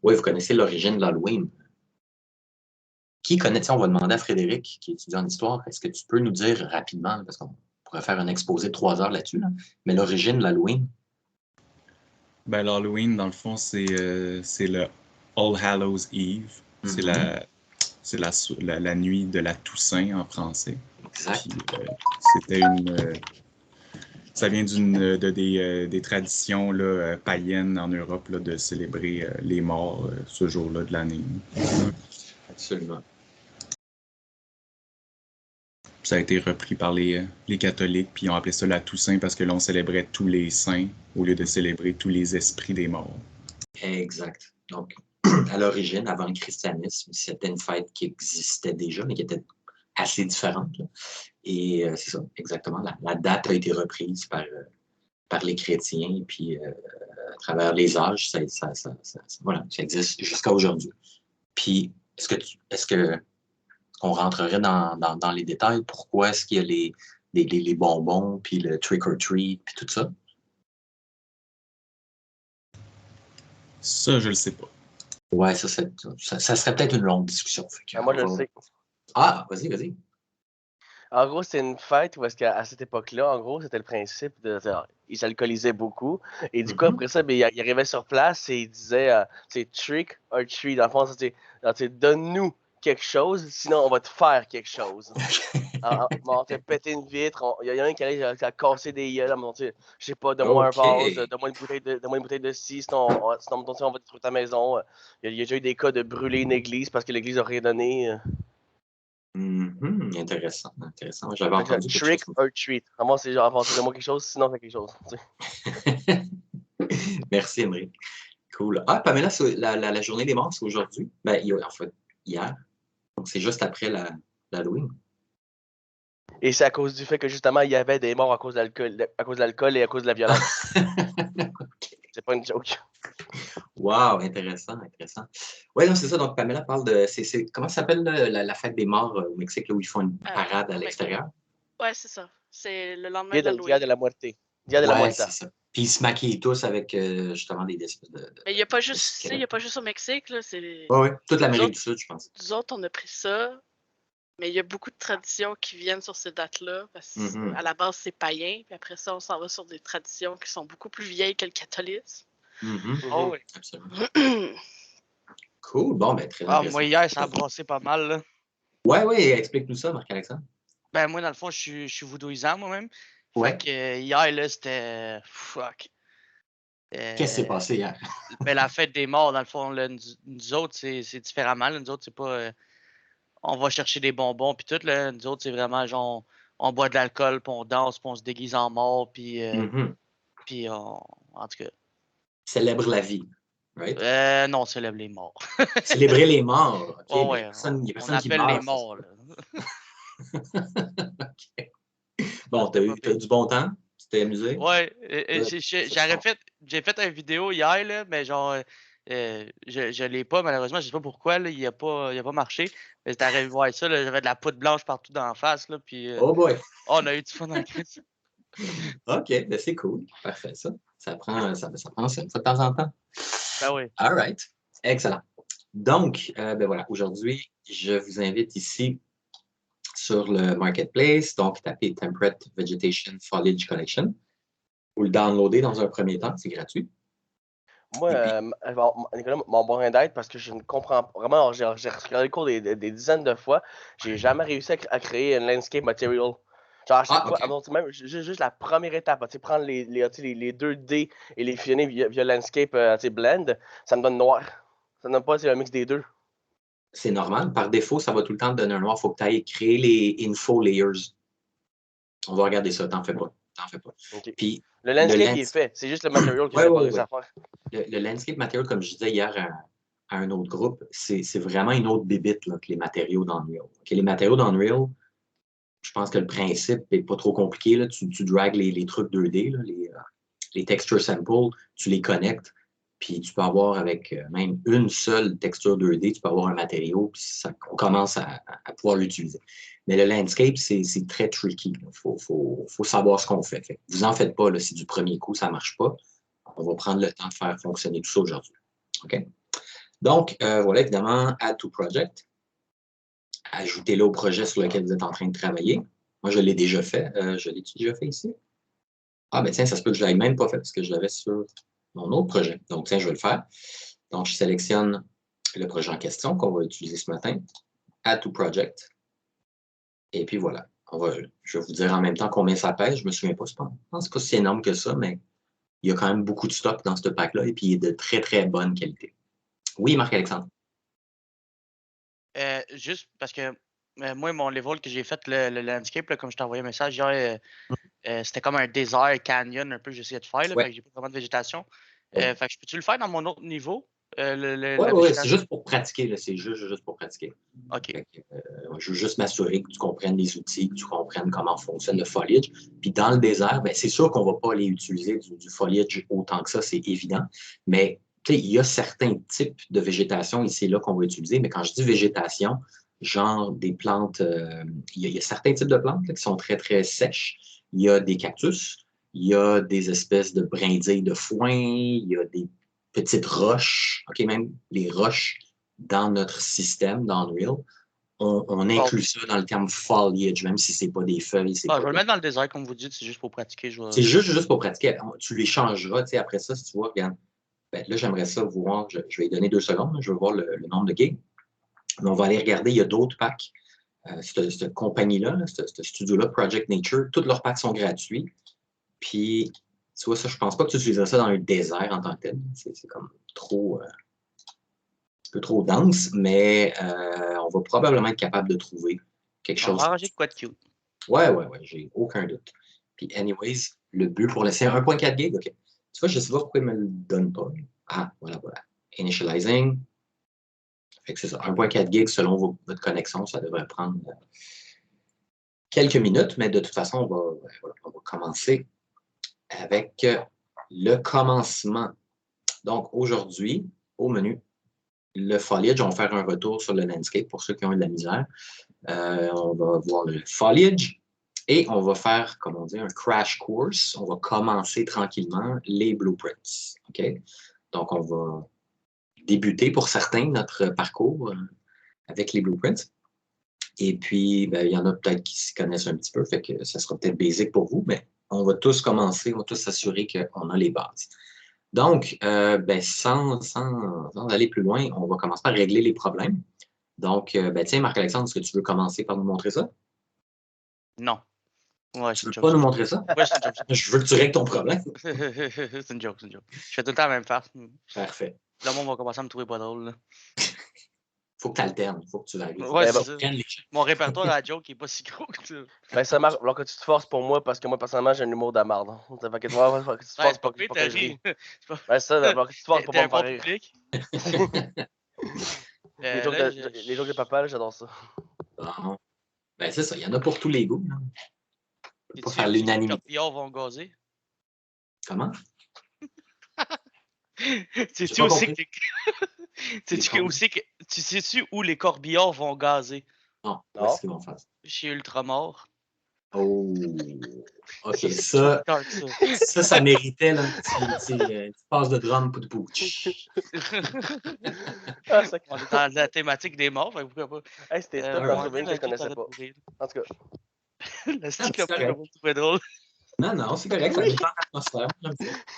Oui, vous connaissez l'origine de l'Halloween. Qui connaît, on va demander à Frédéric, qui étudie en histoire, est-ce que tu peux nous dire rapidement, parce qu'on pourrait faire un exposé de 3 heures là-dessus, là, mais l'origine de l'Halloween? Ben, l'Halloween, dans le fond, c'est le All Hallows Eve. C'est la nuit de la Toussaint en français. Exact. Puis, c'était ça vient des traditions là, païennes en Europe là, de célébrer les morts ce jour-là de l'année. Absolument. Ça a été repris par les catholiques, puis ils ont appelé ça la Toussaint parce que là, on célébrait tous les saints au lieu de célébrer tous les esprits des morts. Exact. Donc, à l'origine, avant le christianisme, c'était une fête qui existait déjà, mais qui était assez différente. Là. Et c'est ça, exactement. La date a été reprise par les chrétiens, et puis à travers les âges, voilà, ça existe jusqu'à aujourd'hui. Puis, est-ce qu'on rentrerait dans les détails? Pourquoi est-ce qu'il y a les bonbons, puis le trick or treat, puis tout ça? Ça, je le sais pas. Ouais, ça serait peut-être une longue discussion. Moi, je le sais. Ah, vas-y. En gros, c'était une fête où est-ce qu'à cette époque-là, en gros, c'était le principe de ils s'alcoolisaient beaucoup. Et du coup, après ça, ben, ils arrivaient sur place et ils disaient c'est trick or treat. Dans le fond, c'est donne-nous quelque chose, sinon on va te faire quelque chose. On t'a pété une vitre, il y a un qui allait à casser des gueules, je sais pas, donne-moi un vase, donne-moi une bouteille de ci, sinon on va détruire ta maison. Il y a déjà eu des cas de brûler une église parce que l'église n'a rien donné. Intéressant. J'avais entendu quelque trick chose. or treat. Vraiment, c'est genre, donne-moi quelque chose, sinon c'est quelque chose. Merci, Émeric. Cool. Ah, Pamela, la journée des morts, c'est aujourd'hui? Ben, en fait, hier. Donc, c'est juste après l'Halloween. Et c'est à cause du fait que, justement, il y avait des morts à cause de l'alcool et à cause de la violence. Okay. C'est pas une joke. Wow, intéressant. Oui, non, c'est ça. Donc, Pamela parle de... comment ça s'appelle la fête des morts au Mexique, là, où ils font une parade à l'extérieur? Ouais, c'est ça. C'est le lendemain de l'Halloween. Dia de la Muerte. Dia de la Muerta. C'est ça. Puis ils se maquillent tous avec, justement, des espèces de... Mais il n'y a pas juste il n'y a pas juste au Mexique, là. Oui, toute l'Amérique du Sud, je pense. Nous autres, on a pris ça, mais il y a beaucoup de traditions qui viennent sur ces dates-là, parce qu'à la base, c'est païen, puis après ça, on s'en va sur des traditions qui sont beaucoup plus vieilles que le catholicisme. Oh oui. Absolument. Cool. Bon, ben, très intéressant. Moi, hier, ça a brassé pas mal, là. Oui, explique-nous ça, Marc-Alexandre. Ben, moi, dans le fond, je suis voodooisant moi-même. Ouais. Fait que hier, là, c'était... Fuck. Qu'est-ce qui s'est passé hier? Ben, la fête des morts, dans le fond, là, nous autres, c'est différemment. Là. Nous autres, c'est pas... on va chercher des bonbons, puis tout, là. Nous autres, c'est vraiment genre... On boit de l'alcool, puis on danse, puis on se déguise en mort, puis... Puis en tout cas... Célèbre la vie, right? Non, on célèbre les morts. Célébrer les morts. OK, Oh, ouais, il y a personne qui meurt. On appelle les morts, là. OK. Bon, t'as eu du bon temps? Tu t'es amusé? Ouais, j'ai fait une vidéo hier, là, mais genre, je l'ai pas, malheureusement, je sais pas pourquoi, là, il a pas marché. Mais t'aurais vu voir ça, là, j'avais de la poudre blanche partout dans la face, là, puis Oh boy! on a eu du fun en crise. OK, ben c'est cool. Parfait, ça. Ça prend ça de temps en temps. Ben oui. All right. Excellent. Donc, ben voilà, aujourd'hui, je vous invite ici sur le Marketplace, donc tapez Temperate Vegetation Foliage Collection. Vous le downloadez dans un premier temps, c'est gratuit. Moi, Nicolas m'a besoin d'aide parce que je ne comprends pas. Vraiment, j'ai regardé le cours des dizaines de fois. J'ai jamais réussi à créer un landscape material. Genre, à chaque fois, même juste la première étape, prendre les 2D et les fusionner via landscape blend, ça me donne noir. Ça ne donne pas un mix des deux. C'est normal. Par défaut, ça va tout le temps te donner un noir. Il faut que tu ailles créer les info layers. On va regarder ça, t'en fais pas. Okay. Puis, le landscape il est fait. C'est juste le material qui fait pas des affaires. Le landscape material, comme je disais hier à un autre groupe, c'est vraiment une autre bébite là, que les matériaux d'Unreal. Okay, les matériaux d'Unreal, je pense que le principe n'est pas trop compliqué. Là. Tu drags les trucs 2D, là, les texture samples, tu les connectes, puis tu peux avoir avec même une seule texture 2D, tu peux avoir un matériau, puis on commence à pouvoir l'utiliser. Mais le landscape, c'est très tricky. Il faut savoir ce qu'on fait. Vous en faites pas là, si du premier coup, ça ne marche pas. On va prendre le temps de faire fonctionner tout ça aujourd'hui. OK? Donc, voilà, évidemment, Add to Project. Ajoutez-le au projet sur lequel vous êtes en train de travailler. Moi, je l'ai déjà fait. Je l'ai-tu déjà fait ici? Ah, ben tiens, ça se peut que je ne l'avais même pas fait parce que je l'avais sur mon autre projet. Donc, tiens, je vais le faire. Donc, je sélectionne le projet en question qu'on va utiliser ce matin. Add to Project. Et puis voilà. Je vais vous dire en même temps combien ça pèse. Je ne me souviens pas. Je pense pas si énorme que ça, mais il y a quand même beaucoup de stock dans ce pack-là et puis il est de très, très bonne qualité. Oui, Marc-Alexandre. Juste parce que moi, mon level que j'ai fait, le landscape, là, comme je t'ai envoyé un message, c'était comme un désert canyon un peu que j'essayais de faire. Là, Ouais. fait que j'ai pas vraiment de végétation. Ouais. Fait que peux-tu le faire dans mon autre niveau? Oui, c'est juste pour pratiquer. Là. C'est juste pour pratiquer. OK. Je veux juste m'assurer que tu comprennes les outils, que tu comprennes comment fonctionne le foliage. Puis dans le désert, ben, c'est sûr qu'on ne va pas aller utiliser du foliage autant que ça, c'est évident. Mais il y a certains types de végétation ici et là qu'on va utiliser. Mais quand je dis végétation, genre des plantes, il y a certains types de plantes là, qui sont très, très sèches. Il y a des cactus, il y a des espèces de brindilles de foin, il y a des petites roches, OK, même les roches dans notre système, dans Unreal, on inclut ça dans le terme foliage, même si ce n'est pas des feuilles. Je vais le mettre dans le désert, comme vous dites, c'est juste pour pratiquer. C'est juste pour pratiquer. Tu les changeras, après ça, si tu vois, regarde. Ben, là, j'aimerais ça voir, je vais lui donner 2 secondes, je veux voir le nombre de gigs. Mais on va aller regarder, il y a d'autres packs. Cette compagnie-là, ce studio-là, Project Nature, tous leurs packs sont gratuits. Puis, tu vois, ça, je pense pas que tu utiliserais ça dans le désert en tant que tel. C'est comme trop... un peu trop dense, mais on va probablement être capable de trouver quelque chose. On va arranger de quoi de cute. Ouais, j'ai aucun doute. Puis, anyways, le but pour laisser 1.4 gig, OK. Tu vois, je ne sais pas pourquoi il ne me le donne pas. Ah, voilà. Initializing. Fait que c'est ça. 1.4 gig selon votre connexion, ça devrait prendre quelques minutes, mais de toute façon, on va commencer avec le commencement. Donc, aujourd'hui, au menu, le foliage, on va faire un retour sur le landscape pour ceux qui ont eu de la misère. On va voir le foliage et on va faire, comme on dit, un crash course. On va commencer tranquillement les blueprints. OK? Donc, on va débuter pour certains notre parcours avec les blueprints. Et puis, ben, il y en a peut-être qui s'y connaissent un petit peu, fait que ça sera peut-être basique pour vous, mais on va tous commencer, on va tous s'assurer qu'on a les bases. Donc, ben, sans aller plus loin, on va commencer par régler les problèmes. Donc, ben, tiens, Marc-Alexandre, est-ce que tu veux commencer par nous montrer ça? Non. Ouais, tu veux pas nous montrer ça? Ouais, c'est une joke. Je veux que tu règles ton problème. C'est une joke. Je fais tout le temps la même face. Parfait. Là, moi, on va commencer à me trouver pas drôle. Là. Faut que tu alternes, faut que tu varies. Ouais, c'est ça. Mon répertoire à la joke est pas si gros que ça. Ben, ça marche. Alors que tu te forces pour moi, parce que moi, personnellement, j'ai un humour de marde. Ça fait que toi, tu te forces pour que je ris. Ben, ça, alors que tu te forces pour pas me faire rire. Les jokes de papa, là, j'adore ça. Bon. Ben, c'est ça, il y en a pour tous les goûts. Hein. On peut pas faire l'unanimité. Les corbillons vont gazer. Comment? Sais-tu où les corbillons vont gazer? Non, qu'est-ce qu'ils vont faire? Chez Ultramar. Oh! OK, ça méritait là, tu passes de drum pour de pouch. On est dans la thématique des morts, pourquoi pas? Hey, c'était top dans souvenir que je connaissais pas. En tout cas. La cyclopée, vous trouvez drôle. Non, c'est correct, ça dépend de l'atmosphère.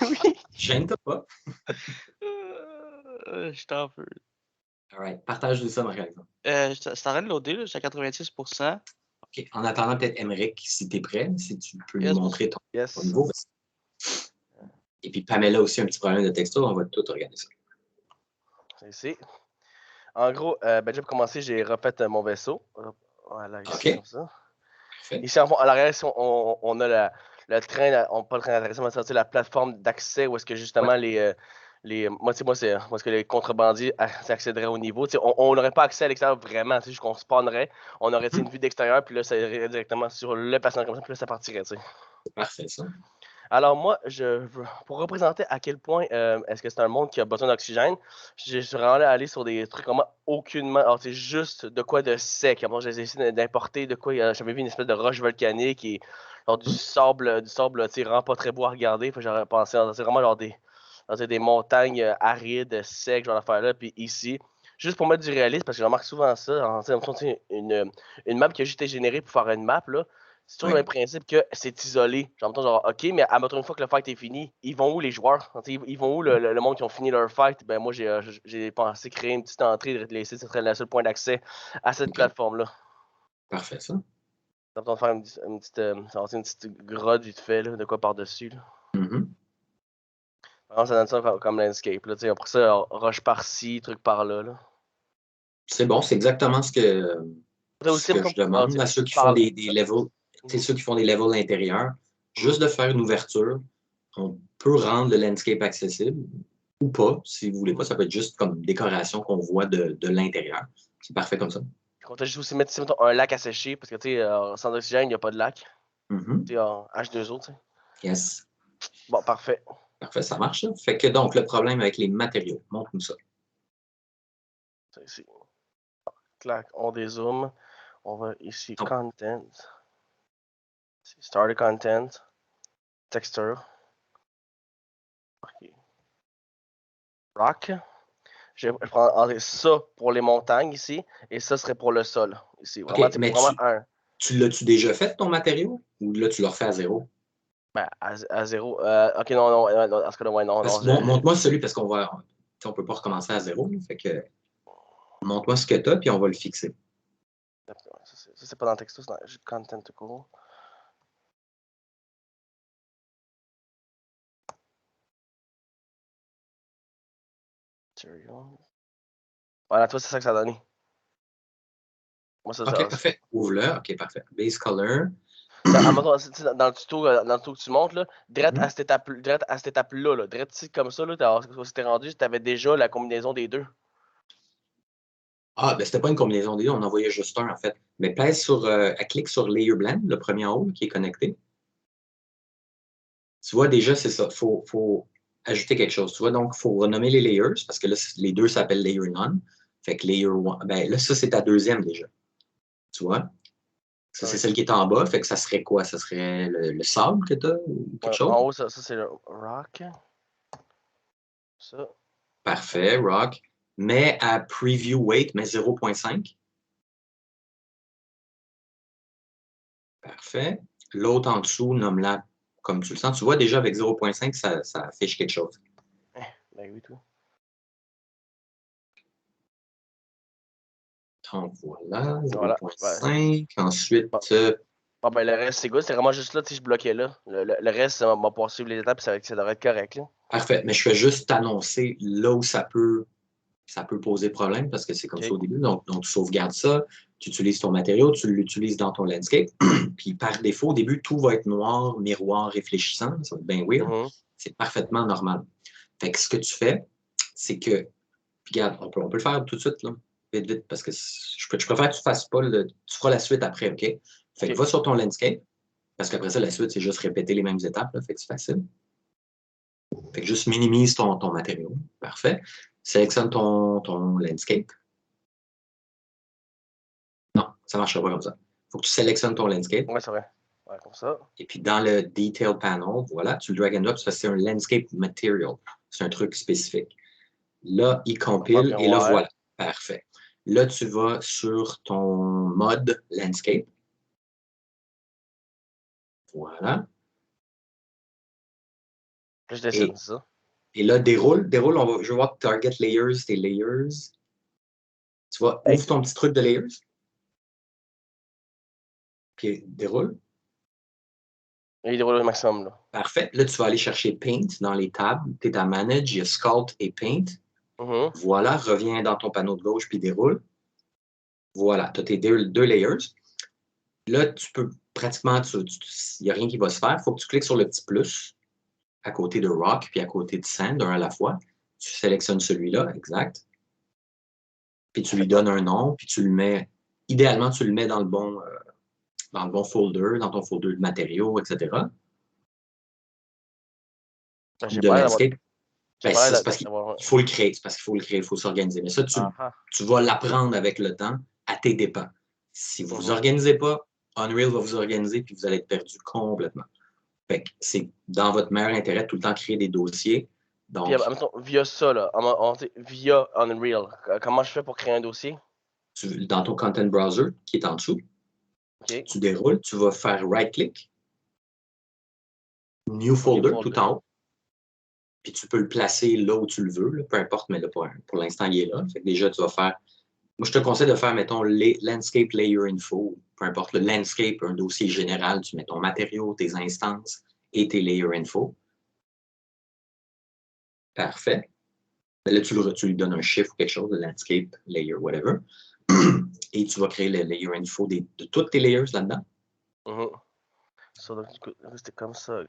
Oui. Gêne-toi pas. Je t'en veux. Alright, partage-nous ça, Marc-Alexandre. C'est en train de loader, là, je suis à 86%. OK, en attendant, peut-être, Émeric, si tu es prêt, si tu peux nous montrer ton niveau. Et puis, Pamela aussi, un petit problème de texture, on va tout regarder ça. Ici. En gros, ben, déjà pour commencer, j'ai refait mon vaisseau. Voilà, ici, comme ça. Ici, à l'arrière, on a le train, pas le train d'adresse, mais c'est la plateforme d'accès où est-ce que justement moi, c'est où est-ce que les contrebandiers accéderaient au niveau. On n'aurait pas accès à l'extérieur vraiment, juste qu'on spawnerait, on aurait une vue d'extérieur, puis là, ça irait directement sur le personnage comme ça, puis là, ça partirait. C'est parfait, ça. Alors moi, pour représenter à quel point est-ce que c'est un monde qui a besoin d'oxygène, je suis vraiment aller sur des trucs vraiment aucunement, alors c'est juste de quoi de sec. Alors, j'ai essayé d'importer de quoi, j'avais vu une espèce de roche volcanique et genre, du sable, vraiment pas très beau à regarder. J'aurais pensé, c'est vraiment genre des des montagnes arides, secs, genre d'affaires là, puis ici, juste pour mettre du réalisme, parce que je remarque souvent ça, une map qui a juste été générée pour faire une map, là, c'est toujours le même principe que c'est isolé. Genre, ok, mais une fois que le fight est fini, ils vont où les joueurs? Ils vont où le monde qui ont fini leur fight? Ben moi, j'ai pensé créer une petite entrée, de laisser, ce serait le seul point d'accès à cette plateforme-là. Parfait, ça. Ça va faire une petite grotte vite fait, là, de quoi par-dessus. Ça donne ça comme landscape. Là, après ça, roche par-ci, truc par-là. Là. C'est bon, c'est exactement ce que je demande à ceux qui font des levels. Ceux qui font des levels à l'intérieur. Juste de faire une ouverture, on peut rendre le landscape accessible ou pas, si vous voulez pas. Ça peut être juste comme décoration qu'on voit de l'intérieur. C'est parfait comme ça. On peut juste aussi mettre un lac à sécher, parce que tu sais, sans oxygène, il n'y a pas de lac. Tu sais, en H2O, tu sais. Yes. Bon, parfait. Parfait, ça marche, ça. Fait que donc, le problème avec les matériaux, montre-nous ça. C'est ici. Clac, on dézoome. On va ici, content. Starter content. Texture. OK. Rock. Je prends ça pour les montagnes ici, et ça serait pour le sol. Ici. Vraiment, mais tu l'as-tu déjà fait, ton matériau? Ou là, tu le refais à zéro? Ben, à zéro. OK, non, dans ce cas-là, ouais, non. Montre-moi celui, parce qu'on ne peut pas recommencer à zéro. Fait que montre-moi ce que tu as, puis on va le fixer. Ça, c'est pas dans le texto, c'est dans content to go. Voilà, toi, c'est ça que ça a donné. Moi, ça, OK, parfait. Ouvre-le. OK, parfait. Base color. Dans le tuto que tu montres, là, direct à cette étape-là, direct comme ça, là, c'était rendu, tu avais déjà la combinaison des deux. Ah, ben c'était pas une combinaison des deux, on en voyait juste un, en fait. Mais clique sur Layer Blend, le premier en haut qui est connecté. Tu vois, déjà, c'est ça. Il faut ajouter quelque chose. Tu vois, donc, il faut renommer les layers, parce que là, les deux s'appellent Layer None. Fait que Layer 1, ben là, ça, c'est ta deuxième déjà. Tu vois? Ça, c'est celle qui est en bas. Fait que ça serait quoi? Ça serait le sable que tu as ou quelque chose? En haut, ça c'est le rock. Ça. Parfait, rock. Mets à preview weight, mets 0.5. Parfait. L'autre en dessous, nomme-la comme tu le sens. Tu vois, déjà, avec 0.5, ça affiche quelque chose. Ben oui, tout. Donc, voilà, 0.5. Ensuite... ben, le reste, c'est good. C'est vraiment juste là, je bloquais là. Le reste, ça m'a pas suivre les étapes, ça devrait être correct. Là. Parfait. Mais je fais juste t'annoncer là où ça peut poser problème parce que c'est comme ça au début. Donc, tu sauvegardes ça, tu utilises ton matériau, tu l'utilises dans ton landscape. Puis par défaut, au début, tout va être noir, miroir, réfléchissant. Ça va être bien weird. C'est parfaitement normal. Fait que ce que tu fais, c'est que, puis regarde, on peut le faire tout de suite, là, vite, parce que je préfère que tu fasses pas tu feras la suite après, OK? Fait que va sur ton landscape, parce qu'après ça, la suite, c'est juste répéter les mêmes étapes, là, fait que c'est facile. Fait que juste minimise ton matériau. Parfait. Sélectionne ton landscape. Non, ça ne marchera pas comme ça. Il faut que tu sélectionnes ton landscape. Oui, c'est vrai. Ouais, comme ça. Et puis dans le Detail Panel, voilà, tu le drag and drop, c'est un Landscape Material. C'est un truc spécifique. Là, il compile et là, voilà. Parfait. Là, tu vas sur ton mode Landscape. Voilà. Je décide ça. Et là, déroule. Je vais voir Target Layers, tes Layers. Tu vois, ouvre ton petit truc de Layers. Puis déroule. Et il déroule au maximum. Là. Parfait. Là, tu vas aller chercher Paint dans les tables. Tu es à Manage, il y a Sculpt et Paint. Voilà, reviens dans ton panneau de gauche puis déroule. Voilà, tu as tes deux layers. Là, tu peux pratiquement, il n'y a rien qui va se faire. Il faut que tu cliques sur le petit plus à côté de Rock puis à côté de Sand, un à la fois. Tu sélectionnes celui-là, exact. Puis tu lui donnes un nom, puis tu le mets, idéalement, tu le mets dans le bon folder, dans ton folder de matériaux, etc. De landscape. C'est parce qu'il faut le créer. C'est parce qu'il faut le créer, il faut s'organiser. Mais ça, tu vas l'apprendre avec le temps à tes dépens. Si vous ne vous organisez pas, Unreal va vous organiser puis vous allez être perdu complètement. Fait que c'est dans votre meilleur intérêt de tout le temps créer des dossiers, Donc, Puis, mettons, via ça, là, via Unreal, comment je fais pour créer un dossier? dans ton Content Browser qui est en dessous, OK. tu déroules, tu vas faire right-click, New Folder tout en haut, puis tu peux le placer là où tu le veux, là, peu importe, mais là, pour l'instant, il est là. Fait que déjà, tu vas faire... Moi, je te conseille de faire, mettons, Landscape Layer Info, peu importe, le landscape, un dossier général, tu mets ton matériau, tes instances et tes Layer Info. Parfait. Là, tu lui donnes un chiffre ou quelque chose, le landscape, layer, whatever. Et tu vas créer le layer info de toutes tes layers là-dedans. So, c'était comme ça.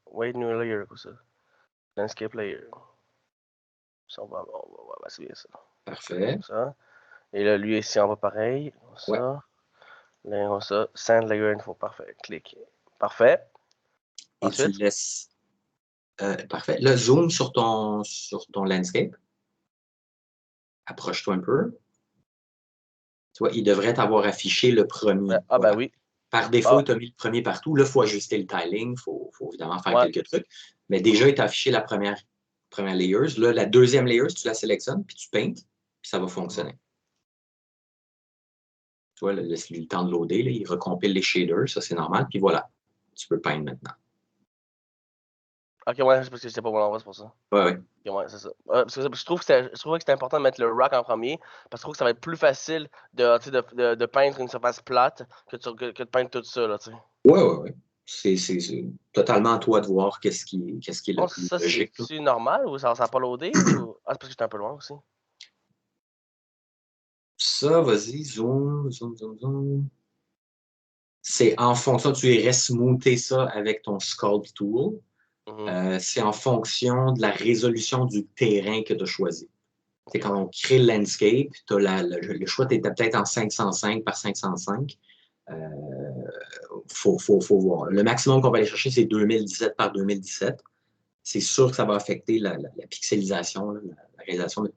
Wait, new layer, comme ça. Landscape layer. Ça, on va c'est bien ça. Parfait. Ça. Et là, lui ici, on va pareil. Ça. Ouais. Là, ça. Send layer info. Parfait. Clic. Parfait. Ensuite, tu laisses. Parfait. Là, zoom sur ton landscape. Approche-toi un peu. Tu vois, il devrait t'avoir affiché le premier. Ben oui. Par défaut, il t'a mis le premier partout. Là, il faut ajuster le tiling. Il faut évidemment faire quelques trucs. Mais déjà, il t'a affiché la première layers. Là, la deuxième layers, tu la sélectionnes, puis tu peintes, puis ça va fonctionner. Tu vois, laisse-lui le temps de loader. Là, il recompile les shaders, ça c'est normal. Puis voilà, tu peux peindre maintenant. Ok, ouais, c'est parce que c'était pas mon endroit, c'est pour ça. Ouais. Ouais, c'est ça. Parce que je trouvais que c'était important de mettre le rock en premier, parce que je trouve que ça va être plus facile de peindre une surface plate que de peindre tout ça, là, tu sais. Ouais. C'est totalement à toi de voir qu'est-ce qui est le plus logique. C'est normal ou ça n'a pas loadé? Ou... Ah, c'est parce que j'étais un peu loin aussi. Ça, vas-y, zoom. C'est en fonction, tu irais smoother ça avec ton Sculpt Tool. C'est en fonction de la résolution du terrain que tu as choisi. C'est quand on crée le landscape, tu as le choix, tu étais peut-être en 505 par 505. Faut voir. Le maximum qu'on va aller chercher, c'est 2017 par 2017. C'est sûr que ça va affecter la pixelisation, la réalisation.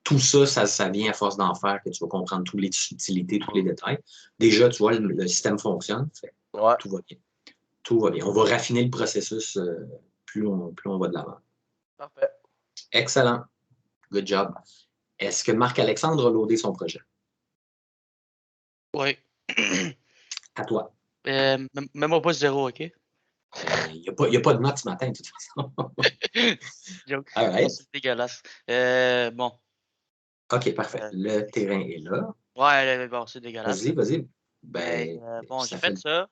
Tout ça, ça vient à force d'en faire que tu vas comprendre toutes les subtilités, tous les détails. Déjà, tu vois, le système fonctionne. Tout va bien. Tout va bien. On va raffiner le processus plus on va de l'avant. Parfait. Excellent. Good job. Est-ce que Marc-Alexandre a loadé son projet? Oui. À toi. Même pas 0, OK? Il n'y a pas de notes ce matin, de toute façon. Joke. Right. C'est dégueulasse. Bon. OK, parfait. Le terrain est là. Ouais, bon, c'est dégueulasse. Vas-y. Bon, j'ai fait ça.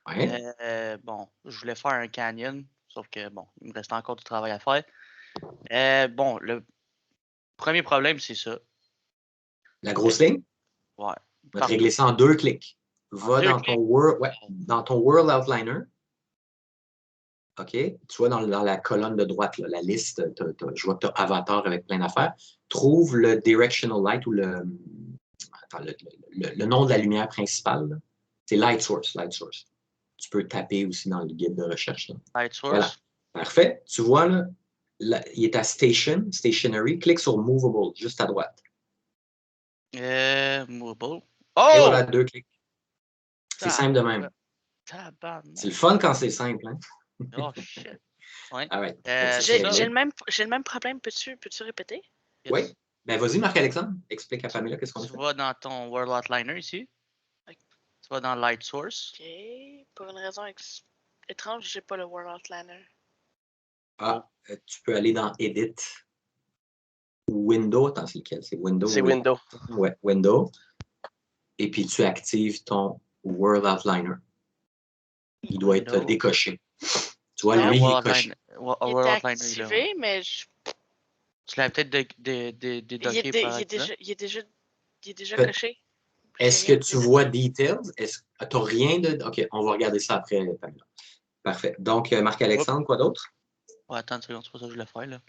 Ouais. Bon, je voulais faire un canyon, sauf que, bon, il me restait encore du travail à faire. Bon, le premier problème, c'est ça. La grosse ligne? Ouais. On va te régler ça en 2 clics. Va dans ton World Outliner. OK? Tu vois dans la colonne de droite, là, la liste, je vois que tu as Avatar avec plein d'affaires. Trouve le Directional Light ou le nom de la lumière principale. C'est Light Source. Tu peux taper aussi dans le guide de recherche. Là. Light Source. Voilà. Parfait. Tu vois, là, il est à Stationary. Clique sur Movable, juste à droite. Movable. Et voilà, 2 clics. C'est simple de même. C'est le fun quand c'est simple. Hein? Oh, shit. Ouais. Right. J'ai le même problème. Peux-tu répéter? Yes. Oui. Ben, vas-y, Marc-Alexandre. Explique à Pamela qu'est-ce qu'on fait. Tu vas dans ton World Outliner ici. Okay. Tu vas dans Light Source. OK. Pour une raison étrange, j'ai pas le World Outliner. Tu peux aller dans Edit. Window. Attends, c'est lequel? C'est Window. C'est Window. Ouais, Window. Et puis, tu actives ton World Outliner. Il doit être décoché. Tu vois, lui, il est coché. Il était activé, mais tu l'avais peut-être dédocké par il est déjà coché. Est-ce que tu vois Details? Tu n'as rien de... OK, on va regarder ça après, Pamela. Parfait. Donc, Marc-Alexandre, quoi d'autre? Ouais, attends une seconde, c'est pas ça que je voulais faire,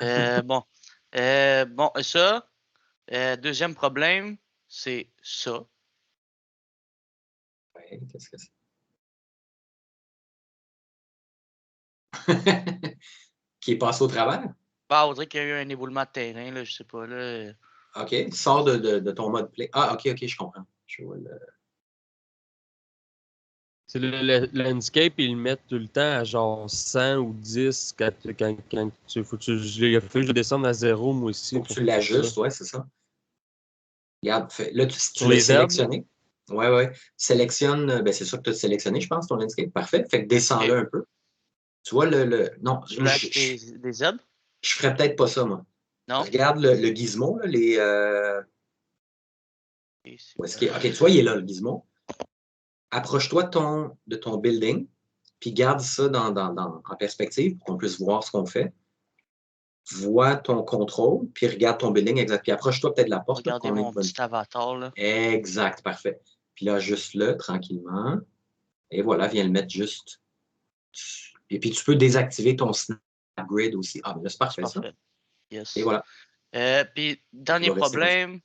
là. Bon, ça, deuxième problème, c'est ça. Ouais, qu'est-ce que c'est? Qui est passé au travers? Bah, on dirait qu'il y a eu un éboulement de terrain, là, je sais pas, là. OK, sors de ton mode play. Ah, OK, je comprends. Je vois C'est le landscape, ils le mettent tout le temps à genre 100 ou 10 quand faut que je descende à 0 moi aussi. Faut que tu l'ajustes, ouais, c'est ça. Regarde, là, si tu Sur l'as les sélectionné. Ouais. Sélectionne, ben c'est ça que tu as sélectionné, je pense, ton landscape. Parfait. Fait que descends-le un peu. Tu vois non, Je voulais acheter des aides. Je ferais peut-être pas ça, moi. Non. Regarde le gizmo, là, où est-ce qu'il est? OK, tu vois, il est là, le gizmo. Approche-toi de ton building, puis garde ça en perspective pour qu'on puisse voir ce qu'on fait. Vois ton contrôle, puis regarde ton building exact. Puis approche-toi peut-être de la porte. Regardez mon petit avatar. Là. Exact, parfait. Puis là, juste-le tranquillement. Et voilà, viens le mettre juste. Et puis tu peux désactiver ton snap grid aussi. Ah, mais là, c'est parfait, ça. Yes. Et voilà. Puis, dernier problème,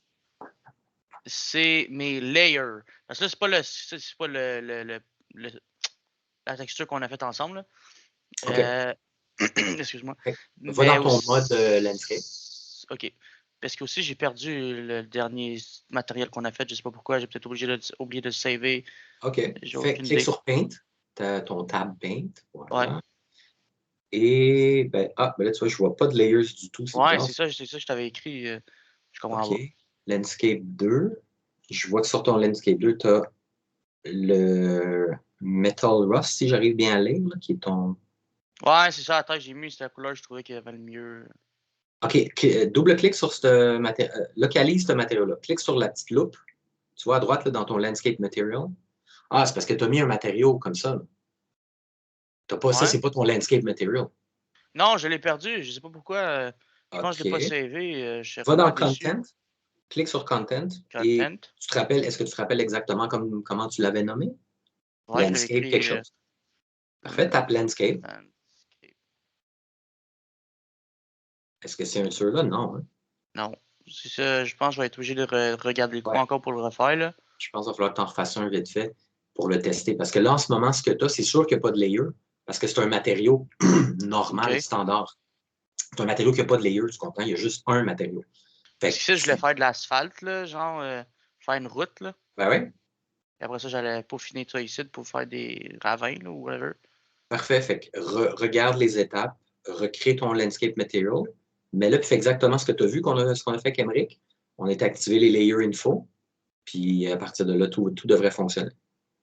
c'est mes layers. Parce que là, c'est pas la texture qu'on a faite ensemble. Là. Excuse-moi. Va dans ton mode landscape. OK. Parce que aussi, j'ai perdu le dernier matériel qu'on a fait. Je sais pas pourquoi. J'ai peut-être oublié de le saver. OK. Clique sur Paint. Ton tab Paint. Voilà. Ouais. Et, ben là, tu vois, je vois pas de layers du tout. Ouais, c'est ça que je t'avais écrit. Je comprends pas. Landscape 2. Je vois que sur ton Landscape 2, tu as le Metal Rust, si j'arrive bien à lire, là, qui est ton... Ouais, c'est ça. Attends, j'ai mis cette couleur. Je trouvais qu'il y avait le mieux. OK. Double-clique sur ce matériau. Localise ce matériau-là. Clique sur la petite loupe. Tu vois à droite, là, dans ton Landscape Material. Ah, c'est parce que tu as mis un matériau comme ça. T'as pas, ça, c'est pas ton Landscape Material. Non, je l'ai perdu. Je sais pas pourquoi. Je pense que je l'ai pas savé. Va dans Content. Clique sur Content. Et est-ce que tu te rappelles exactement comment tu l'avais nommé? Ouais, Landscape, quelque chose. Parfait, tape Landscape. Est-ce que c'est un ceux-là? Non. Hein? Non. C'est ça, je pense que je vais être obligé de regarder le coup encore pour le refaire. Là. Je pense qu'il va falloir que tu en refasses un vite fait pour le tester. Parce que là, en ce moment, ce que tu as, c'est sûr qu'il n'y a pas de layer. Parce que c'est un matériau normal, standard. C'est un matériau qui n'a pas de layer, tu comprends? Il y a juste un matériau. Fait que si je voulais faire de l'asphalte, là, genre faire une route. Là. Ben oui. Et après ça, j'allais peaufiner ça ici pour faire des ravins là, ou whatever. Parfait. Fait que regarde les étapes, recrée ton landscape material, mais là, puis fais exactement ce que tu as vu, ce qu'on a fait avec Emmerich. On a activé les layers info, puis à partir de là, tout devrait fonctionner.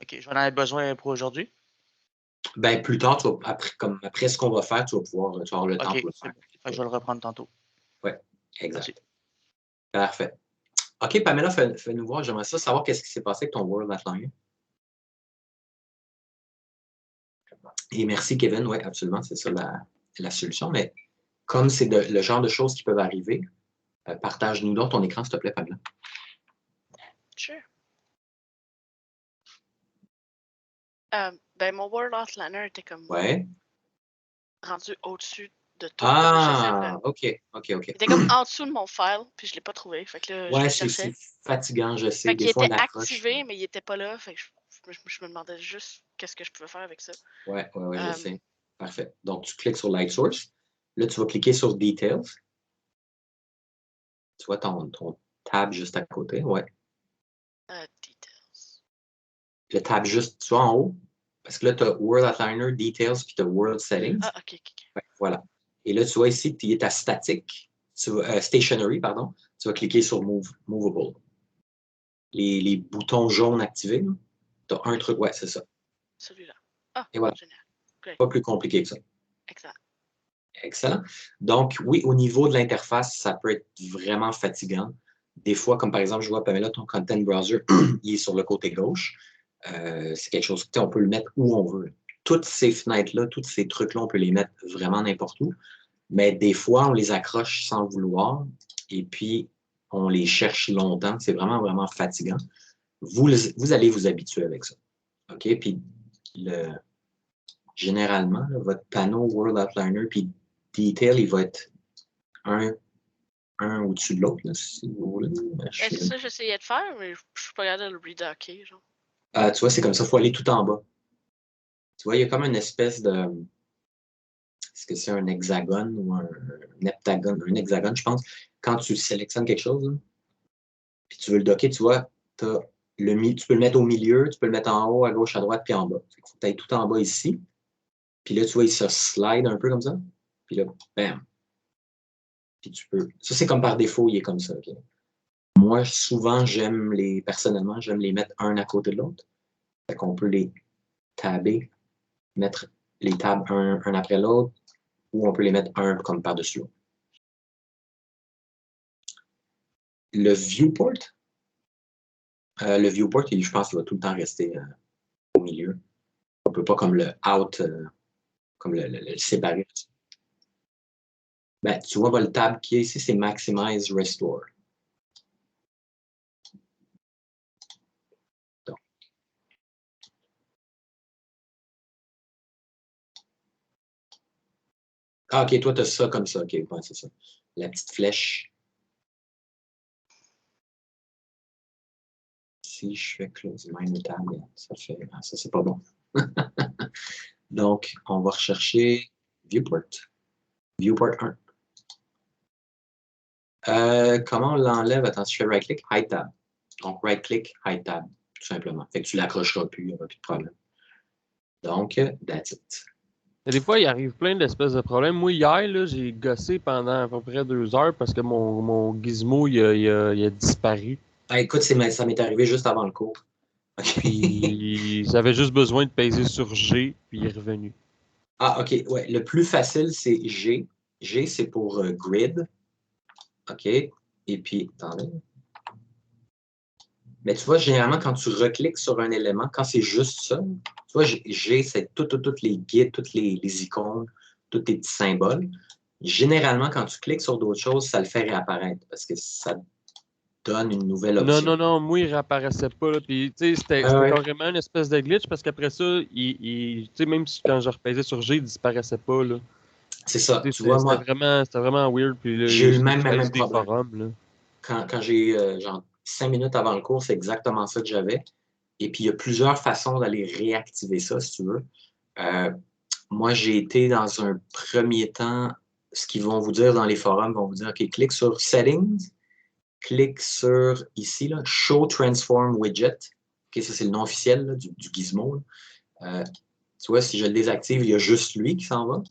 OK. J'en avais besoin pour aujourd'hui? Ben, plus tard, après ce qu'on va faire, tu vas avoir le temps pour le faire. Je vais le reprendre tantôt. Oui, exact. Merci. Parfait. OK, Pamela, fais-nous voir. J'aimerais savoir qu'est-ce qui s'est passé avec ton World Outliner. Et merci, Kevin. Oui, absolument, c'est ça la solution. Mais comme c'est le genre de choses qui peuvent arriver, partage-nous donc ton écran, s'il te plaît, Pamela. Sure. Ben, mon World Outliner était comme rendu au-dessus de tout. OK. Il était comme en dessous de mon file, puis je ne l'ai pas trouvé. Fait que là, c'est fatigant, je sais. Des fois, il était activé, mais il n'était pas là. Fait que je me demandais juste qu'est-ce que je pouvais faire avec ça. Oui, je sais. Parfait. Donc, tu cliques sur Light Source. Là, tu vas cliquer sur Details. Tu vois ton tab juste à côté, Details. Le tab juste, tu vois, en haut. Parce que là, tu as World Outliner, Details, puis tu as World Settings. Ah, OK. Ouais, voilà. Et là, tu vois ici, tu es à Static, Stationary, pardon. Tu vas cliquer sur Movable. Les boutons jaunes activés, tu as un truc, c'est ça. Celui-là. Ah, et voilà. Génial. Okay. Pas plus compliqué que ça. Excellent. Donc, oui, au niveau de l'interface, ça peut être vraiment fatigant. Des fois, comme par exemple, je vois, Pamela, ton Content Browser, il est sur le côté gauche. C'est quelque chose, on peut le mettre où on veut. Toutes ces fenêtres-là, tous ces trucs-là, on peut les mettre vraiment n'importe où. Mais des fois, on les accroche sans vouloir et puis on les cherche longtemps. C'est vraiment, vraiment fatigant. Vous allez vous habituer avec ça. OK? Puis, généralement, là, votre panneau World Outliner puis Detail, il va être un au-dessus de l'autre, si vous voulez. C'est ça que j'essayais de faire, mais je ne suis pas capable de le redocker. Genre. Tu vois, c'est comme ça, il faut aller tout en bas. Tu vois, il y a comme une espèce de... Est-ce que c'est un hexagone ou un heptagone? Un hexagone, je pense. Quand tu sélectionnes quelque chose, puis tu veux le docker, tu vois, tu as tu peux le mettre au milieu, tu peux le mettre en haut, à gauche, à droite, puis en bas. Il faut que tu ailles tout en bas ici. Puis là, tu vois, il se slide un peu comme ça. Puis là, bam. Puis tu peux. Ça, c'est comme par défaut, il est comme ça. Okay? Moi, souvent, personnellement, j'aime les mettre un à côté de l'autre. Fait qu'on peut les taber, mettre les tabs un après l'autre, ou on peut les mettre un comme par-dessus l'autre. Le viewport, je pense qu'il va tout le temps rester au milieu. On ne peut pas comme le out, comme le séparer. Ben, tu vois, le tab qui est ici, c'est Maximize Restore. Donc. Ah, ok, toi, tu as ça comme ça. Ok, ouais, c'est ça. La petite flèche. Si je fais close mine tab, ça fait. Ah, ça, c'est pas bon. Donc, on va rechercher Viewport. Viewport 1. Comment on l'enlève? Attends, si je fais right-click, hide tab. Donc, right-click, hide tab, tout simplement. Fait que tu l'accrocheras plus, il n'y aura plus de problème. Donc, that's it. Et des fois, il arrive plein d'espèces de problèmes. Moi, hier, là, j'ai gossé pendant à peu près 2 heures parce que mon gizmo, il a disparu. Ah, écoute, ça m'est arrivé juste avant le cours. Puis, j'avais juste besoin de peser sur G, puis il est revenu. Ah, OK. Ouais. Le plus facile, c'est G. G, c'est pour grid. OK. Et puis, attendez. Mais tu vois, généralement, quand tu recliques sur un élément, quand c'est juste ça, tu vois, G, c'est toutes les guides, toutes les icônes, tous tes petits symboles. Généralement, quand tu cliques sur d'autres choses, ça le fait réapparaître parce que ça donne une nouvelle option. Non, moi, il réapparaissait pas. Là. Puis, tu sais, c'était carrément une espèce de glitch parce qu'après ça, tu sais, même si quand je repaisais sur G, il disparaissait pas. Là. C'est ça. Tu vois, moi, c'était vraiment weird. Puis, j'ai eu le même problème. Forums, là. Quand j'ai genre 5 minutes avant le cours, c'est exactement ça que j'avais. Et puis, il y a plusieurs façons d'aller réactiver ça, si tu veux. Moi, j'ai été dans un premier temps, ce qu'ils vont vous dire dans les forums, vont vous dire, OK, clique sur Settings, clique sur ici, là, Show Transform Widget. OK, ça, c'est le nom officiel là, du gizmo. Tu vois, si je le désactive, il y a juste lui qui s'en va.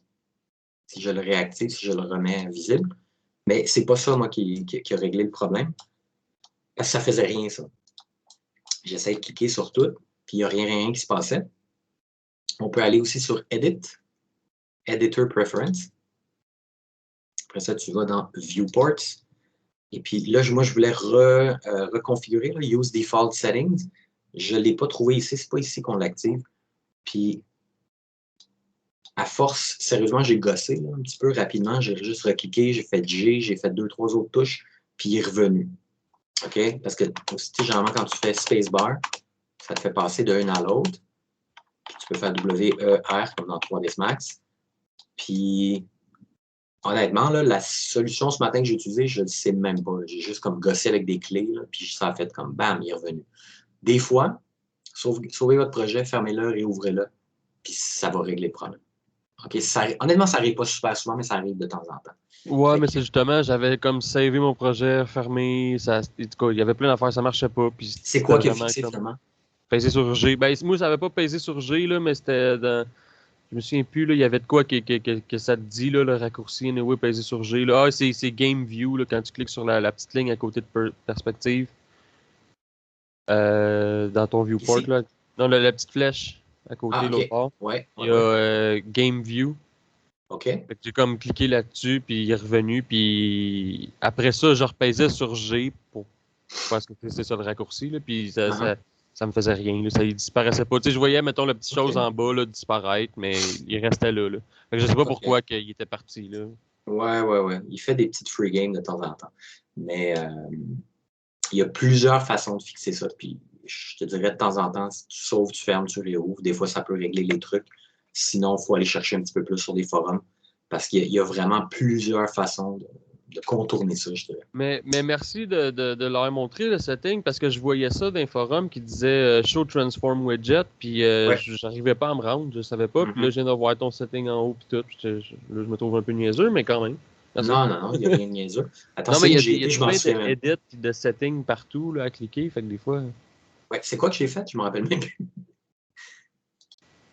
Si je le réactive, si je le remets visible. Mais c'est pas ça, moi, qui a réglé le problème. Parce que ça faisait rien, ça. J'essaie de cliquer sur tout, puis il n'y a rien qui se passait. On peut aller aussi sur Edit, Editor Preference. Après ça, tu vas dans Viewports. Et puis là, moi, je voulais reconfigurer, là, Use Default Settings. Je ne l'ai pas trouvé ici. Ce n'est pas ici qu'on l'active. Puis, à force, sérieusement, j'ai gossé là, un petit peu rapidement. J'ai juste recliqué, j'ai fait G, j'ai fait 2-3 autres touches, puis il est revenu. OK? Parce que, généralement, quand tu fais Spacebar, ça te fait passer de l'un à l'autre. Puis tu peux faire W-E-R comme dans 3ds Max. Puis, honnêtement, là, la solution ce matin que j'ai utilisée, je ne le sais même pas. J'ai juste comme gossé avec des clés, là, puis ça a fait comme bam, il est revenu. Des fois, sauvez votre projet, fermez-le, réouvrez-le, puis ça va régler le problème. Okay, honnêtement, ça n'arrive pas super souvent, mais ça arrive de temps en temps. Ouais, mais c'est justement, j'avais comme savé mon projet, fermé, il y avait plein d'affaires, ça marchait pas. C'est quoi qui a fixé finalement? Peser sur G. Ben, moi, ça n'avait pas pesé sur G, là, mais c'était dans. Je me souviens plus, là, il y avait de quoi que ça te dit, là, le raccourci, anyway, peser sur G. Là. Ah, c'est Game View, là, quand tu cliques sur la petite ligne à côté de perspective. Dans ton viewport, là. Non, la petite flèche à côté, l'autre part. Il y a Game View. OK. Fait que j'ai comme cliqué là-dessus, puis il est revenu, puis après ça, je repaisais sur G parce que c'est ça le raccourci, là, puis ça me faisait rien, là, ça il disparaissait pas. Tu sais, je voyais, mettons, la petite chose en bas là, disparaître, mais il restait là. Fait que je sais pas pourquoi il était parti, là. Ouais. Il fait des petites free games de temps en temps. Mais il y a plusieurs façons de fixer ça, puis je te dirais de temps en temps, si tu sauves, tu fermes, tu réouvres. Des fois, ça peut régler les trucs. Sinon, il faut aller chercher un petit peu plus sur des forums parce qu'il y a vraiment plusieurs façons de contourner ça, je dirais. Mais merci de leur montrer le setting parce que je voyais ça dans un forum qui disait Show Transform Widget, puis j'arrivais pas à me rendre, je savais pas. Puis là, je viens de voir ton setting en haut, puis tout. Là, je me trouve un peu niaiseux, mais quand même. Non, il n'y a rien de niaiseux. Attends, non, mais il y a plein d'edits de settings partout là, à cliquer, fait que des fois. Ouais, c'est quoi que j'ai fait? Je me rappelle même plus.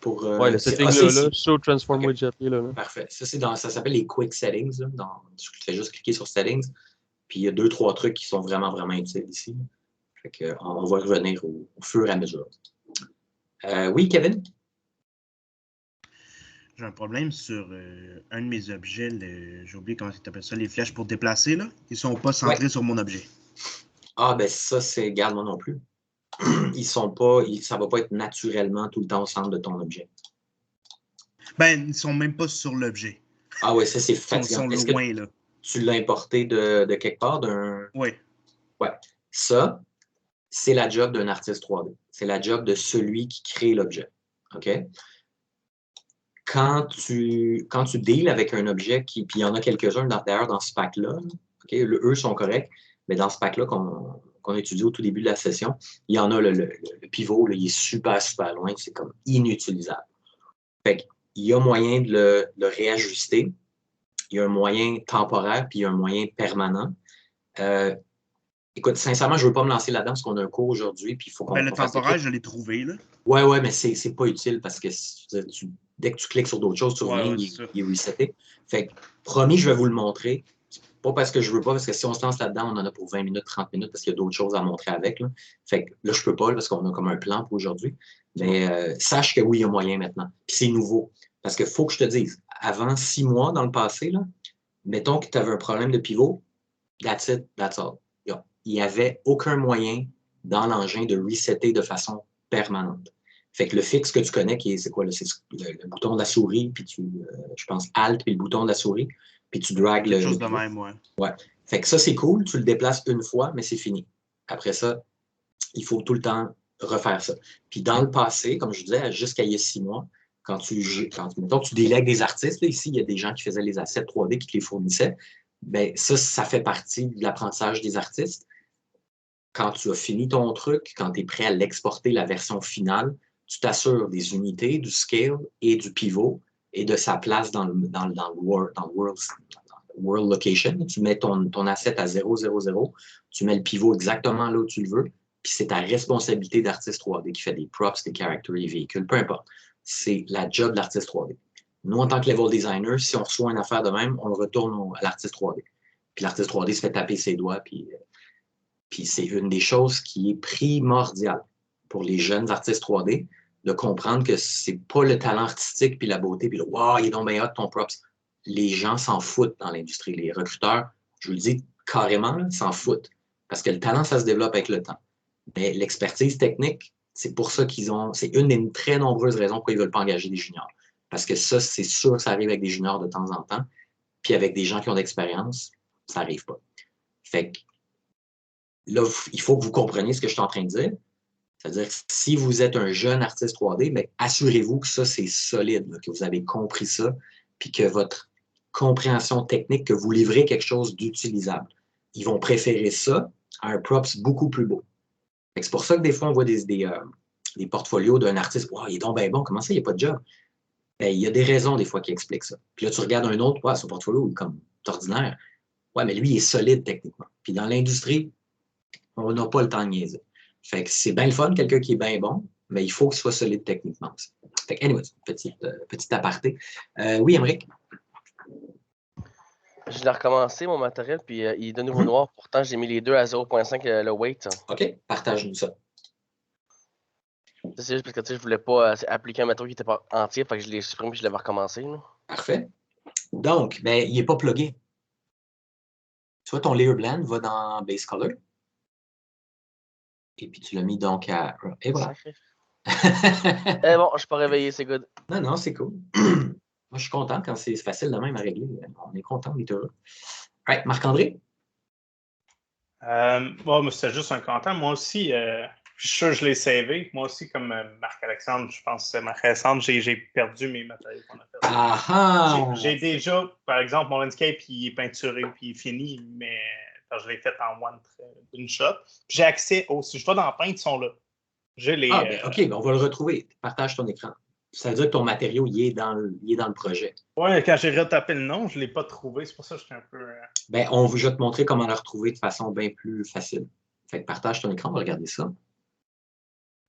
Pour, Ouais, le setting là, Show Transform okay. Widget. Là. Parfait. Ça s'appelle les Quick Settings. Là, tu fais juste cliquer sur Settings. Puis il y a 2-3 trucs qui sont vraiment, vraiment utiles ici. Fait que, on va revenir au fur et à mesure. Oui, Kevin? J'ai un problème sur un de mes objets. J'ai oublié comment tu appelles ça, les flèches pour déplacer. Là. Ils ne sont pas centrés sur mon objet. Ah, ben ça, c'est... Garde, moi non plus. Ça ne va pas être naturellement tout le temps au centre de ton objet. Ben, ils ne sont même pas sur l'objet. Ah oui, ça, c'est fatigant. Ils sont loin, là. Tu l'as importé de quelque part? Oui. Ouais. Ça, c'est la job d'un artiste 3D. C'est la job de celui qui crée l'objet. OK? Quand tu deals avec un objet, puis il y en a quelques-uns d'ailleurs dans ce pack-là, okay, eux sont corrects, mais dans ce pack-là qu'on a étudié au tout début de la session, il y en a le pivot, là, il est super, super loin, c'est comme inutilisable. Fait qu'il y a moyen de le réajuster, il y a un moyen temporaire, puis il y a un moyen permanent. Écoute, sincèrement, je ne veux pas me lancer là-dedans parce qu'on a un cours aujourd'hui, puis il faut qu'on le temporaire, je l'ai trouvé, là. Ouais, mais c'est pas utile parce que dès que tu cliques sur d'autres choses, tu reviens, il est reseté. Fait que, promis, je vais vous le montrer. Pas parce que je veux pas, parce que si on se lance là-dedans, on en a pour 20 minutes, 30 minutes, parce qu'il y a d'autres choses à montrer avec. Là. Fait que là, je peux pas, parce qu'on a comme un plan pour aujourd'hui. Mais sache que oui, il y a moyen maintenant. Puis c'est nouveau. Parce qu'il faut que je te dise, avant 6 mois dans le passé, là, mettons que tu avais un problème de pivot, that's it, that's all. Il n'y avait aucun moyen dans l'engin de resetter de façon permanente. Fait que le fixe que tu connais, c'est quoi? C'est le bouton de la souris, puis je pense Alt, puis le bouton de la souris, puis tu dragues quelque chose de même, ouais. Ouais. Fait que ça, c'est cool. Tu le déplaces une fois, mais c'est fini. Après ça, il faut tout le temps refaire ça. Puis dans le passé, comme je disais, jusqu'à il y a 6 mois, mettons, tu délègues des artistes, là, ici, il y a des gens qui faisaient les assets 3D qui te les fournissaient. Bien, ça fait partie de l'apprentissage des artistes. Quand tu as fini ton truc, quand tu es prêt à l'exporter, la version finale, tu t'assures des unités, du scale et du pivot et de sa place dans le world location. Tu mets ton asset à 0, 0, 0. Tu mets le pivot exactement là où tu le veux. Puis c'est ta responsabilité d'artiste 3D qui fait des props, des characters, des véhicules, peu importe. C'est la job de l'artiste 3D. Nous, en tant que level designer, si on reçoit une affaire de même, on le retourne à l'artiste 3D. Puis l'artiste 3D se fait taper ses doigts, puis c'est une des choses qui est primordiale pour les jeunes artistes 3D, de comprendre que c'est pas le talent artistique puis la beauté, puis le « wow, il est donc bien hot ton props ». Les gens s'en foutent dans l'industrie. Les recruteurs, je vous le dis carrément, s'en foutent. Parce que le talent, ça se développe avec le temps. Mais l'expertise technique, c'est pour ça c'est une des très nombreuses raisons pourquoi ils ne veulent pas engager des juniors. Parce que ça, c'est sûr que ça arrive avec des juniors de temps en temps. Puis avec des gens qui ont d'expérience, ça n'arrive pas. Fait que là, il faut que vous compreniez ce que je suis en train de dire. C'est-à-dire que si vous êtes un jeune artiste 3D, bien, assurez-vous que ça, c'est solide, là, que vous avez compris ça, puis que votre compréhension technique, que vous livrez quelque chose d'utilisable. Ils vont préférer ça à un props beaucoup plus beau. C'est pour ça que des fois, on voit des portfolios d'un artiste. Wow, il est donc bien bon, comment ça, il n'y a pas de job? Bien, il y a des raisons des fois qui expliquent ça. Puis là, tu regardes un autre, ouais, son portfolio est comme ordinaire. Ouais, mais lui, il est solide techniquement. Puis dans l'industrie, on n'a pas le temps de niaiser. Fait que c'est bien le fun, quelqu'un qui est bien bon, mais il faut qu'il soit solide techniquement aussi. Fait que, anyways, petit aparté. Oui, Aymeric? Je l'ai recommencé, mon matériel, puis il est de nouveau noir. Pourtant, j'ai mis les deux à 0.5 le weight. OK, partage-nous ça. C'est juste parce que je voulais pas appliquer un matériau qui n'était pas entier, fait que je l'ai supprimé et je l'avais recommencé. Là. Parfait. Donc, ben, il n'est pas plugué. Tu vois, ton layer blend va dans base color. Et puis tu l'as mis donc à. Et voilà. Eh bon, je suis pas réveillé, c'est good. Non, c'est cool. Moi, je suis content quand c'est facile de même à régler. On est content, on est heureux. Right, Marc-André? Bon, c'était juste un content. Moi aussi, je suis sûr que je l'ai savé. Moi aussi, comme Marc-Alexandre, je pense que c'est Marc Alexandre, j'ai perdu mes matériaux qu'on a perdu. Ah! J'ai déjà, par exemple, mon landscape, il est peinturé puis il est fini, mais je l'ai fait en une shot. J'ai accès si je vais dans Paint, ils sont là. OK, ben on va le retrouver. Partage ton écran. Ça veut dire que ton matériau, il est dans le projet. Oui, quand j'ai retapé le nom, je ne l'ai pas trouvé. C'est pour ça que j'étais un peu... Ben, je vais te montrer comment le retrouver de façon bien plus facile. Fait que partage ton écran, on va regarder ça.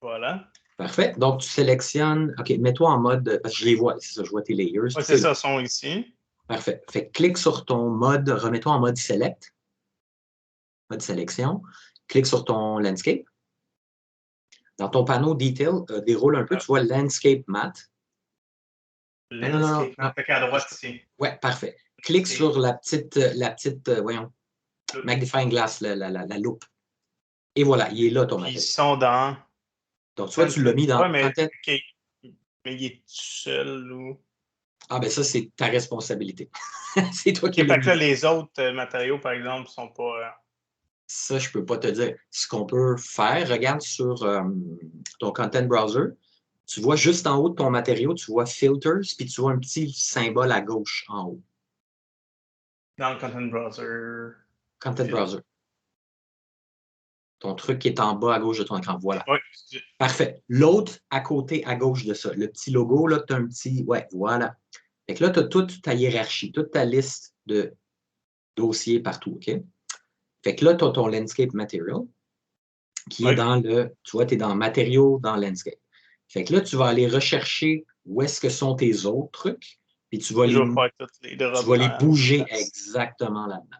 Voilà. Parfait. Donc, tu sélectionnes. OK, mets-toi en mode. Parce que je les vois, c'est ça, je vois tes layers. Oui, c'est ça, sont ici. Parfait. Fait que clique sur ton mode, remets-toi en mode select, mode sélection. Clique sur ton landscape. Dans ton panneau detail, déroule un peu, tu vois landscape matte. Landscape matte, à droite ici. Ouais, parfait. Clique sur la petite voyons, magnifying glass, la loupe. Et voilà, il est là ton matériau. Ils sont dans. Donc, soit tu l'as mis dans. Ouais, mais, okay. Mais il est tout seul ou. Ah, ben ça, c'est ta responsabilité. C'est toi qui l'as mis. Fait que là, les autres matériaux, par exemple, ne sont pas. Ça, je ne peux pas te dire. Ce qu'on peut faire, regarde sur ton content browser. Tu vois juste en haut de ton matériau, tu vois Filters, puis tu vois un petit symbole à gauche en haut. Dans le content browser. Content browser. Ton truc qui est en bas à gauche de ton écran. Voilà. Oui. Parfait. L'autre à côté, à gauche de ça. Le petit logo, là, tu as un petit. Ouais, voilà. Fait que là, tu as toute ta hiérarchie, toute ta liste de dossiers partout. OK? Fait que là, tu as ton landscape material qui est dans le. Tu vois, tu es dans matériaux, dans landscape. Fait que là, tu vas aller rechercher où est-ce que sont tes autres trucs, puis tu vas les bouger exactement là-dedans.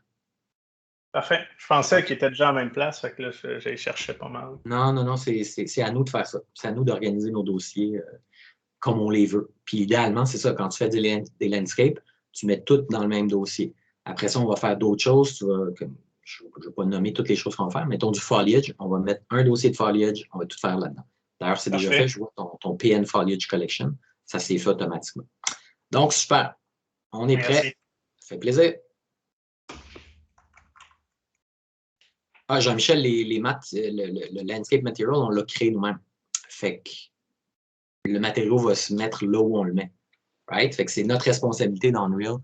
Parfait. Je pensais qu'il était déjà en même place, fait que là, j'ai cherché pas mal. Non, c'est à nous de faire ça. C'est à nous d'organiser nos dossiers comme on les veut. Puis idéalement, c'est ça, quand tu fais des landscapes, tu mets tout dans le même dossier. Après ça, on va faire d'autres choses. Je ne vais pas nommer toutes les choses qu'on va faire. Mettons du foliage, on va mettre un dossier de foliage, on va tout faire là-dedans. D'ailleurs, c'est déjà fait. Je vois ton PN Foliage Collection. Ça s'est fait automatiquement. Donc, super. On est prêt. Ça fait plaisir. Ah, Jean-Michel, les maths, le landscape material, on l'a créé nous-mêmes. Fait que le matériau va se mettre là où on le met. Right? Fait que c'est notre responsabilité dans Unreal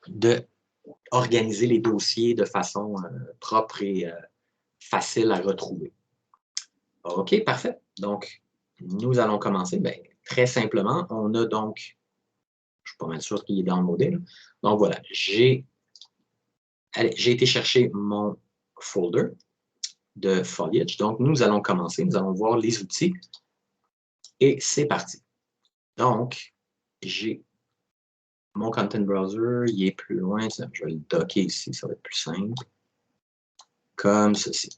d'organiser les dossiers de façon propre et facile à retrouver. OK, parfait. Donc, nous allons commencer. Bien, très simplement, on a donc, je suis pas mal sûr qu'il est dans le modèle. Donc voilà, j'ai été chercher mon folder de foliage. Donc, nous allons commencer. Nous allons voir les outils. Et c'est parti. Donc, j'ai mon content browser. Il est plus loin. Je vais le docker ici. Ça va être plus simple. Comme ceci.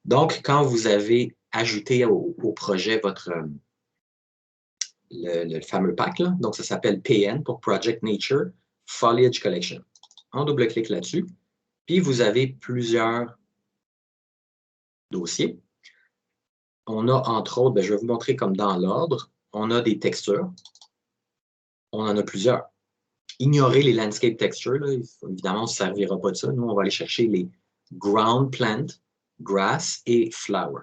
Donc, quand vous avez ajouté au projet votre le fameux pack, là, donc ça s'appelle PN pour Project Nature Foliage Collection. On double-clique là-dessus. Puis, vous avez plusieurs dossiers. On a, entre autres, je vais vous montrer comme dans l'ordre, on a des textures. On en a plusieurs. Ignorez les landscape textures. Là. Évidemment, on ne se servira pas de ça. Nous, on va aller chercher les ground plant, grass et flower.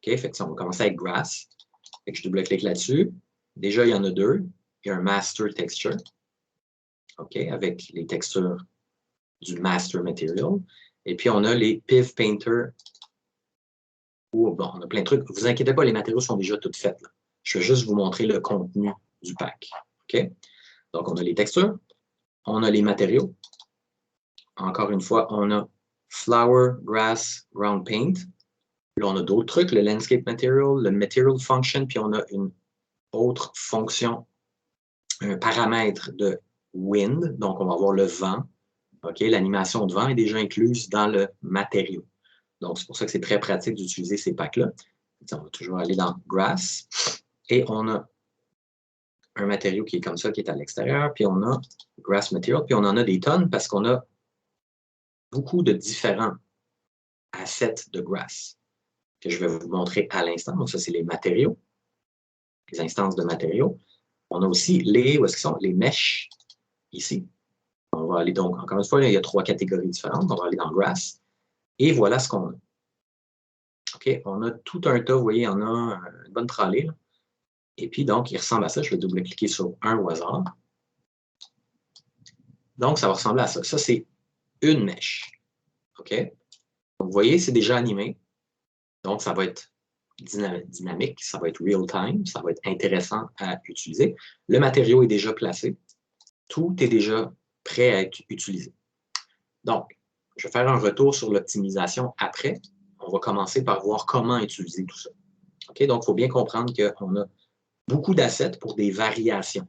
OK? Fait que ça, on va commencer avec grass. Fait que je double-clique là-dessus. Déjà, il y en a deux. Il y a un master texture. OK? Avec les textures du master material. Et puis, on a les Piv Painter. Bon, on a plein de trucs. Ne vous inquiétez pas, les matériaux sont déjà toutes faites. Là. Je vais juste vous montrer le contenu du pack. OK? Donc, on a les textures. On a les matériaux. Encore une fois, on a flower, grass, ground paint. Là, on a d'autres trucs, le landscape material, le material function, puis on a une autre fonction, un paramètre de wind. Donc, on va avoir le vent. OK? L'animation de vent est déjà incluse dans le matériau. Donc, c'est pour ça que c'est très pratique d'utiliser ces packs-là. On va toujours aller dans grass. Et on a un matériau qui est comme ça, qui est à l'extérieur. Puis on a grass material. Puis on en a des tonnes parce qu'on a beaucoup de différents assets de grass que je vais vous montrer à l'instant. Donc, ça, c'est les matériaux, les instances de matériaux. On a aussi les, où est-ce qu'ils sont? Les meshes, ici. On va aller donc, encore une fois, il y a 3 catégories différentes. On va aller dans grass. Et voilà ce qu'on a. OK, on a tout un tas, vous voyez, on a une bonne tralée. Là. Et puis, donc, il ressemble à ça. Je vais double-cliquer sur un au hasard. Donc, ça va ressembler à ça. Ça, c'est une mèche. OK? Donc, vous voyez, c'est déjà animé. Donc, ça va être dynamique, ça va être real-time, ça va être intéressant à utiliser. Le matériau est déjà placé. Tout est déjà prêt à être utilisé. Donc, je vais faire un retour sur l'optimisation après. On va commencer par voir comment utiliser tout ça. Okay? Donc, il faut bien comprendre qu'on a beaucoup d'assets pour des variations.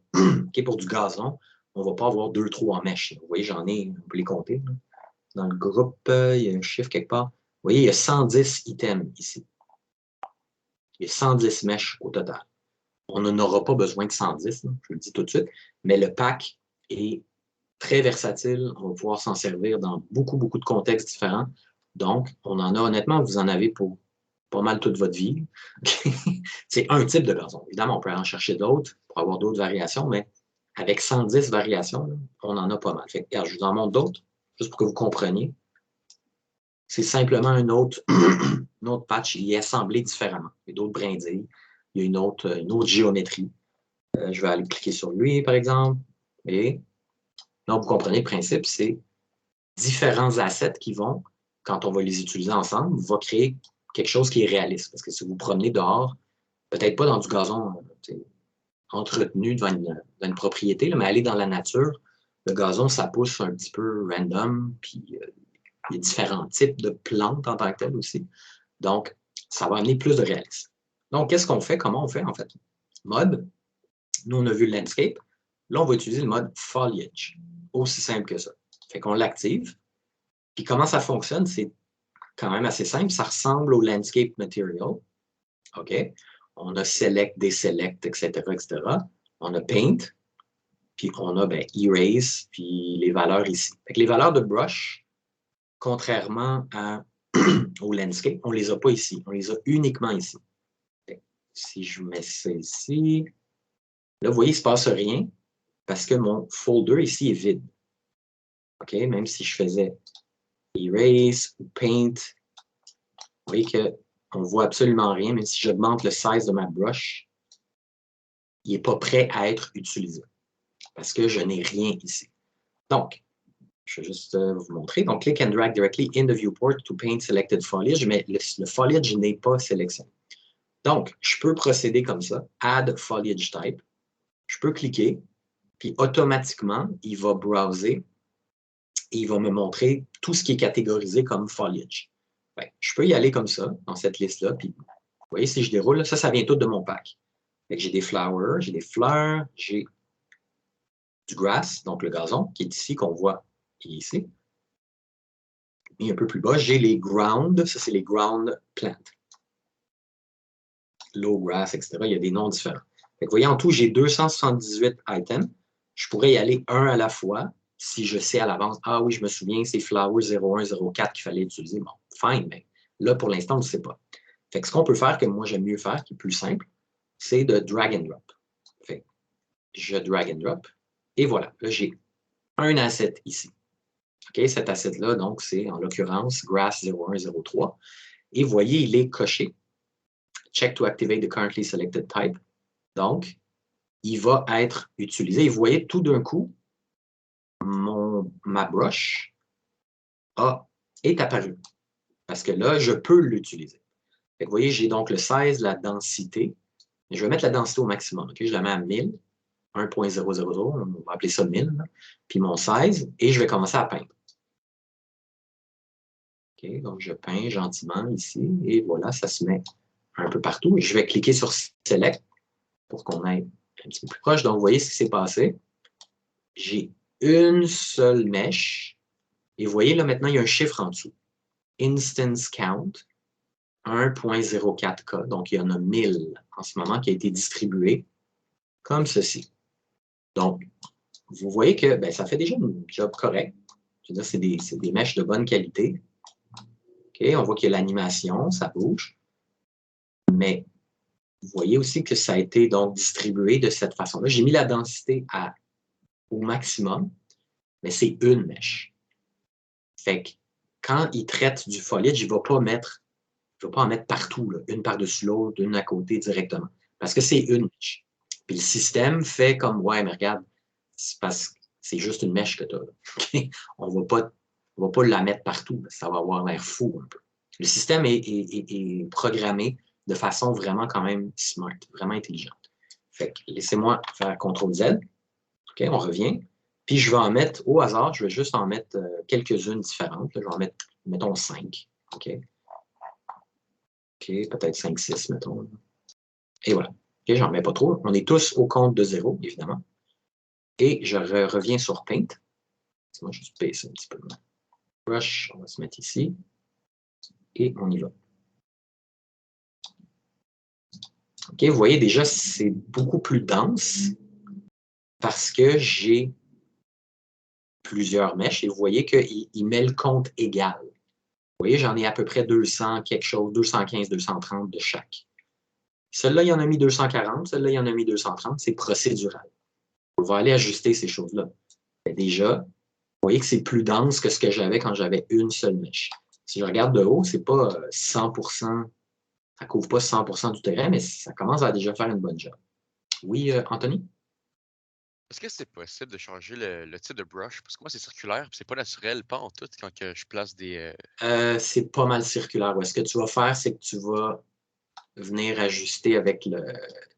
Okay? Pour du gazon, on ne va pas avoir 2-3 mèches. Vous voyez, j'en ai, on peut les compter. Là. Dans le groupe, il y a un chiffre quelque part. Vous voyez, il y a 110 items ici. Il y a 110 mèches au total. On n'en aura pas besoin de 110, là, je le dis tout de suite, mais le pack est très versatile. On va pouvoir s'en servir dans beaucoup, beaucoup de contextes différents. Donc, on en a, honnêtement, vous en avez pour pas mal toute votre vie. C'est un type de gazon. Évidemment, on peut en chercher d'autres pour avoir d'autres variations, mais avec 110 variations, là, on en a pas mal. Fait que, regarde, je vous en montre d'autres, juste pour que vous compreniez. C'est simplement un autre patch. Il est assemblé différemment. Il y a d'autres brindilles. Il y a une autre géométrie. Je vais aller cliquer sur lui, par exemple. Et donc, vous comprenez le principe, c'est différents assets qui vont, quand on va les utiliser ensemble, va créer quelque chose qui est réaliste. Parce que si vous promenez dehors, peut-être pas dans du gazon entretenu devant une propriété, là, mais aller dans la nature, le gazon, ça pousse un petit peu random, puis il y a différents types de plantes en tant que telles aussi. Donc, ça va amener plus de réalisme. Donc, qu'est-ce qu'on fait? Comment on fait, en fait? Mode, nous, on a vu le landscape. Là, on va utiliser le mode foliage. Aussi simple que ça. Fait qu'on l'active. Puis comment ça fonctionne? C'est quand même assez simple. Ça ressemble au landscape material. OK? On a select, deselect, etc., etc. On a paint. Puis on a erase, puis les valeurs ici. Fait que les valeurs de brush, contrairement au landscape, on ne les a pas ici. On les a uniquement ici. Si je mets ça ici, là, vous voyez, il ne se passe rien parce que mon folder ici est vide. OK? Même si je faisais erase ou paint, vous voyez qu'on ne voit absolument rien, même si j'augmente le size de ma brush, il n'est pas prêt à être utilisé parce que je n'ai rien ici. Donc, je vais juste vous montrer. Donc, click and drag directly in the viewport to paint selected foliage, mais le foliage n'est pas sélectionné. Donc, je peux procéder comme ça, add foliage type. Je peux cliquer, puis automatiquement, il va browser et il va me montrer tout ce qui est catégorisé comme foliage. Bien, je peux y aller comme ça, dans cette liste-là, puis vous voyez, si je déroule, ça vient tout de mon pack. J'ai des flowers, j'ai des fleurs, j'ai du grass, donc le gazon, qui est ici, qu'on voit, qui est ici. Et un peu plus bas, j'ai les ground, ça c'est les ground plants. Low grass, etc. Il y a des noms différents. Fait que, vous voyez, en tout, j'ai 278 items. Je pourrais y aller un à la fois si je sais à l'avance, ah oui, je me souviens, c'est Flower 01, 04 qu'il fallait utiliser. Bon, fine, mais là, pour l'instant, on ne sait pas. Fait que ce qu'on peut faire, que moi j'aime mieux faire, qui est plus simple, c'est de drag and drop. Fait que je drag and drop, et voilà. Là, j'ai un asset ici. OK, cet asset-là, donc, c'est en l'occurrence Grass 01, 03. Et vous voyez, il est coché. Check to activate the currently selected type. Donc, il va être utilisé. Et vous voyez, tout d'un coup, ma brush est apparue. Parce que là, je peux l'utiliser. Vous voyez, j'ai donc le 16, la densité. Je vais mettre la densité au maximum. Okay? Je la mets à 1000, 1.000, on va appeler ça 1000. Là. Puis mon 16, et je vais commencer à peindre. Okay? Donc, je peins gentiment ici, et voilà, ça se met un peu partout. Je vais cliquer sur Select pour qu'on aille un petit peu plus proche. Donc, vous voyez ce qui s'est passé. J'ai une seule mèche. Et vous voyez, là, maintenant, il y a un chiffre en dessous. Instance count, 1.04K. Donc, il y en a 1000 en ce moment qui a été distribué comme ceci. Donc, vous voyez que ça fait déjà un job correct. Je veux dire, c'est des mèches de bonne qualité. Okay, on voit qu'il y a l'animation, ça bouge. Mais vous voyez aussi que ça a été donc distribué de cette façon-là. J'ai mis la densité au maximum, mais c'est une mèche. Fait que quand il traite du foliage, il ne va pas en mettre partout, là, une par-dessus l'autre, une à côté directement. Parce que c'est une mèche. Puis le système fait comme, ouais, mais regarde, c'est parce que c'est juste une mèche que tu as. Okay? On ne va pas la mettre partout, ça va avoir l'air fou un peu. Le système est programmé de façon vraiment quand même smart, vraiment intelligente. Fait que laissez-moi faire CTRL-Z. OK, on revient. Puis je vais en mettre au hasard, je vais juste en mettre quelques-unes différentes. Là, je vais en mettre, mettons, 5. OK. OK, peut-être 5, 6, mettons. Et voilà. Okay, j'en remets pas trop. On est tous au compte de 0, évidemment. Et je reviens sur Paint. Moi, je vais baisser un petit peu. Brush, on va se mettre ici. Et on y va. OK, vous voyez déjà, c'est beaucoup plus dense parce que j'ai plusieurs mèches et vous voyez qu'il met le compte égal. Vous voyez, j'en ai à peu près 200 quelque chose, 215, 230 de chaque. Celle-là, il y en a mis 240, celle-là, il y en a mis 230, c'est procédural. On va aller ajuster ces choses-là. Mais déjà, vous voyez que c'est plus dense que ce que j'avais quand j'avais une seule mèche. Si je regarde de haut, c'est pas 100%, ça couvre pas 100% du terrain, mais ça commence à déjà faire une bonne job. Oui, Anthony? Est-ce que c'est possible de changer le type de brush? Parce que moi, c'est circulaire, puis c'est pas naturel, pas en tout, quand que je place des... C'est pas mal circulaire. Ouais. Ce que tu vas faire, c'est que tu vas venir ajuster avec le...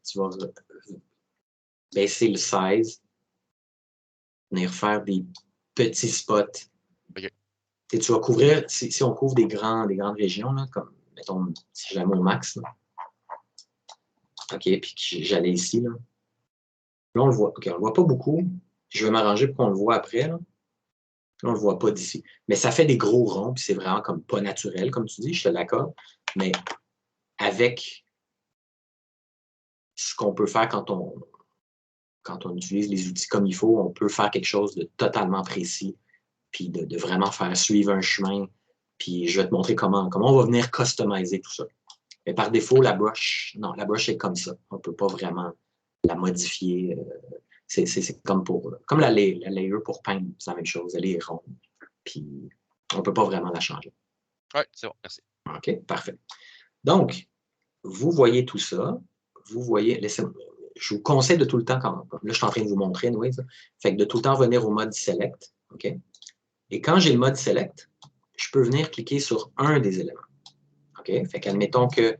Tu vas baisser le size, venir faire des petits spots. OK. Et tu vas couvrir, si on couvre des grandes régions, là, comme, mettons, si j'avais au max, là. OK, puis j'allais ici, là. Là, on le voit. OK, on le voit pas beaucoup. Je vais m'arranger pour qu'on le voit après, là. Là, on le voit pas d'ici. Mais ça fait des gros ronds, puis c'est vraiment comme pas naturel, comme tu dis, je te l'accorde. Mais avec ce qu'on peut faire quand on utilise les outils comme il faut, on peut faire quelque chose de totalement précis, puis de vraiment faire suivre un chemin. Puis je vais te montrer comment on va venir customiser tout ça. Mais par défaut, la brush est comme ça. On ne peut pas vraiment la modifier. C'est comme la layer pour peindre, c'est la même chose. Elle est ronde. Puis on ne peut pas vraiment la changer. Oui, c'est bon, merci. OK, parfait. Donc, vous voyez tout ça. Vous voyez, je vous conseille de tout le temps, là, je suis en train de vous montrer, anyway, ça. Fait que de tout le temps venir au mode Select. OK? Et quand j'ai le mode Select, je peux venir cliquer sur un des éléments. OK? Fait qu'admettons que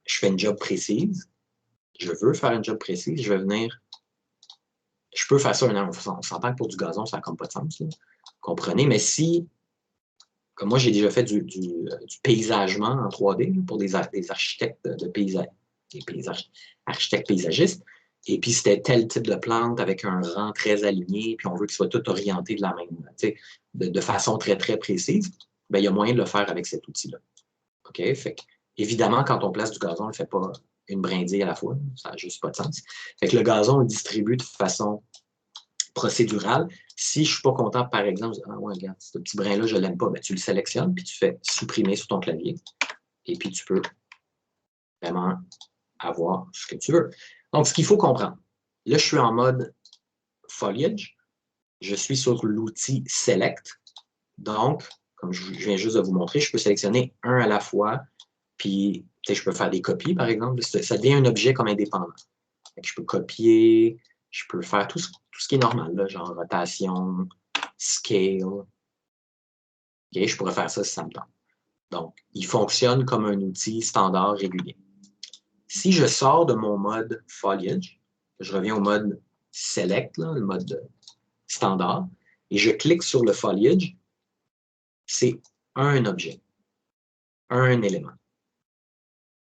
je fais une job précise. Je veux faire une job précise. Je vais venir. Je peux faire ça. On s'entend que pour du gazon, ça n'a comme pas de sens. Là. Comprenez? Mais si, comme moi, j'ai déjà fait du paysagement en 3D là, pour des architectes de paysage, architectes paysagistes. Et puis, c'était tel type de plante avec un rang très aligné, puis on veut qu'il soit tout orienté de la même, de façon très, très précise. Bien, il y a moyen de le faire avec cet outil-là. OK? Fait que, évidemment, quand on place du gazon, on ne le fait pas une brindille à la fois. Ça n'a juste pas de sens. Fait que le gazon, on le distribue de façon procédurale. Si je ne suis pas content, par exemple, ah ouais, regarde, ce petit brin-là, je ne l'aime pas, ben, tu le sélectionnes, puis tu fais supprimer sur ton clavier. Et puis, tu peux vraiment avoir ce que tu veux. Donc, ce qu'il faut comprendre, là, je suis en mode foliage. Je suis sur l'outil Select. Donc, comme je viens juste de vous montrer, je peux sélectionner un à la fois. Puis, je peux faire des copies, par exemple. Ça devient un objet comme indépendant. Je peux copier, je peux faire tout ce qui est normal, là, genre rotation, scale. Okay, je pourrais faire ça si ça me tente. Donc, il fonctionne comme un outil standard régulier. Si je sors de mon mode foliage, je reviens au mode select, là, le mode standard, et je clique sur le foliage, c'est un objet, un élément.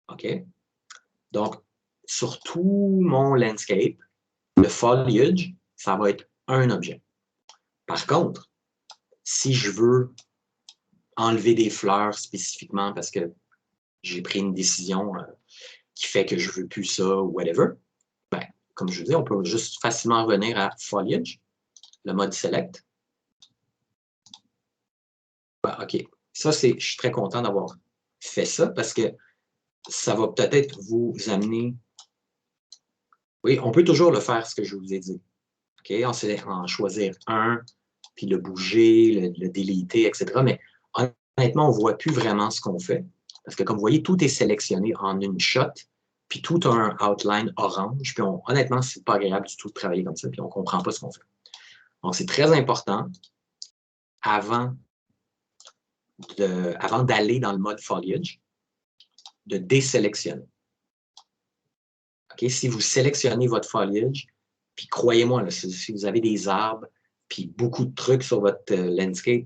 OK? Donc, sur tout mon landscape, le foliage, ça va être un objet. Par contre, si je veux enlever des fleurs spécifiquement parce que j'ai pris une décision qui fait que je ne veux plus ça ou whatever, ben, comme je vous dis, on peut juste facilement revenir à Foliage, le mode Select. Ben, OK. Ça, je suis très content d'avoir fait ça parce que ça va peut-être vous amener... Oui, on peut toujours le faire, ce que je vous ai dit. OK? En choisir un, puis le bouger, le déliter, etc. Mais honnêtement, on ne voit plus vraiment ce qu'on fait. Parce que comme vous voyez, tout est sélectionné en une shot, puis tout a un outline orange. Puis honnêtement, ce n'est pas agréable du tout de travailler comme ça, puis on ne comprend pas ce qu'on fait. Donc, c'est très important, avant d'aller dans le mode foliage, de désélectionner. Okay? Si vous sélectionnez votre foliage, puis croyez-moi, si vous avez des arbres, puis beaucoup de trucs sur votre landscape,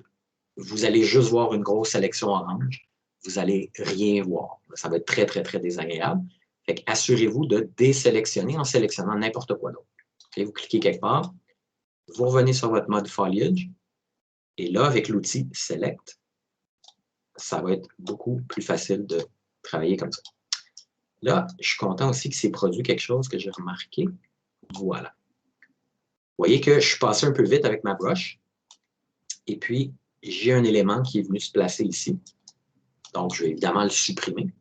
vous allez juste voir une grosse sélection orange. Vous n'allez rien voir. Ça va être très, très, très désagréable. Fait assurez-vous de désélectionner en sélectionnant n'importe quoi d'autre. Okay, vous cliquez quelque part, vous revenez sur votre mode foliage, et là, avec l'outil Select, ça va être beaucoup plus facile de travailler comme ça. Là, je suis content aussi que c'est produit quelque chose que j'ai remarqué. Voilà. Vous voyez que je suis passé un peu vite avec ma brush. Et puis, j'ai un élément qui est venu se placer ici. Donc, je vais évidemment le supprimer.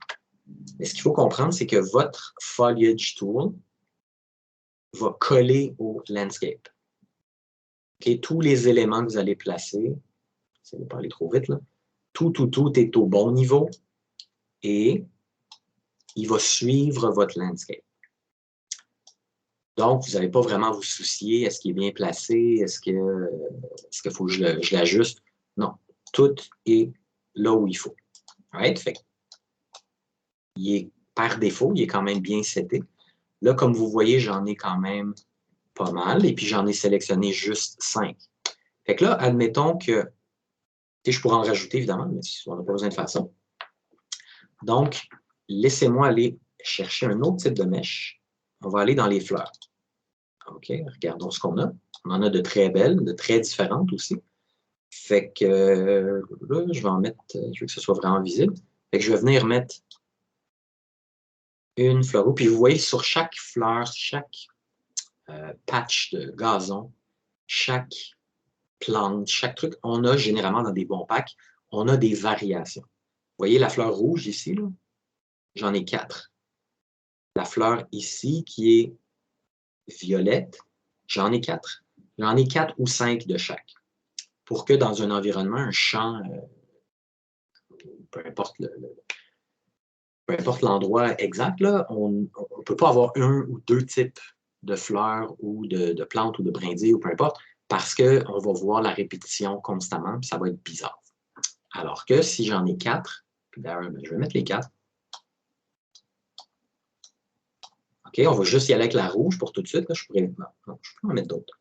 Mais ce qu'il faut comprendre, c'est que votre Foliage Tool va coller au landscape. Okay? Tous les éléments que vous allez placer, ça ne va pas aller trop vite, là. Tout est au bon niveau et il va suivre votre landscape. Donc, vous n'allez pas vraiment vous soucier, est-ce qu'il est bien placé, est-ce qu'il faut que je l'ajuste? Non, tout est là où il faut. Right? Fait il est par défaut, il est quand même bien seté. Là, comme vous voyez, j'en ai quand même pas mal, et puis j'en ai sélectionné juste 5. Fait que là, admettons que, je pourrais en rajouter évidemment, mais on n'a pas besoin de faire ça. Donc, laissez-moi aller chercher un autre type de mèche. On va aller dans les fleurs. OK, regardons ce qu'on a. On en a de très belles, de très différentes aussi. Fait que là, je vais en mettre, je veux que ce soit vraiment visible. Fait que je vais venir mettre une fleur. Puis vous voyez sur chaque fleur, chaque patch de gazon, chaque plante, chaque truc, on a généralement dans des bons packs, on a des variations. Vous voyez la fleur rouge ici, là? J'en ai 4. La fleur ici qui est violette, j'en ai 4. J'en ai 4 ou 5 de chaque. Pour que dans un environnement, un champ, peu importe l'endroit exact, là, on ne peut pas avoir un ou deux types de fleurs ou de plantes ou de brindilles ou peu importe, parce qu'on va voir la répétition constamment, puis ça va être bizarre. Alors que si j'en ai 4, puis d'ailleurs, je vais mettre les 4. OK, on va juste y aller avec la rouge pour tout de suite. Là, je pourrais en mettre d'autres.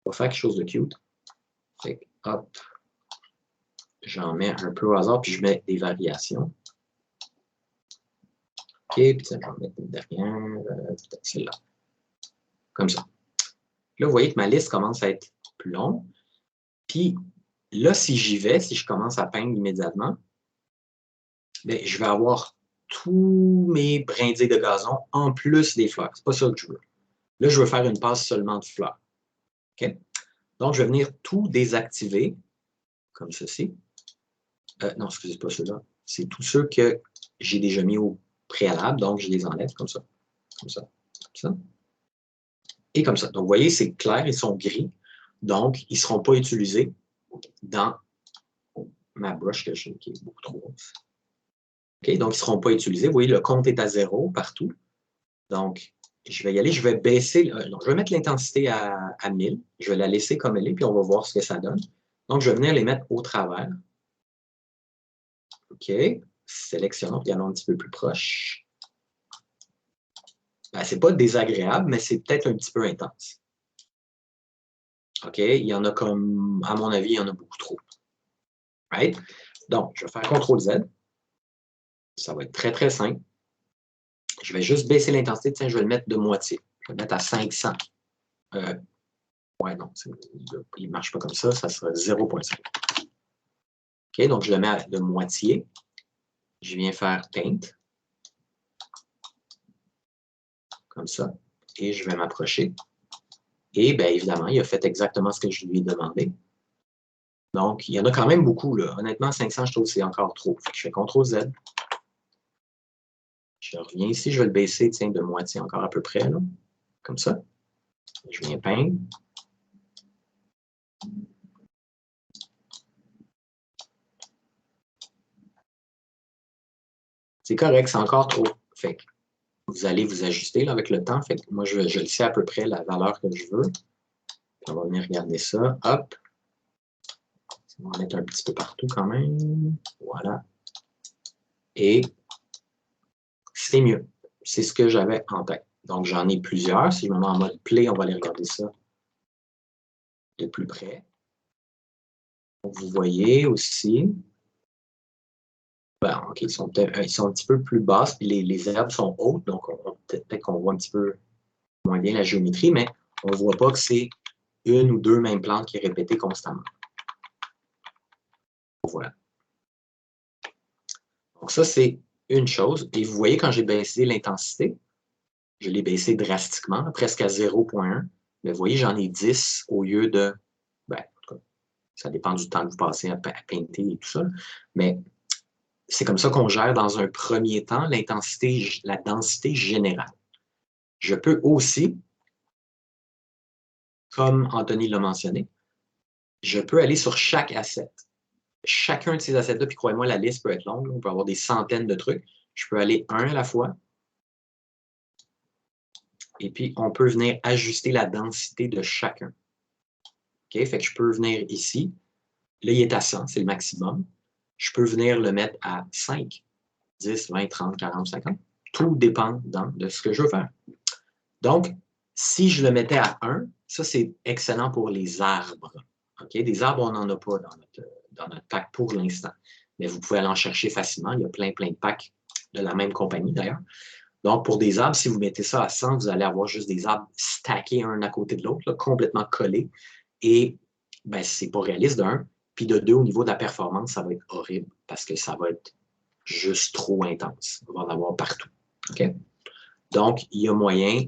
On va faire quelque chose de cute. Fait que, hop, j'en mets un peu au hasard, puis je mets des variations. OK, puis ça, je vais en mettre une dernière, peut-être celle-là. Comme ça. Là, vous voyez que ma liste commence à être plus longue. Puis là, si j'y vais, si je commence à peindre immédiatement, bien, je vais avoir tous mes brindilles de gazon en plus des fleurs. C'est pas ça que je veux. Là, je veux faire une passe seulement de fleurs. OK? Donc, je vais venir tout désactiver, comme ceci. Non, excusez pas ceux-là. C'est tous ceux que j'ai déjà mis au préalable, donc je les enlève comme ça. Comme ça. Comme ça. Et comme ça. Donc, vous voyez, c'est clair, ils sont gris. Donc, ils ne seront pas utilisés dans ma brush qui est beaucoup trop grosse. OK, donc, ils ne seront pas utilisés. Vous voyez, le compte est à 0 partout. Donc, je vais y aller, je vais baisser, je vais mettre l'intensité à 1000. Je vais la laisser comme elle est, puis on va voir ce que ça donne. Donc, je vais venir les mettre au travers. OK, sélectionnons, puis allons un petit peu plus proche. Ben, ce n'est pas désagréable, mais c'est peut-être un petit peu intense. OK, il y en a comme, à mon avis, il y en a beaucoup trop. Right? Donc, je vais faire CTRL-Z. Ça va être très, très simple. Je vais juste baisser l'intensité. Tiens, je vais le mettre de moitié. Je vais le mettre à 500. Ouais, non, il ne marche pas comme ça. Ça sera 0.5. OK, donc je le mets de moitié. Je viens faire Paint. Comme ça. Et je vais m'approcher. Et bien, évidemment, il a fait exactement ce que je lui ai demandé. Donc, il y en a quand même beaucoup, là. Honnêtement, 500, je trouve que c'est encore trop. Je fais CTRL-Z. Je reviens ici, je vais le baisser, tiens, de moitié encore à peu près, là. Comme ça. Je viens peindre. C'est correct, c'est encore trop. Fait que vous allez vous ajuster là, avec le temps. Fait que moi, je le sais à peu près la valeur que je veux. Puis on va venir regarder ça. Hop. On va mettre un petit peu partout quand même. Voilà. Et c'est mieux. C'est ce que j'avais en tête. Donc, j'en ai plusieurs. Si je me mets en mode play, on va aller regarder ça de plus près. Donc, vous voyez aussi Ben, OK, ils sont un petit peu plus basses, puis les herbes sont hautes, donc peut-être qu'on voit un petit peu moins bien la géométrie, mais on ne voit pas que c'est une ou deux mêmes plantes qui est répétée constamment. Voilà. Donc ça, c'est une chose. Et vous voyez, quand j'ai baissé l'intensité, je l'ai baissé drastiquement, presque à 0,1. Mais vous voyez, j'en ai 10 au lieu de... Ben, en tout cas, ça dépend du temps que vous passez à painter et tout ça. Mais c'est comme ça qu'on gère dans un premier temps l'intensité, la densité générale. Je peux aussi, comme Anthony l'a mentionné, je peux aller sur chaque asset. Chacun de ces assets-là, puis croyez-moi, la liste peut être longue, on peut avoir des centaines de trucs. Je peux aller un à la fois. Et puis, on peut venir ajuster la densité de chacun. OK? Fait que je peux venir ici. Là, il est à 100, c'est le maximum. Je peux venir le mettre à 5, 10, 20, 30, 40, 50. Tout dépend de ce que je veux faire. Donc, si je le mettais à 1, ça, c'est excellent pour les arbres. OK? Des arbres, on n'en a pas dans notre pack pour l'instant. Mais vous pouvez aller en chercher facilement. Il y a plein de packs de la même compagnie, d'ailleurs. Donc, pour des arbres, si vous mettez ça à 100, vous allez avoir juste des arbres stackés un à côté de l'autre, complètement collés. Et ben, c'est pas réaliste d'un. Puis de deux, au niveau de la performance, ça va être horrible parce que ça va être juste trop intense. On va en avoir partout. OK? Donc, il y a moyen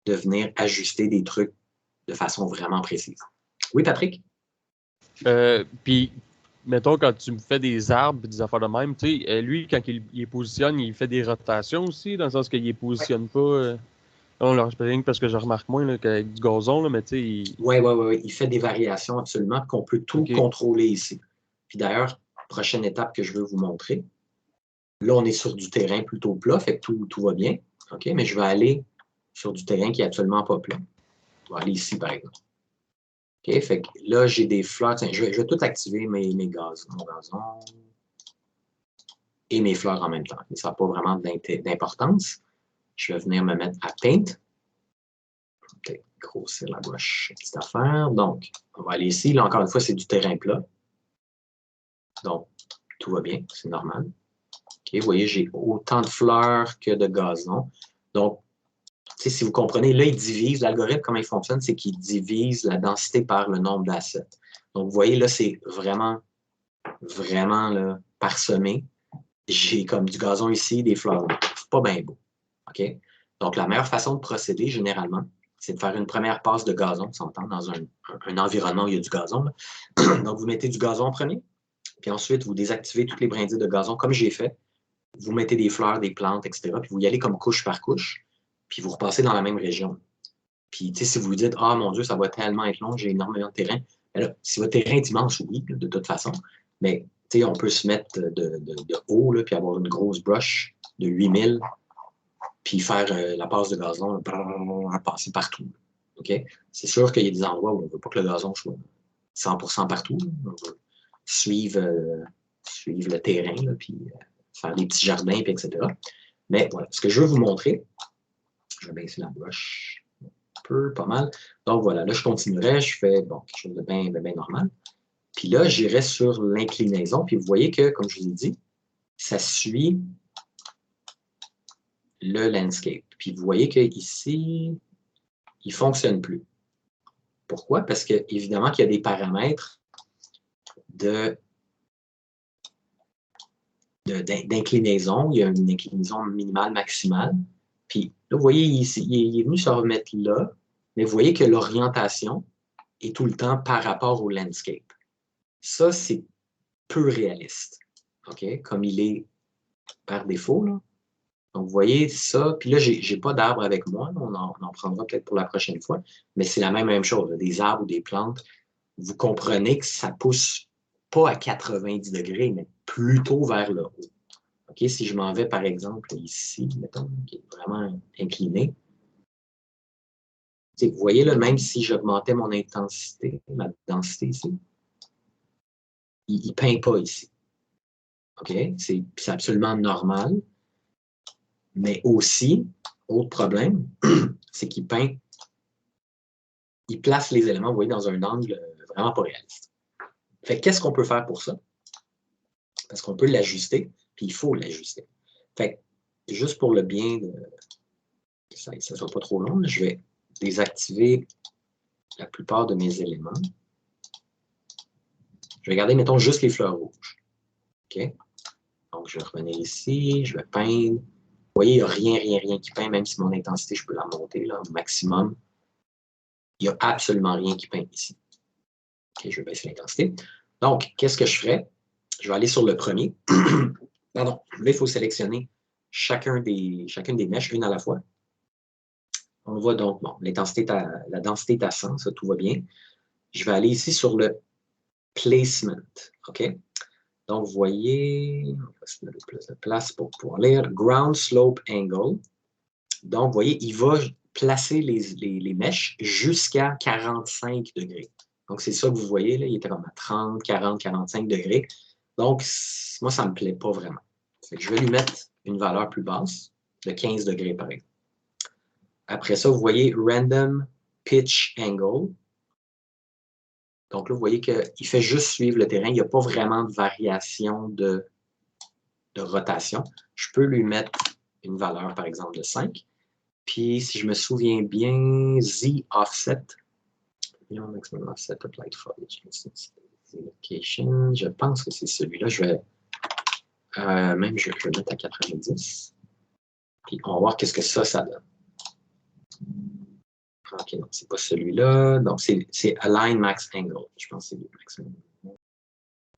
de venir ajuster des trucs de façon vraiment précise. Oui, Patrick? Puis, mettons, quand tu me fais des arbres et des affaires de même, tu sais, lui, quand il les positionne, il fait des rotations aussi, dans le sens qu'il les positionne pas. Non, là, c'est rien parce que je remarque moins là, qu'avec du gazon, là, mais tu sais. Oui. Il fait des variations absolument, qu'on peut tout contrôler ici. Puis d'ailleurs, prochaine étape que je veux vous montrer. Là, on est sur du terrain plutôt plat, fait que tout va bien. OK, mais je vais aller sur du terrain qui n'est absolument pas plat. Je vais aller ici, par exemple. OK, fait que là, j'ai des fleurs. Tiens, je vais tout activer mon gazon et mes fleurs en même temps. Mais ça n'a pas vraiment d'importance. Je vais venir me mettre à Paint. Peut-être grossir la gouache, petite affaire. Donc, on va aller ici. Là, encore une fois, c'est du terrain plat. Donc, tout va bien, c'est normal. OK, vous voyez, j'ai autant de fleurs que de gazon. Donc, si vous comprenez, là, il divise, l'algorithme, comment il fonctionne, c'est qu'il divise la densité par le nombre d'assets. Donc, vous voyez, là, c'est vraiment là, parsemé. J'ai comme du gazon ici, des fleurs là. C'est pas bien beau. OK? Donc, la meilleure façon de procéder, généralement, c'est de faire une première passe de gazon, on s'entend, dans un environnement où il y a du gazon. Donc, vous mettez du gazon en premier, puis ensuite, vous désactivez toutes les brindilles de gazon, comme j'ai fait. Vous mettez des fleurs, des plantes, etc., puis vous y allez comme couche par couche, puis vous repassez dans la même région. Puis, tu sais, si vous vous dites « Ah, mon Dieu, ça va tellement être long, j'ai énormément de terrain. » Alors, si votre terrain est immense, oui, de toute façon, mais tu sais, on peut se mettre de haut, là, puis avoir une grosse brush de 8000, puis faire la passe de gazon, passer partout. OK? C'est sûr qu'il y a des endroits où on ne veut pas que le gazon soit 100% partout. On veut suivre le terrain, là, puis faire des petits jardins, puis etc. Mais voilà, ce que je veux vous montrer, je vais baisser la brush un peu, pas mal. Donc voilà, là, je continuerai, je fais bon, quelque chose de bien normal. Puis là, j'irai sur l'inclinaison, puis vous voyez que, comme je vous ai dit, ça suit le landscape. Puis vous voyez qu'ici, il ne fonctionne plus. Pourquoi? Parce que, évidemment, qu'il y a des paramètres d'inclinaison. Il y a une inclinaison minimale, maximale. Puis là, vous voyez, il est venu se remettre là, mais vous voyez que l'orientation est tout le temps par rapport au landscape. Ça, c'est peu réaliste. OK? Comme il est par défaut, là. Donc, vous voyez ça. Puis là, je n'ai pas d'arbres avec moi. On en prendra peut-être pour la prochaine fois. Mais c'est la même chose. Là. Des arbres ou des plantes, vous comprenez que ça pousse pas à 90 degrés, mais plutôt vers le haut. OK? Si je m'en vais, par exemple, ici, mettons, qui est vraiment incliné, vous voyez, là, même si j'augmentais mon intensité, ma densité ici, il ne peint pas ici. OK? C'est absolument normal. Mais aussi, autre problème, c'est qu'il peint, il place les éléments, vous voyez, dans un angle vraiment pas réaliste. Fait qu'est-ce qu'on peut faire pour ça? Parce qu'on peut l'ajuster. Puis Puis il faut l'ajuster. Fait que, juste pour le bien que ça ne soit pas trop long, je vais désactiver la plupart de mes éléments. Je vais garder, mettons, juste les fleurs rouges. OK? Donc, je vais revenir ici, je vais peindre. Vous voyez, il n'y a rien qui peint, même si mon intensité, je peux la monter là, au maximum. Il n'y a absolument rien qui peint ici. OK, je vais baisser l'intensité. Donc, qu'est-ce que je ferais? Je vais aller sur le premier. Pardon. Là, il faut sélectionner chacune des mèches, une à la fois. On voit donc, bon, la densité est à 100, ça, tout va bien. Je vais aller ici sur le placement. OK? Donc, vous voyez, on va se donner plus de place pour pouvoir lire. Ground slope angle. Donc, vous voyez, il va placer les mèches jusqu'à 45 degrés. Donc, c'est ça que vous voyez, là, il était comme à 30, 40, 45 degrés. Donc, moi, ça ne me plaît pas vraiment. Fait que je vais lui mettre une valeur plus basse, de 15 degrés par exemple. Après ça, vous voyez Random Pitch Angle. Donc là, vous voyez qu'il fait juste suivre le terrain. Il n'y a pas vraiment de variation de rotation. Je peux lui mettre une valeur, par exemple, de 5. Puis, si je me souviens bien, Z Offset. Maximum Offset Applied Foliage. Location. Je pense que c'est celui-là. Je vais même je vais mettre à 90. Puis, on va voir qu'est-ce que ça donne. OK, non, c'est pas celui-là. Donc, c'est Align Max Angle. Je pense que c'est le maximum.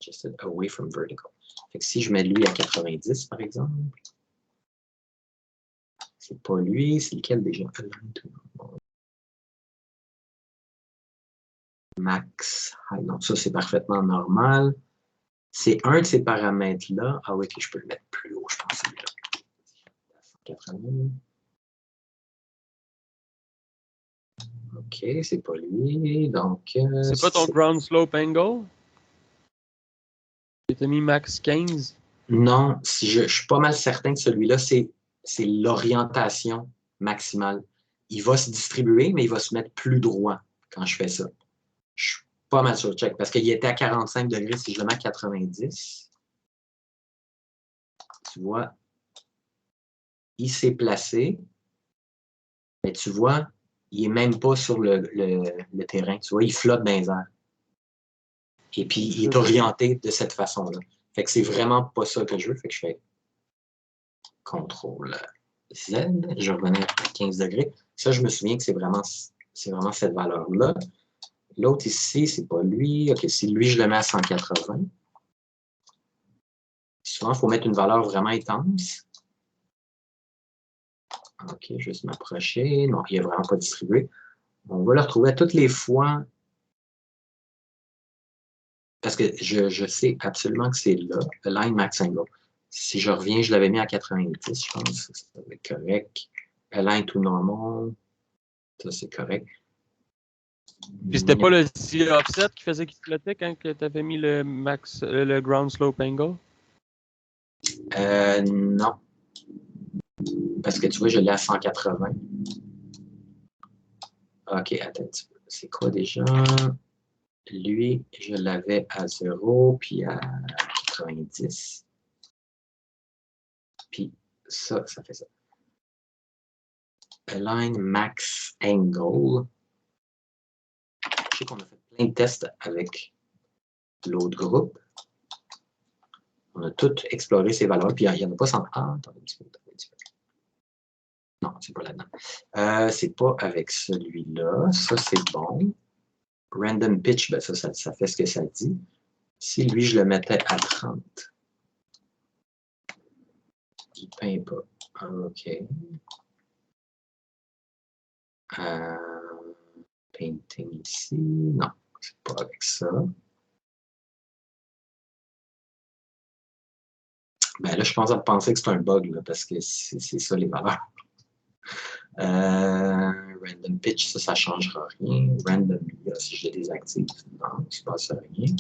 Just away from vertical. Fait que si je mets lui à 90, par exemple, c'est pas lui, c'est lequel déjà? Align to Max. Ah, non, ça, c'est parfaitement normal. C'est un de ces paramètres-là. Ah oui, okay, je peux le mettre plus haut, je pense, celui-là. 180. OK, c'est pas lui. Donc. C'est pas ton ground slope angle? Tu as mis max 15? Non, je suis pas mal certain que celui-là, c'est l'orientation maximale. Il va se distribuer, mais il va se mettre plus droit quand je fais ça. Je suis pas mal sûr, check, parce qu'il était à 45 degrés. Si je le mets à 90, tu vois, il s'est placé, mais tu vois, il n'est même pas sur le terrain. Tu vois, il flotte dans les airs. Et puis, il est orienté de cette façon-là. Fait que c'est vraiment pas ça que je veux. Fait que je fais CTRL Z. Je vais revenir à 15 degrés. Ça, je me souviens que c'est vraiment cette valeur-là. L'autre ici, c'est pas lui. OK, si lui, je le mets à 180. Souvent, il faut mettre une valeur vraiment intense. OK, juste m'approcher. Non, il n'est vraiment pas distribué. On va le retrouver à toutes les fois. Parce que je sais absolument que c'est là, Align Max Angle. Si je reviens, je l'avais mis à 90, je pense. Ça va être correct. Align to Normal. Ça, c'est correct. Puis c'était pas le Z Offset qui faisait qu'il flottait quand tu avais mis le Ground Slope Angle? Non. Parce que tu vois, je l'ai à 180. OK, attends un petit peu. C'est quoi déjà? Lui, je l'avais à 0, puis à 90. Puis ça fait ça. Align Max Angle. Je sais qu'on a fait plein de tests avec l'autre groupe. On a tout exploré ces valeurs, puis il n'y en a pas sans... Ah, attendez un petit peu. Non, c'est pas là-dedans. C'est pas avec celui-là. Ça, c'est bon. Random pitch, ben ça fait ce que ça dit. Si lui, je le mettais à 30, il ne peint pas. OK. Painting ici. Non, c'est pas avec ça. Ben là, je pense à penser que c'est un bug, là, parce que c'est ça les valeurs. Random pitch, ça ne changera rien. Random, là, si je le désactive, non, il ne se passe rien.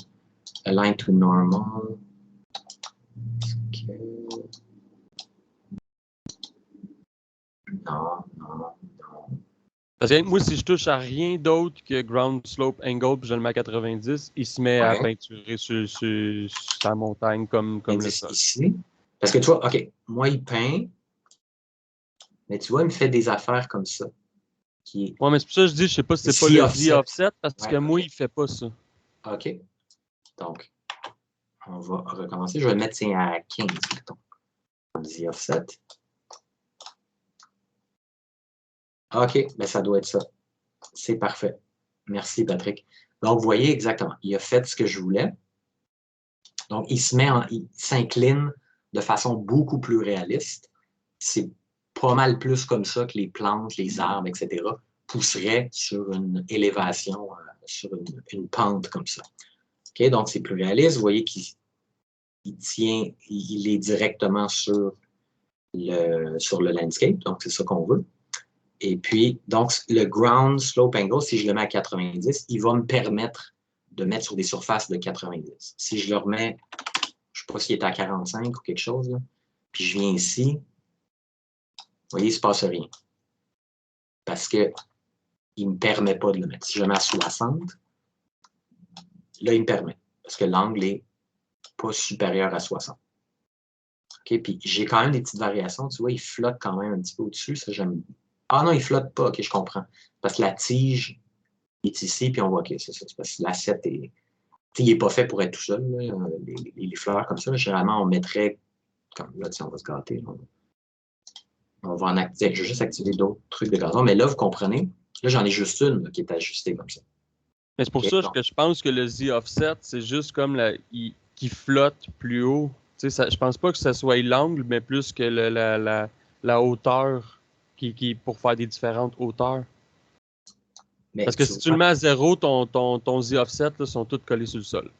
Align to normal. Okay. Non. Parce que moi, si je touche à rien d'autre que Ground Slope Angle puis je le mets à 90, il se met à peinturer sur la montagne comme le sol. Ici, Parce que tu vois, OK, moi, il peint, mais tu vois, il me fait des affaires comme ça. Ouais, mais c'est pour ça que je dis, je sais pas si c'est pas le Z offset, parce que moi, il fait pas ça. OK. Donc, on va recommencer. Je vais le mettre à 15, mettons. Z offset. OK, ben ça doit être ça. C'est parfait. Merci, Patrick. Donc, vous voyez exactement. Il a fait ce que je voulais. Donc, il s'incline de façon beaucoup plus réaliste. C'est pas mal plus comme ça que les plantes, les arbres, etc. pousseraient sur une élévation, sur une pente comme ça. OK, donc, c'est plus réaliste. Vous voyez qu'il il est directement sur le landscape. Donc, c'est ça qu'on veut. Et puis, donc, le ground slope angle, si je le mets à 90, il va me permettre de mettre sur des surfaces de 90. Si je le remets, je ne sais pas s'il est à 45 ou quelque chose, là, puis je viens ici, vous voyez, il ne se passe rien. Parce qu'il ne me permet pas de le mettre. Si je le mets à 60, là, il me permet. Parce que l'angle n'est pas supérieur à 60. OK, puis j'ai quand même des petites variations. Tu vois, il flotte quand même un petit peu au-dessus. Ça, j'aime. Ah non, il ne flotte pas. OK, je comprends. Parce que la tige est ici, puis on voit que c'est ça. C'est parce que l'assiette est. Il n'est pas fait pour être tout seul. Là, les fleurs comme ça, là, généralement, on mettrait. Comme là, on va se gâter. On va en activer. Je vais juste activer d'autres trucs de gazon. Mais là, vous comprenez, là, j'en ai juste une là, qui est ajustée comme ça. Mais c'est pour ça que je pense que le Z offset, c'est juste comme qui flotte plus haut. Ça, je pense pas que ce soit l'angle, mais plus que la hauteur pour faire des différentes hauteurs. Mais parce que si tu le mets à 0, ton Z offset là, sont tous collés sur le sol.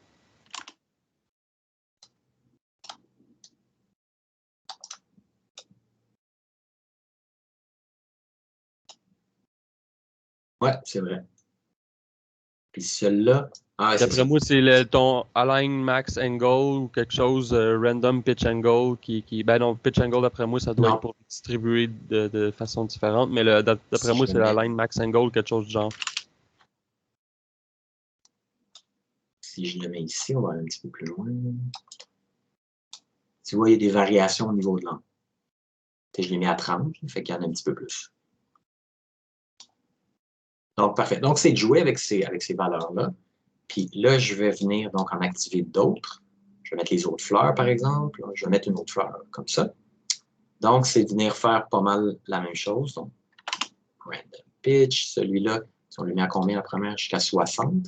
Ouais, c'est vrai. Puis celui-là. Ah, d'après moi, c'est ton align max angle ou quelque chose, random pitch angle ben non, pitch angle, d'après moi, ça doit être pour distribuer de façon différente, mais d'après moi, c'est l'align max angle, quelque chose du genre. Si je le mets ici, on va aller un petit peu plus loin. Tu vois, il y a des variations au niveau de l'angle. Je l'ai mis à 30, fait qu'il y en a un petit peu plus. Donc, parfait. Donc, c'est de jouer avec ces valeurs-là. Puis là, je vais venir donc en activer d'autres. Je vais mettre les autres fleurs, par exemple. Je vais mettre une autre fleur comme ça. Donc, c'est venir faire pas mal la même chose. Donc, random pitch. Celui-là, si on le met à combien la première? Jusqu'à 60.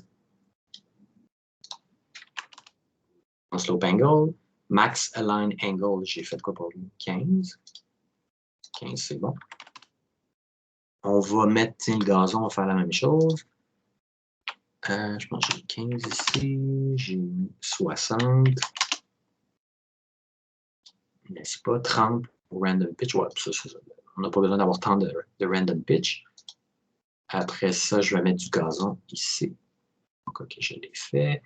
En slope angle. Max align angle, j'ai fait quoi pour lui? 15. 15, c'est bon. On va mettre le gazon, on va faire la même chose. Je pense que j'ai 15 ici, j'ai 60. N'est-ce pas? 30 pour random pitch. Ouais, ça. On n'a pas besoin d'avoir tant de random pitch. Après ça, je vais mettre du gazon ici. Donc, OK, je l'ai fait.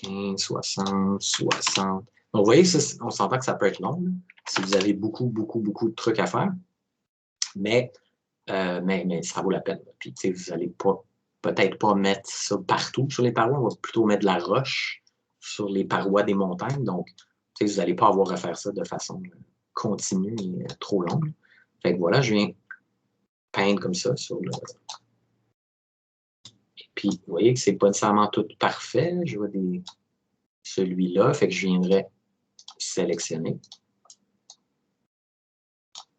15, 60, 60. Donc, vous voyez, on s'entend que ça peut être long, là, si vous avez beaucoup de trucs à faire. Mais ça vaut la peine. Puis, tu sais, vous n'allez peut-être pas mettre ça partout sur les parois. On va plutôt mettre de la roche sur les parois des montagnes. Donc, tu sais, vous n'allez pas avoir à faire ça de façon continue et trop longue. Fait que voilà, je viens peindre comme ça sur le... Et puis, vous voyez que c'est pas nécessairement tout parfait. Je vois celui-là, fait que je viendrai sélectionner.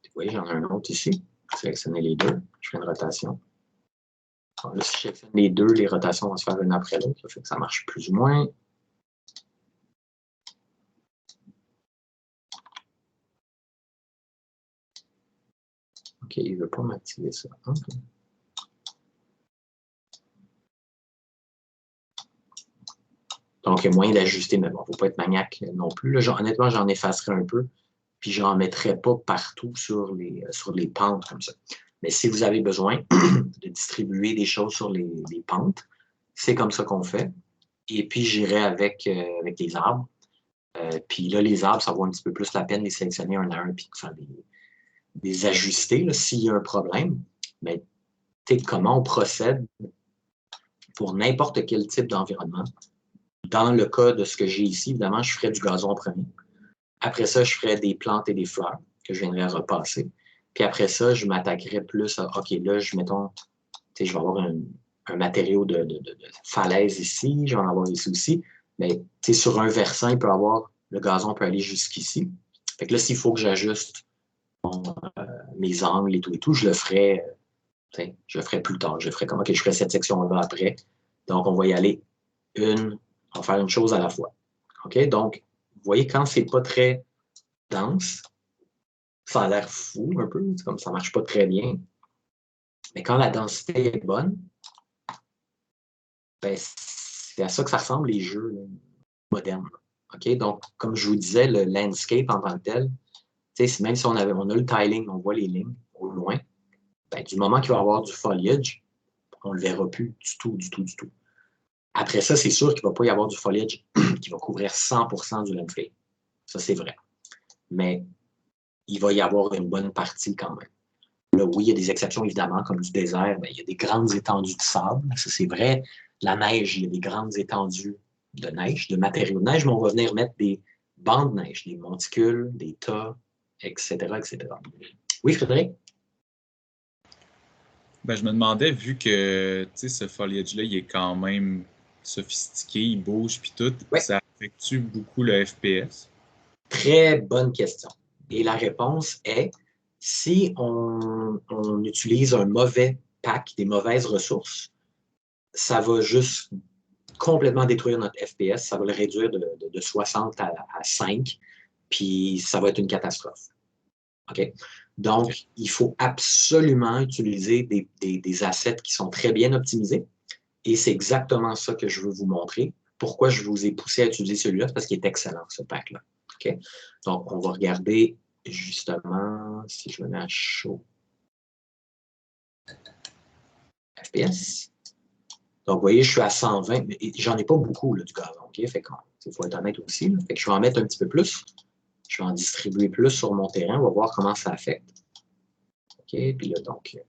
Vous voyez, j'en ai un autre ici. Sélectionner les deux. Je fais une rotation. Alors là, si je sélectionne les deux, les rotations vont se faire une après l'autre. Ça fait que ça marche plus ou moins. OK, il ne veut pas m'activer ça. Okay. Donc, il y a moyen d'ajuster, mais bon, il ne faut pas être maniaque non plus. Là, honnêtement, j'en effacerai un peu, puis je n'en mettrai pas partout sur les pentes comme ça. Mais si vous avez besoin de distribuer des choses sur les pentes, c'est comme ça qu'on fait. Et puis, j'irai avec les arbres. Puis là, les arbres, ça vaut un petit peu plus la peine de les sélectionner un à un, puis de faire des ajustés s'il y a un problème. Mais comment on procède pour n'importe quel type d'environnement. Dans le cas de ce que j'ai ici, évidemment, je ferai du gazon en premier. Après ça, je ferais des plantes et des fleurs que je viendrais repasser. Puis après ça, je m'attaquerais plus à, OK, là, mettons, je vais avoir un matériau de falaise ici, je vais en avoir ici aussi. Mais sur un versant, le gazon peut aller jusqu'ici. Fait que là, s'il faut que j'ajuste mes angles et tout, je le ferai plus tard. Je ferai comme, OK, je ferai cette section-là après. Donc, on va y aller on va faire une chose à la fois. OK? Donc, vous voyez, quand c'est pas très dense, ça a l'air fou un peu, comme ça marche pas très bien. Mais quand la densité est bonne, ben, c'est à ça que ça ressemble les jeux là, modernes. OK? Donc, comme je vous disais, le landscape en tant que tel, même si on a le tiling, on voit les lignes au loin, ben, du moment qu'il va y avoir du foliage, on ne le verra plus du tout. Après ça, c'est sûr qu'il ne va pas y avoir du foliage qui va couvrir 100% du landscape. Ça, c'est vrai. Mais il va y avoir une bonne partie quand même. Là, oui, il y a des exceptions, évidemment, comme du désert. Ben, il y a des grandes étendues de sable. Ça, c'est vrai. La neige, il y a des grandes étendues de neige, de matériaux de neige, mais on va venir mettre des bancs de neige, des monticules, des tas, etc., etc. Oui, Frédéric? Ben, je me demandais, vu que ce foliage-là, il est quand même sophistiqué, il bouge, puis tout, ça affecte-tu beaucoup le FPS? Très bonne question. Et la réponse est, si on utilise un mauvais pack, des mauvaises ressources, ça va juste complètement détruire notre FPS, ça va le réduire de 60 à 5, puis ça va être une catastrophe. OK? Donc, il faut absolument utiliser des assets qui sont très bien optimisés, et c'est exactement ça que je veux vous montrer. Pourquoi je vous ai poussé à utiliser celui-là? C'est parce qu'il est excellent, ce pack-là. OK? Donc, on va regarder justement, si je me mets à chaud, FPS. Donc, vous voyez, je suis à 120, mais j'en ai pas beaucoup là, du gazon. OK? Fait qu'il faut être honnête aussi. Là. Fait que je vais en mettre un petit peu plus. Je vais en distribuer plus sur mon terrain. On va voir comment ça affecte. OK? Puis là, donc,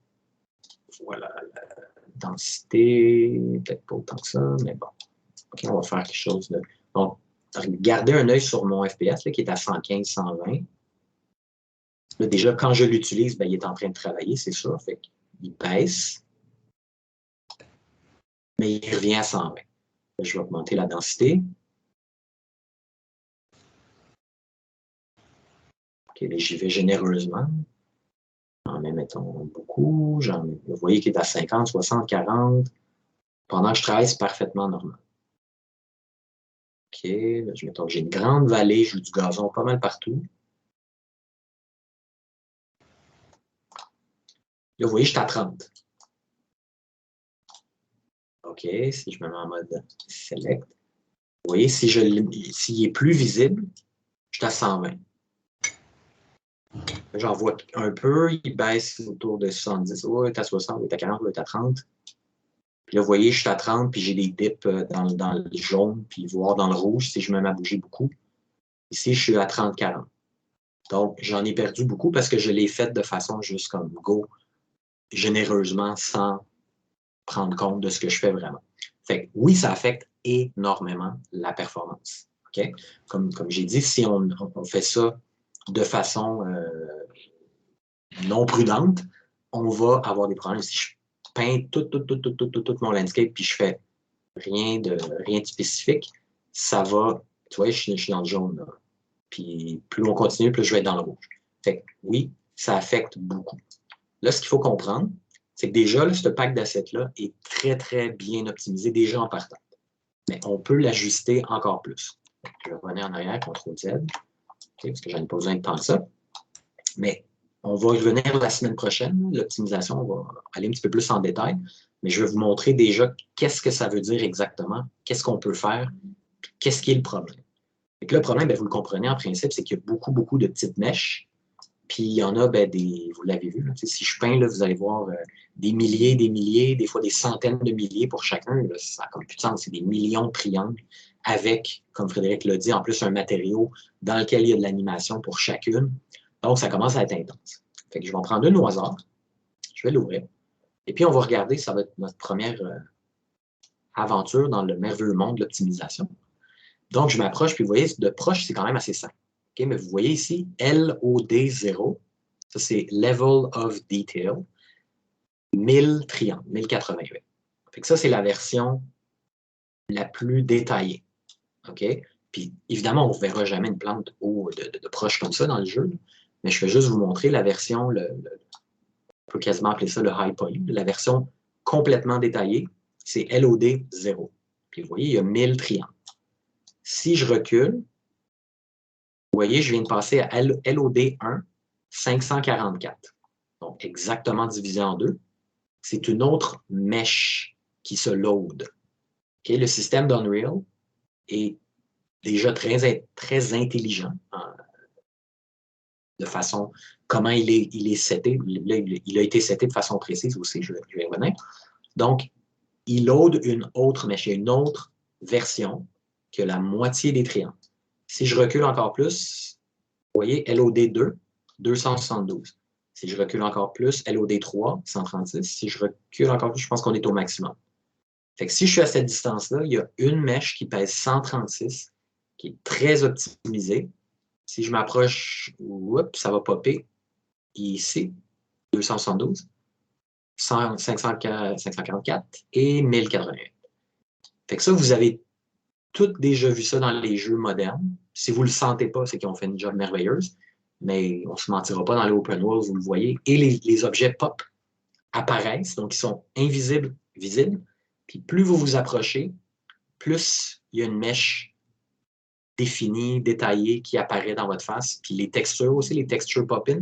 voilà la densité. Peut-être pas autant que ça, mais bon. OK, on va faire quelque chose de. Donc, gardez un œil sur mon FPS là, qui est à 115, 120. Là, déjà, quand je l'utilise, ben, il est en train de travailler, c'est sûr. Fait qu'il baisse. Mais il revient à 120. Là, je vais augmenter la densité. OK, là, j'y vais généreusement. J'en mets, mettons, beaucoup. Vous voyez qu'il est à 50, 60, 40. Pendant que je travaille, c'est parfaitement normal. OK, là, mettons que j'ai une grande vallée, je joue du gazon pas mal partout. Là, vous voyez, je suis à 30. OK, si je me mets en mode Select. Vous voyez, s'il est plus visible, je suis à 120. J'en vois un peu, il baisse autour de 70. Oh, il est à 60, il est à 40, il est à 30. Puis là, vous voyez, je suis à 30, puis j'ai des dips dans le jaune, puis voir dans le rouge si je me mets à bouger beaucoup. Ici, je suis à 30, 40. Donc, j'en ai perdu beaucoup parce que je l'ai fait de façon juste comme go, généreusement, sans prendre compte de ce que je fais vraiment. Fait que oui, ça affecte énormément la performance. Okay? Comme j'ai dit, si on fait ça de façon non prudente, on va avoir des problèmes. Si je peins tout mon landscape puis je fais rien de spécifique, ça va, tu vois, je suis dans le jaune. Là. Puis plus on continue, plus je vais être dans le rouge. Fait que oui, ça affecte beaucoup. Là, ce qu'il faut comprendre, c'est que déjà, là, ce pack d'assets-là est très, très bien optimisé déjà en partant. Mais on peut l'ajuster encore plus. Je vais revenir en arrière, CTRL-Z, okay, parce que je n'ai pas besoin de tant que ça. Mais on va revenir la semaine prochaine. L'optimisation, on va aller un petit peu plus en détail. Mais je vais vous montrer déjà qu'est-ce que ça veut dire exactement, qu'est-ce qu'on peut faire, qu'est-ce qui est le problème. Et que le problème, bien, vous le comprenez en principe, c'est qu'il y a beaucoup, beaucoup de petites mèches. Puis il y en a, bien, vous l'avez vu, là, si je peins, là, vous allez voir des milliers, des fois des centaines de milliers pour chacun. Là, ça n'a comme plus de sens. C'est des millions de triangles avec, comme Frédéric l'a dit, en plus un matériau dans lequel il y a de l'animation pour chacune. Donc, ça commence à être intense. Fait que je vais en prendre une au hasard. Je vais l'ouvrir. Et puis, on va regarder, ça va être notre première aventure dans le merveilleux monde de l'optimisation. Donc, je m'approche, puis vous voyez, de proche, c'est quand même assez simple. Okay, mais vous voyez ici, LOD0, ça c'est Level of Detail, 1000 triangles, 1088. Fait que ça, c'est la version la plus détaillée. OK? Puis évidemment, on ne verra jamais une plante de proche comme ça dans le jeu, mais je vais juste vous montrer la version, on peut quasiment appeler ça le high poly, la version complètement détaillée, c'est LOD 0. Puis vous voyez, il y a 1000 triangles. Si je recule, vous voyez, je viens de passer à LOD 1, 544. Donc, exactement divisé en deux. C'est une autre mesh qui se load. Okay? Le système d'Unreal est déjà très intelligent de façon, comment il est seté. Là, il a été seté de façon précise aussi, je vais revenir. Donc, il load une autre mesh, il y a une autre version que la moitié des triangles. Si je recule encore plus, vous voyez, LOD2, 272. Si je recule encore plus, LOD3, 136. Si je recule encore plus, je pense qu'on est au maximum. Fait que si je suis à cette distance-là, il y a une mèche qui pèse 136, qui est très optimisée. Si je m'approche, ça va popper. Ici, 272, 544 et 1081. Fait que ça, vous avez toutes déjà vu ça dans les jeux modernes. Si vous ne le sentez pas, c'est qu'ils ont fait une job merveilleuse. Mais on ne se mentira pas, dans les open world, vous le voyez. Et les objets pop apparaissent, donc ils sont invisibles, visibles. Puis plus vous vous approchez, plus il y a une mèche définie, détaillée, qui apparaît dans votre face. Puis les textures aussi, les textures pop-in,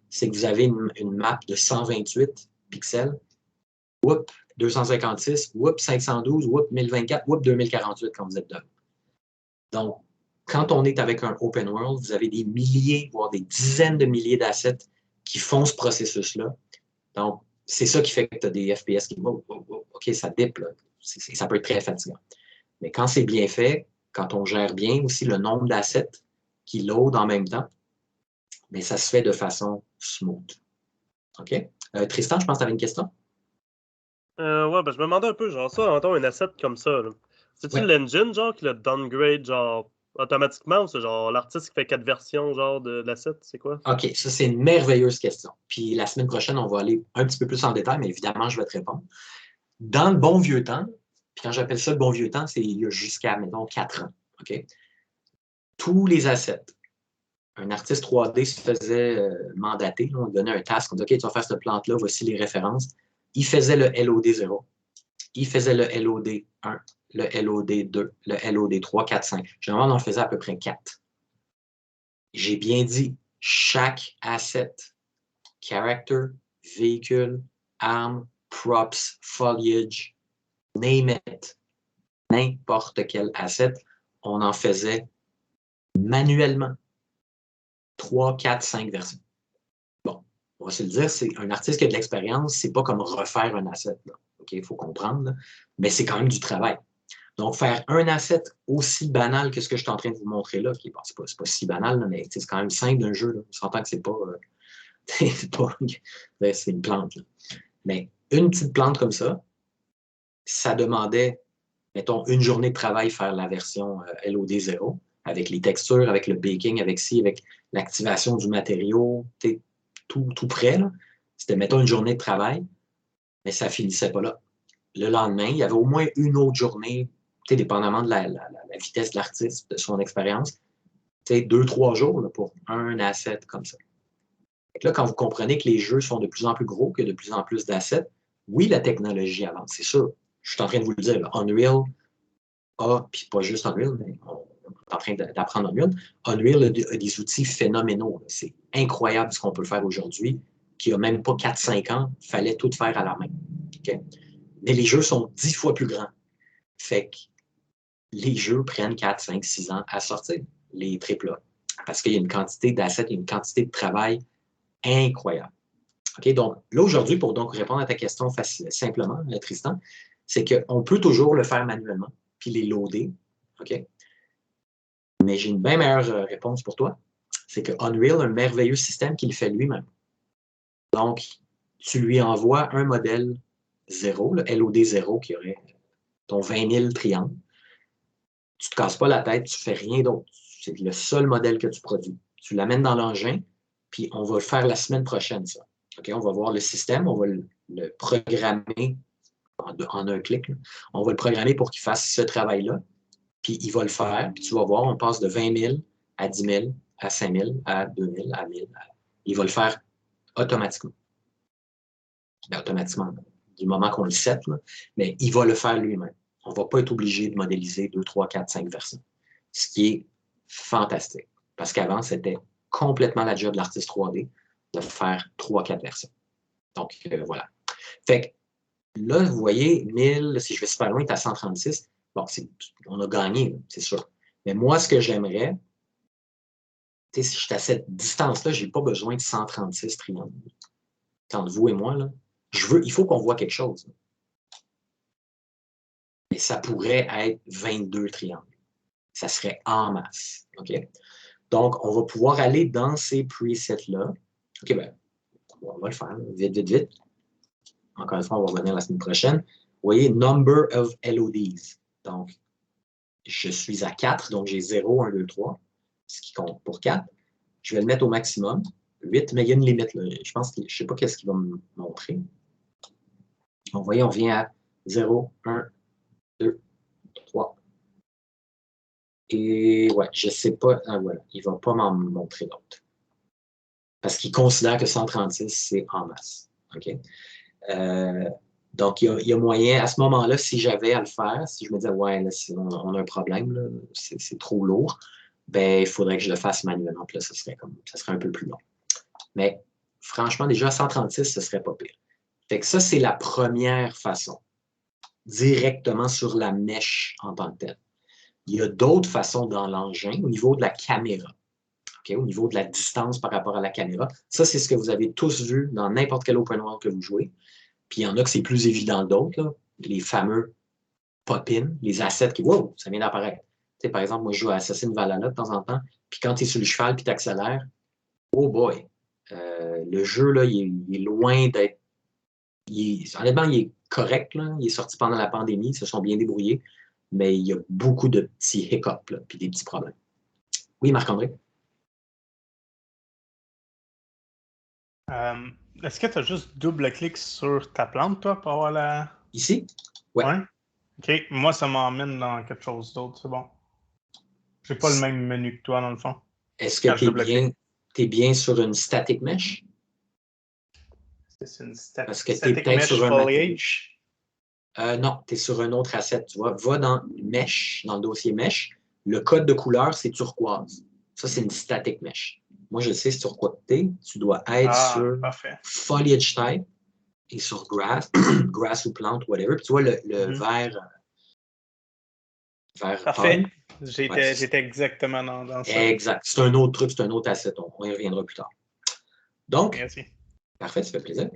c'est que vous avez une map de 128 pixels. Oups, 256, oups, 512, oups, 1024, oups, 2048 quand vous êtes dedans. Donc, quand on est avec un open world, vous avez des milliers, voire des dizaines de milliers d'assets qui font ce processus-là. Donc, c'est ça qui fait que tu as des FPS qui vont, OK, ça dip, là. Ça peut être très fatigant. Mais quand c'est bien fait, quand on gère bien aussi le nombre d'assets qui load en même temps, mais ça se fait de façon smooth. OK? Tristan, je pense que tu avais une question? Ouais, ben je me demandais un peu, genre ça, entend un asset comme ça, là. C'est-tu l'engine, genre, qui le downgrade, genre, automatiquement, ou c'est genre l'artiste qui fait 4 versions, genre, de l'asset, c'est quoi? OK, ça, c'est une merveilleuse question. Puis la semaine prochaine, on va aller un petit peu plus en détail, mais évidemment, je vais te répondre. Dans le bon vieux temps, puis quand j'appelle ça le bon vieux temps, c'est il y a jusqu'à, mettons, 4 ans. OK? Tous les assets. Un artiste 3D se faisait mandater, là, on lui donnait un task, on dit OK, tu vas faire cette plante-là, voici les références. Il faisait le LOD0, il faisait le LOD1, le LOD2, le LOD3, 4, 5. Généralement, on en faisait à peu près 4. J'ai bien dit, chaque asset, character, véhicule, arme, props, foliage, name it, n'importe quel asset, on en faisait manuellement 3, 4, 5 versions. Bon, on va se le dire, c'est un artiste qui a de l'expérience, c'est pas comme refaire un asset. OK, il faut comprendre, là. Mais c'est quand même du travail. Donc, faire un asset aussi banal que ce que je suis en train de vous montrer là, bon, c'est pas si banal, là, mais c'est quand même simple d'un jeu. Là. On s'entend que c'est pas, c'est une plante. Là. Mais une petite plante comme ça demandait, mettons, une journée de travail faire la version LOD0, avec les textures, avec le baking, avec l'activation du matériau, tout prêt. C'était, mettons, une journée de travail, mais ça finissait pas là. Le lendemain, il y avait au moins une autre journée, dépendamment de la vitesse de l'artiste, de son expérience, 2-3 jours là, pour un asset comme ça. Là, quand vous comprenez que les jeux sont de plus en plus gros, qu'il y a de plus en plus d'assets, oui, la technologie avance, c'est sûr. Je suis en train de vous le dire, là, Unreal puis pas juste Unreal, mais on est en train d'apprendre Unreal. Unreal a des outils phénoménaux. C'est incroyable ce qu'on peut faire aujourd'hui, qui a même pas 4-5 ans, il fallait tout faire à la main. Okay? Mais les jeux sont 10 fois plus grands. Fait que les jeux prennent 4, 5, 6 ans à sortir, les AAA. Parce qu'il y a une quantité d'assets, il y a une quantité de travail incroyable. OK, donc là, aujourd'hui, pour donc répondre à ta question simplement, Tristan, c'est qu'on peut toujours le faire manuellement, puis les loader. OK? Mais j'ai une bien meilleure réponse pour toi. C'est que Unreal a un merveilleux système qu'il fait lui-même. Donc, tu lui envoies un modèle 0, le LOD0, qui aurait ton 20 000 triangles. Tu ne te casses pas la tête, tu ne fais rien d'autre. c'est le seul modèle que tu produis. Tu l'amènes dans l'engin, puis on va le faire la semaine prochaine, ça. OK, on va voir le système, on va le programmer en un clic. Là. On va le programmer pour qu'il fasse ce travail-là, puis il va le faire, puis tu vas voir, on passe de 20 000 à 10 000, à 5 000, à 2 000, à 1 000. Il va le faire automatiquement. Ben, automatiquement, du moment qu'on le set, là, mais il va le faire lui-même. On ne va pas être obligé de modéliser 2, 3, 4, 5 versions. Ce qui est fantastique. Parce qu'avant, c'était complètement la job de l'artiste 3D de faire 3, 4 versions. Donc, voilà. Fait que là, vous voyez, 1000, si je vais super loin, tu es à 136. Bon, on a gagné, c'est sûr. Mais moi, ce que j'aimerais, si je suis à cette distance-là, je n'ai pas besoin de 136 triangles. Entre vous et moi, là, il faut qu'on voit quelque chose. Et ça pourrait être 22 triangles. Ça serait en masse. OK? Donc, on va pouvoir aller dans ces presets-là. OK, ben, on va le faire. Vite, vite, vite. Encore une fois, on va revenir la semaine prochaine. Vous voyez, number of LODs. Donc, je suis à 4, donc j'ai 0, 1, 2, 3, ce qui compte pour 4. Je vais le mettre au maximum. 8, mais il y a une limite. Là. Je pense que je ne sais pas qu'est-ce qu'il va me montrer. Donc, vous voyez, on vient à 0, 1, 2, 3. Et ouais, je ne sais pas. Ah, voilà, il ne va pas m'en montrer d'autres. Parce qu'il considère que 136, c'est en masse. OK? Donc, il y a moyen, à ce moment-là, si j'avais à le faire, si je me disais, ouais, là, on a un problème, c'est trop lourd, ben, il faudrait que je le fasse manuellement. Puis là, ça serait un peu plus long. Mais franchement, déjà, 136, ce serait pas pire. Fait que ça, c'est la première façon. Directement sur la mèche en tant que telle. Il y a d'autres façons dans l'engin au niveau de la caméra. Okay? Au niveau de la distance par rapport à la caméra. Ça, c'est ce que vous avez tous vu dans n'importe quel open world que vous jouez. Puis il y en a que c'est plus évident que d'autres, les fameux pop-in, les assets qui, wow, ça vient d'apparaître. Tu sais, par exemple, moi, je joue à Assassin's Valhalla de temps en temps, puis quand tu es sur le cheval puis tu accélères, oh boy, le jeu, là, il est loin d'être. Honnêtement, il est correct, là. Il est sorti pendant la pandémie, ils se sont bien débrouillés, mais il y a beaucoup de petits hiccups, là, puis des petits problèmes. Oui, Marc-André? Est-ce que tu as juste double-clic sur ta plante, toi, pour avoir la... Ici? Ouais. OK. Moi, ça m'emmène dans quelque chose d'autre, c'est bon. J'ai pas le même menu que toi, dans le fond. Est-ce que tu es bien sur une static mesh? C'est une static mesh sur foliage? Non, tu es sur un autre asset. Tu vois, va dans mesh, dans le dossier mesh. Le code de couleur, c'est turquoise. Ça, c'est une static mesh. Moi, je sais sur quoi tu es. Tu dois être sur foliage type et sur grass, grass ou plante, whatever. Puis tu vois le vert. Parfait. J'étais exactement dans ça. Exact. C'est un autre truc, c'est un autre asset. On y reviendra plus tard. Donc, merci. Parfait, ça fait plaisir.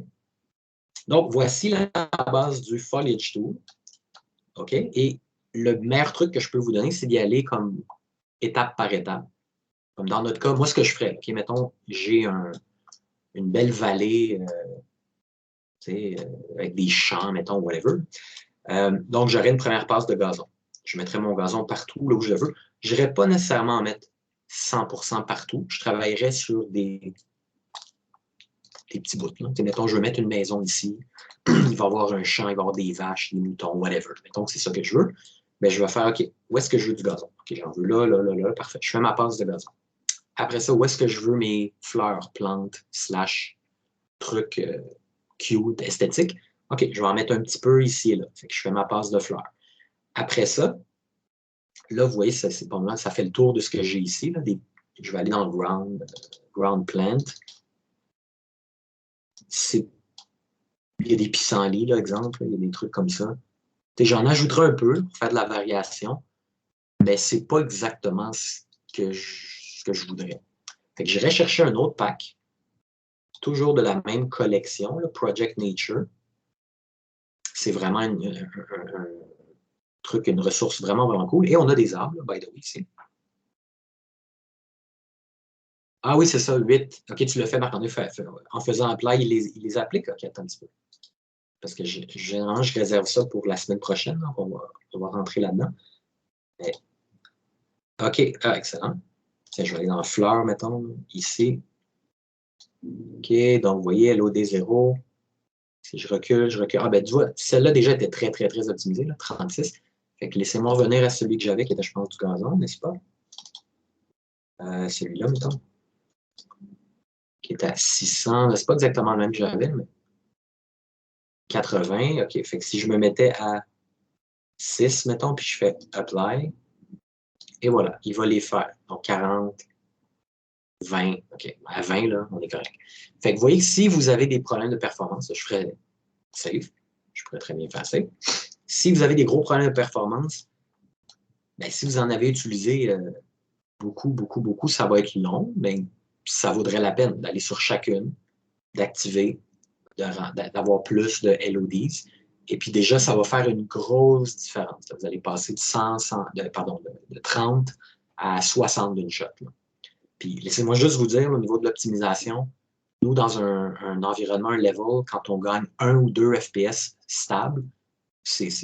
Donc, voici la base du Foliage Tool. OK? Et le meilleur truc que je peux vous donner, c'est d'y aller comme étape par étape. Comme dans notre cas, moi, ce que je ferais, OK, mettons, j'ai une belle vallée, avec des champs, mettons, whatever. Donc, j'aurais une première passe de gazon. Je mettrais mon gazon partout, là où je le veux. Je n'irais pas nécessairement en mettre 100% partout. Je travaillerais sur des petits bouts. Là. Mettons, je veux mettre une maison ici. Il va y avoir un champ, il va y avoir des vaches, des moutons, whatever. Mettons que c'est ça que je veux. Mais je vais faire, OK, où est-ce que je veux du gazon? OK, j'en veux là, là, là, là, parfait. Je fais ma passe de gazon. Après ça, où est-ce que je veux mes fleurs, plantes, / trucs cute, esthétiques? OK, je vais en mettre un petit peu ici et là. Fait que je fais ma passe de fleurs. Après ça, là, vous voyez, c'est pas mal, ça fait le tour de ce que j'ai ici. Là, je vais aller dans le ground plant. Il y a des pissenlits, là, exemple. Il y a des trucs comme ça. J'en ajouterai un peu pour faire de la variation, mais ce n'est pas exactement ce que je voudrais. Fait que j'irai chercher un autre pack, toujours de la même collection, le Project Nature. C'est vraiment un truc, une ressource vraiment, vraiment cool. Et on a des arbres, by the way, ici. Ah oui, c'est ça, 8. OK, tu l'as fait, Marc-André. En faisant apply, il les applique? OK, attends un petit peu. Parce que généralement, je réserve ça pour la semaine prochaine. On va rentrer là-dedans. OK, excellent. Je vais aller dans fleurs, mettons, ici. OK, donc vous voyez, LOD0. Si je recule. Ah, ben, tu vois, celle-là déjà était très, très, très optimisée, là, 36. Fait que laissez-moi revenir à celui que j'avais, qui était, je pense, du gazon, n'est-ce pas? Celui-là, mettons. Qui est à 600. C'est pas exactement le même que j'avais, mais 80. OK, fait que si je me mettais à 6, mettons, puis je fais Apply, et voilà, il va les faire. Donc, 40, 20. OK, à 20, là, on est correct. Fait que vous voyez que si vous avez des problèmes de performance, je ferais save. Je pourrais très bien faire save. Si vous avez des gros problèmes de performance, ben, si vous en avez utilisé beaucoup, beaucoup, beaucoup, ça va être long, mais ça vaudrait la peine d'aller sur chacune, d'activer, d'avoir plus de LODs. Et puis déjà, ça va faire une grosse différence. Vous allez passer de 30 à 60 d'une shot. Là. Puis laissez-moi juste vous dire, au niveau de l'optimisation, nous, dans un environnement, un level, quand on gagne 1 ou 2 FPS stable,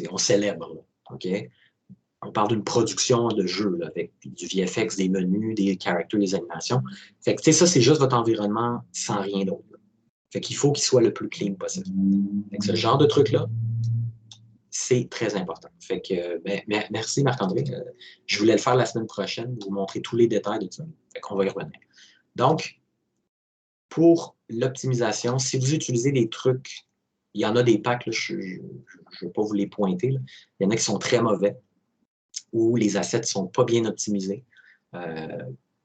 on célèbre. Là, OK? On parle d'une production de jeu, là, avec du VFX, des menus, des characters, des animations. Fait que, ça, c'est juste votre environnement sans rien d'autre. Fait qu'il faut qu'il soit le plus clean possible. Fait que ce genre de truc-là, c'est très important. Fait que, merci Marc-André. Je voulais le faire la semaine prochaine, vous montrer tous les détails de ça. Fait qu'on va y revenir. Donc, pour l'optimisation, si vous utilisez des trucs, il y en a des packs, là, je ne vais pas vous les pointer, là. Il y en a qui sont très mauvais, où les assets ne sont pas bien optimisés.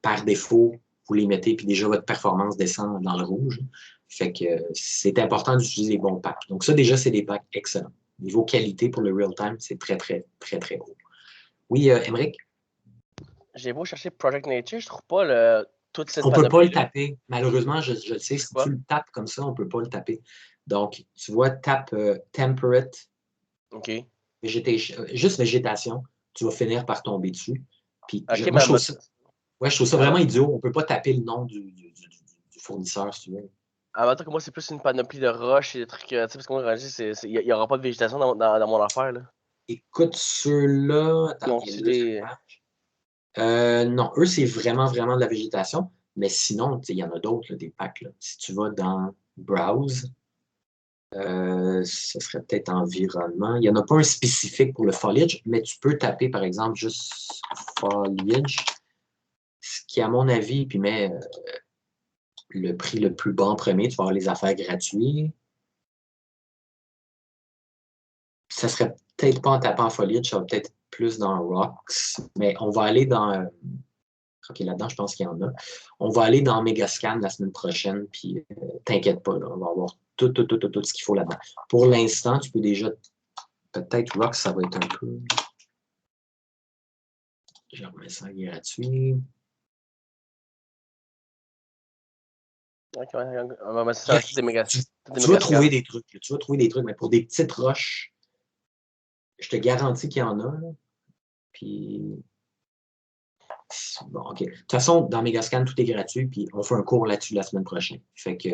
Par défaut, vous les mettez, puis déjà votre performance descend dans le rouge. Fait que c'est important d'utiliser les bons packs. Donc ça, déjà, c'est des packs excellents. Niveau qualité pour le real-time, c'est très, très, très, très beau. Oui, Émeric? J'ai beau chercher Project Nature, je trouve pas toute cette On ne peut pas le panoplie-là. taper. Malheureusement, je le sais, si tu le tapes comme ça, on ne peut pas le taper. Donc, tu vois, tape Temperate, juste végétation, tu vas finir par tomber dessus. Puis, moi, je trouve ça vraiment idiot. On ne peut pas taper le nom du fournisseur, si tu veux. En même temps que moi, c'est plus une panoplie de roches et des trucs, parce que moi, il n'y aura pas de végétation dans mon affaire, là. Écoute, ceux-là... Attends, non, eux, c'est vraiment, vraiment de la végétation. Mais sinon, il y en a d'autres, des packs. Là. Si tu vas dans Browse, ce serait peut-être environnement. Il n'y en a pas un spécifique pour le foliage, mais tu peux taper, par exemple, juste foliage, ce qui, à mon avis, puis met le prix le plus bas en premier. Tu vas avoir les affaires gratuites. Ça serait peut-être pas en tapant foliage, ça va peut-être plus dans Rocks, mais on va aller dans... OK, là-dedans, je pense qu'il y en a. On va aller dans Megascan la semaine prochaine, puis t'inquiète pas, là, on va avoir tout ce qu'il faut là-dedans. Pour l'instant, tu peux déjà... Peut-être Rocks, ça va être un peu... Je remets ça gratuit. Tu vas trouver des trucs. Tu vas trouver des trucs, mais pour des petites roches, je te garantis qu'il y en a. Là. Puis... Bon, OK. De toute façon, dans Megascan, tout est gratuit, puis on fait un cours là-dessus la semaine prochaine. Fait que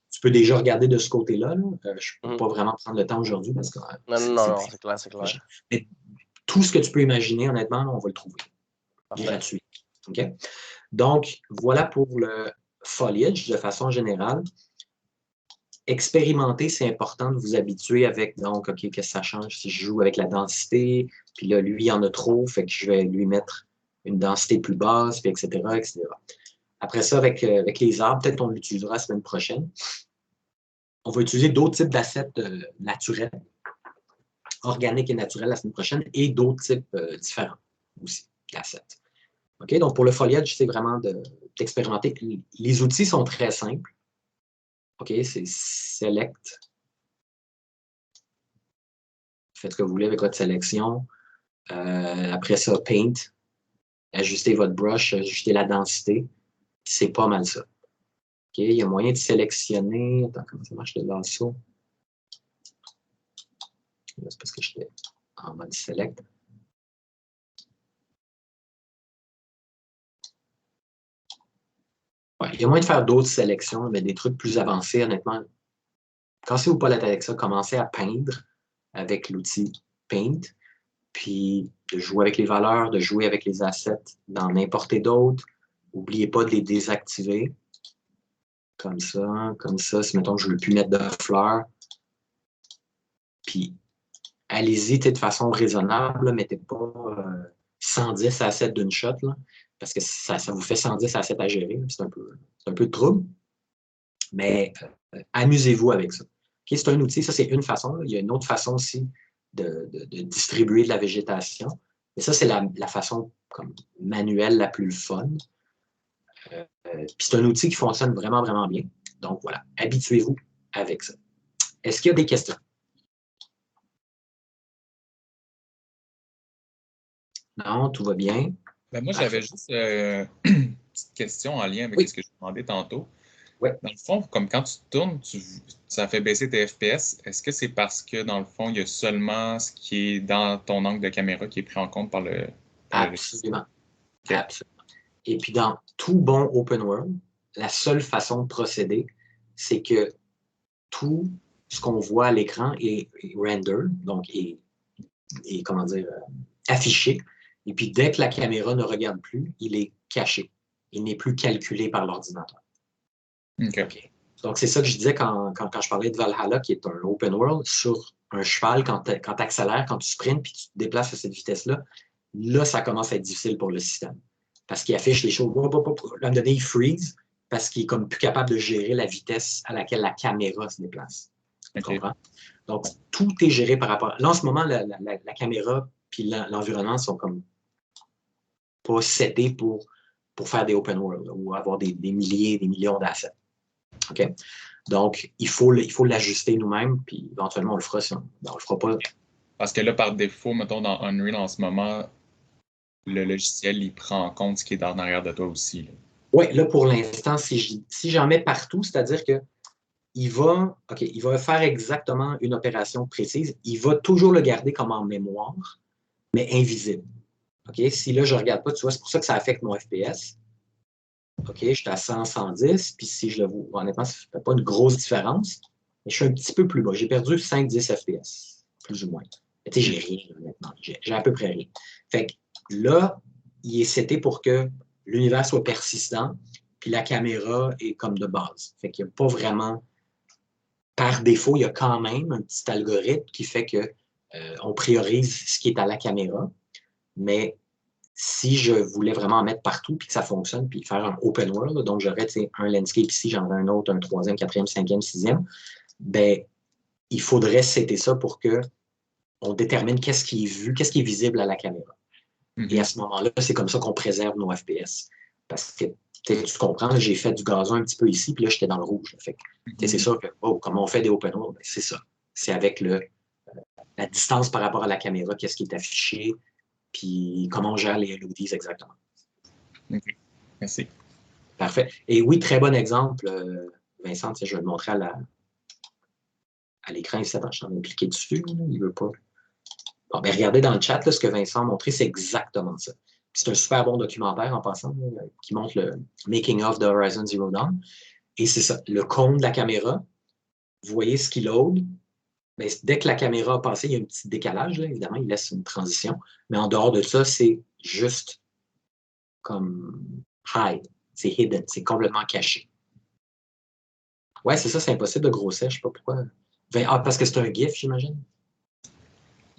tu peux déjà regarder de ce côté-là. Là. Je ne peux pas vraiment prendre le temps aujourd'hui parce que. Non, c'est clair. Mais tout ce que tu peux imaginer, honnêtement, là, on va le trouver. Gratuit. OK? Donc, voilà pour le foliage de façon générale. Expérimenter, c'est important de vous habituer avec, donc, OK, qu'est-ce que ça change si je joue avec la densité, puis là, lui, il en a trop, fait que je vais lui mettre une densité plus basse, puis etc., etc. Après ça, avec les arbres, peut-être qu'on l'utilisera la semaine prochaine. On va utiliser d'autres types d'assets naturels, organiques et naturels la semaine prochaine, et d'autres types différents aussi d'assets. OK? Donc, pour le foliage, c'est vraiment d'expérimenter. Les outils sont très simples. OK? C'est Select. Faites ce que vous voulez avec votre sélection. Après ça, Paint. Ajustez votre brush, ajustez la densité. C'est pas mal ça. OK? Il y a moyen de sélectionner. Attends, comment ça marche le lasso? C'est parce que j'étais en mode Select. Ouais, il y a moyen de faire d'autres sélections, mais des trucs plus avancés, honnêtement. Cassez-vous pas la tête avec ça. Commencez à peindre avec l'outil Paint, puis de jouer avec les valeurs, de jouer avec les assets, d'en importer d'autres, N'oubliez pas de les désactiver. Comme ça. Si, mettons, je ne veux plus mettre de fleurs. Puis, allez-y de façon raisonnable. Mettez pas 110 assets d'une shot, là, parce que ça vous fait 110 assets à gérer. C'est un peu de trouble. Mais amusez-vous avec ça. Okay, c'est un outil, ça c'est une façon. Là. Il y a une autre façon aussi de distribuer de la végétation. Mais ça, c'est la façon comme manuelle la plus fun. Puis c'est un outil qui fonctionne vraiment, vraiment bien. Donc voilà, habituez-vous avec ça. Est-ce qu'il y a des questions? Non, tout va bien. Ben moi, j'avais juste une petite question en lien avec ce que je demandais tantôt. Ouais. Dans le fond, comme quand tu tournes, ça fait baisser tes FPS. Est-ce que c'est parce que, dans le fond, il y a seulement ce qui est dans ton angle de caméra qui est pris en compte par le... Absolument. Okay. Absolument. Et puis, dans tout bon open world, la seule façon de procéder, c'est que tout ce qu'on voit à l'écran est render, donc est comment dire, affiché. Et puis, dès que la caméra ne regarde plus, il est caché. Il n'est plus calculé par l'ordinateur. Okay. Donc, c'est ça que je disais quand je parlais de Valhalla, qui est un open world, sur un cheval, quand tu accélères, quand tu sprints, puis tu te déplaces à cette vitesse-là, là, ça commence à être difficile pour le système. Parce qu'il affiche les choses. À un moment donné, il freeze parce qu'il est comme plus capable de gérer la vitesse à laquelle la caméra se déplace. Tu comprends? Donc, tout est géré par rapport... Là, en ce moment, la caméra puis l'environnement sont comme pas setés pour faire des open world, là, ou avoir des milliers, des millions d'assets. OK? Donc, il faut l'ajuster nous-mêmes, puis éventuellement, on le fera si on le fera pas. Parce que là, par défaut, mettons, dans Unreal, en ce moment, le logiciel, il prend en compte ce qui est en arrière de toi aussi. Oui, là, pour l'instant, si j'en mets partout, c'est-à-dire que il va faire exactement une opération précise. Il va toujours le garder comme en mémoire, mais invisible. OK? Si là, je ne regarde pas, tu vois, c'est pour ça que ça affecte mon FPS. OK, je suis à 100, 110, puis si je le vois, honnêtement, ça ne fait pas une grosse différence, mais je suis un petit peu plus bas. J'ai perdu 5-10 FPS, plus ou moins. Mais tu sais, j'ai rien, honnêtement. J'ai à peu près rien. Fait que là, il est seté pour que l'univers soit persistant, puis la caméra est comme de base. Fait qu'il n'y a pas vraiment... Par défaut, il y a quand même un petit algorithme qui fait que on priorise ce qui est à la caméra, mais si je voulais vraiment en mettre partout puis que ça fonctionne, puis faire un open world, là, donc j'aurais un landscape ici, j'en aurais un autre, un troisième, quatrième, cinquième, sixième, ben il faudrait setter ça pour que on détermine qu'est-ce qui est vu, qu'est-ce qui est visible à la caméra. Et à ce moment-là, c'est comme ça qu'on préserve nos FPS. Parce que tu comprends, j'ai fait du gazon un petit peu ici, puis là, j'étais dans le rouge. Fait que, c'est sûr que, comment on fait des open world? Ben, c'est ça. C'est avec la distance par rapport à la caméra, qu'est-ce qui est affiché, puis comment on gère les LODs exactement. OK. Merci. Parfait. Et oui, très bon exemple, Vincent, je vais le montrer à l'écran ici. Attends, je suis en train de cliquer dessus. Là, il ne veut pas. Bon, ben, regardez dans le chat, là, ce que Vincent a montré, c'est exactement ça. C'est un super bon documentaire en passant, là, qui montre le Making of de Horizon Zero Dawn. Et c'est ça, le cône de la caméra, vous voyez ce qu'il load. Ben, dès que la caméra a passé, il y a un petit décalage, là, évidemment, il laisse une transition. Mais en dehors de ça, c'est juste comme hide, c'est hidden, c'est complètement caché. Ouais, c'est ça, c'est impossible de grossir, je ne sais pas pourquoi. Parce que c'est un GIF, j'imagine.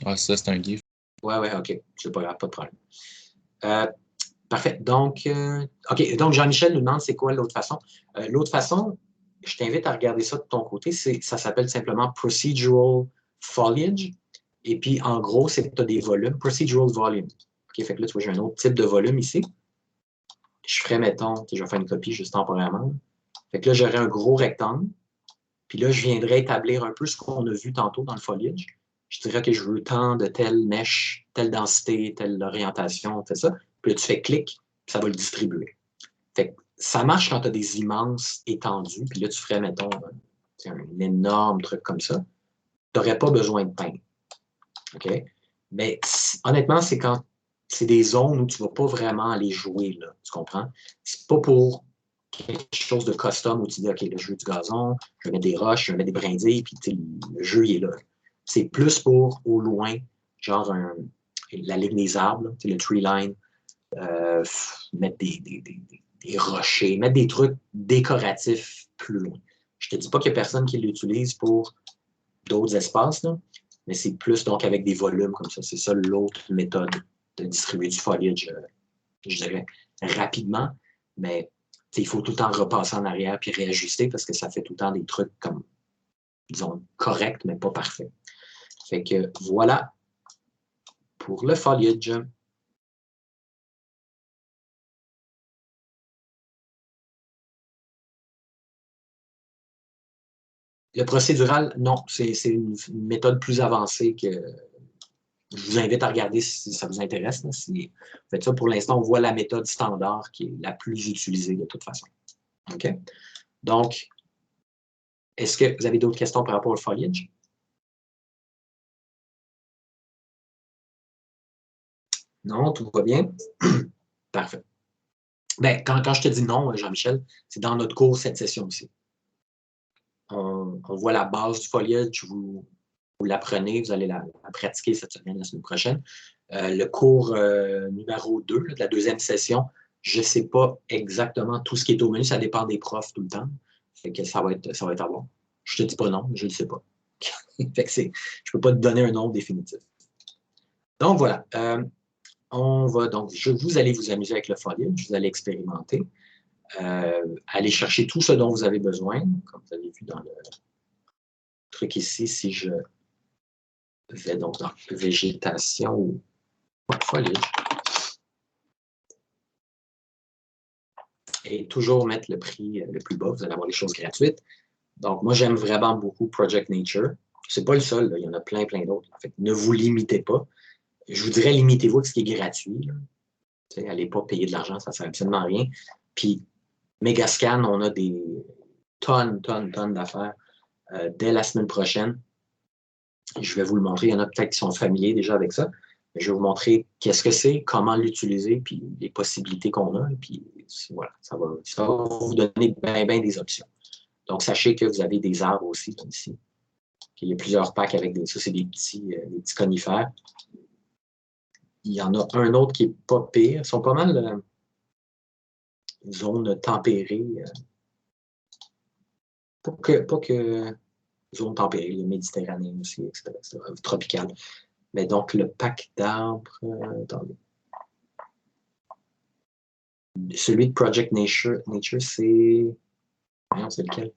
Ah, ça, c'est un GIF. Ouais, OK. C'est pas grave, pas de problème. Parfait. Donc, OK. Donc, Jean-Michel nous demande c'est quoi l'autre façon. L'autre façon, je t'invite à regarder ça de ton côté. Ça s'appelle simplement Procedural Foliage. Et puis, en gros, c'est que tu as des volumes. Procedural Volume. OK, fait que là, tu vois, j'ai un autre type de volume ici. Je ferais, mettons, je vais faire une copie juste temporairement. Fait que là, j'aurais un gros rectangle. Puis là, je viendrais établir un peu ce qu'on a vu tantôt dans le foliage. Je dirais que je veux tant de telle mèche, telle densité, telle orientation, tout ça. Puis là, tu fais clic, puis ça va le distribuer. Fait que ça marche quand tu as des immenses étendues. Puis là, tu ferais, mettons, un énorme truc comme ça. Tu n'aurais pas besoin de peindre. OK? Mais honnêtement, c'est quand c'est des zones où tu ne vas pas vraiment aller jouer, là. Tu comprends? C'est pas pour quelque chose de custom où tu dis, OK, là, je veux du gazon, je vais mettre des roches, je vais mettre des brindilles, puis le jeu, il est là. C'est plus pour, au loin, genre la ligne des arbres, le tree line, mettre des rochers, mettre des trucs décoratifs plus loin. Je ne te dis pas qu'il n'y a personne qui l'utilise pour d'autres espaces, là, mais c'est plus donc avec des volumes comme ça. C'est ça l'autre méthode de distribuer du foliage, je dirais, rapidement. Mais il faut tout le temps repasser en arrière puis réajuster parce que ça fait tout le temps des trucs comme, disons, corrects, mais pas parfaits. Fait que voilà pour le foliage. Le procédural, non, c'est une méthode plus avancée que je vous invite à regarder si ça vous intéresse. Là, si vous faites ça, pour l'instant, on voit la méthode standard qui est la plus utilisée de toute façon. OK? Donc, est-ce que vous avez d'autres questions par rapport au foliage? Non, tout va bien? Parfait. Ben, quand je te dis non, Jean-Michel, c'est dans notre cours cette session aussi. On voit la base du foliage, vous l'apprenez, vous allez la pratiquer cette semaine, la semaine prochaine. Le cours numéro 2 de la deuxième session, je ne sais pas exactement tout ce qui est au menu, ça dépend des profs tout le temps. Fait que ça va être à voir. Je ne te dis pas non, je ne le sais pas. Fait que je ne peux pas te donner un nom définitif. Donc voilà. Vous allez vous amuser avec le foliage, vous allez expérimenter. Aller chercher tout ce dont vous avez besoin, comme vous avez vu dans le truc ici, si je vais donc dans végétation ou foliage, et toujours mettre le prix le plus bas, vous allez avoir les choses gratuites. Donc, moi, j'aime vraiment beaucoup Project Nature. Ce n'est pas le seul, là. Il y en a plein d'autres. En fait, ne vous limitez pas. Je vous dirais, limitez-vous avec ce qui est gratuit. Allez pas payer de l'argent, ça ne sert absolument à rien. Puis, Megascan, on a des tonnes d'affaires dès la semaine prochaine. Je vais vous le montrer. Il y en a peut-être qui sont familiers déjà avec ça. Mais je vais vous montrer qu'est-ce que c'est, comment l'utiliser, puis les possibilités qu'on a. Et puis voilà, ça va vous donner bien des options. Donc, sachez que vous avez des arbres aussi, comme ici. Il y a plusieurs packs avec des... Ça, c'est des petits conifères. Il y en a un autre qui n'est pas pire. Ils sont pas mal zone tempérée. Pas que zone tempérée, le Méditerranée aussi, etc. Tropical. Mais donc, le pack d'arbres... attendez. Celui de Project Nature c'est... Non, c'est lequel?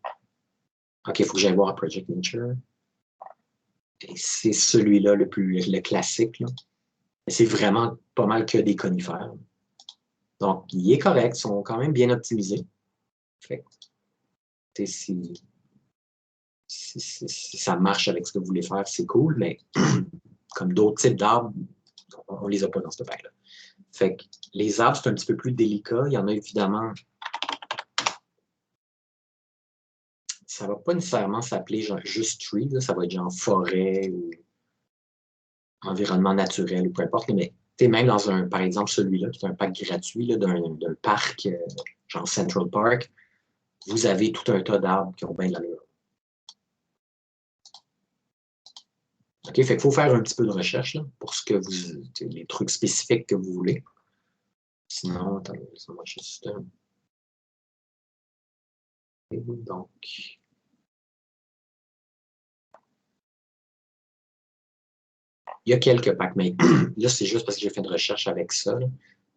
OK, il faut que j'aille voir Project Nature. Et c'est celui-là le classique. C'est vraiment pas mal que des conifères. Donc, il est correct, ils sont quand même bien optimisés. Fait que, si ça marche avec ce que vous voulez faire, c'est cool, mais comme d'autres types d'arbres, on ne les a pas dans ce pack-là. Fait que les arbres, c'est un petit peu plus délicat. Il y en a évidemment... Ça ne va pas nécessairement s'appeler juste tree, là. Ça va être genre forêt ou environnement naturel ou peu importe. Mais même dans par exemple, celui-là, qui est un pack gratuit d'un parc, genre Central Park, vous avez tout un tas d'arbres qui ont bien de l'allure. OK, fait qu'il faut faire un petit peu de recherche là, pour les trucs spécifiques que vous voulez. Sinon, attendez, laissez-moi juste... Donc... Il y a quelques packs, mais là, c'est juste parce que j'ai fait une recherche avec ça. Là.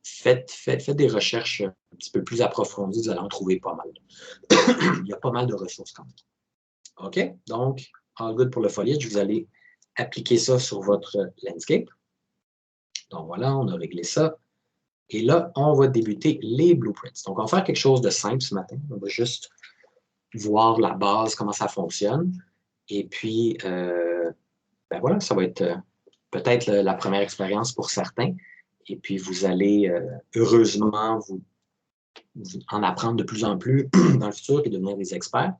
Faites des recherches un petit peu plus approfondies, vous allez en trouver pas mal. Il y a pas mal de ressources quand même. OK? Donc, all good pour le foliage, vous allez appliquer ça sur votre landscape. Donc voilà, on a réglé ça. Et là, on va débuter les blueprints. Donc, on va faire quelque chose de simple ce matin. On va juste voir la base, comment ça fonctionne. Et puis, ben voilà, ça va être peut-être la première expérience pour certains. Et puis, vous allez heureusement vous en apprendre de plus en plus dans le futur et devenir des experts.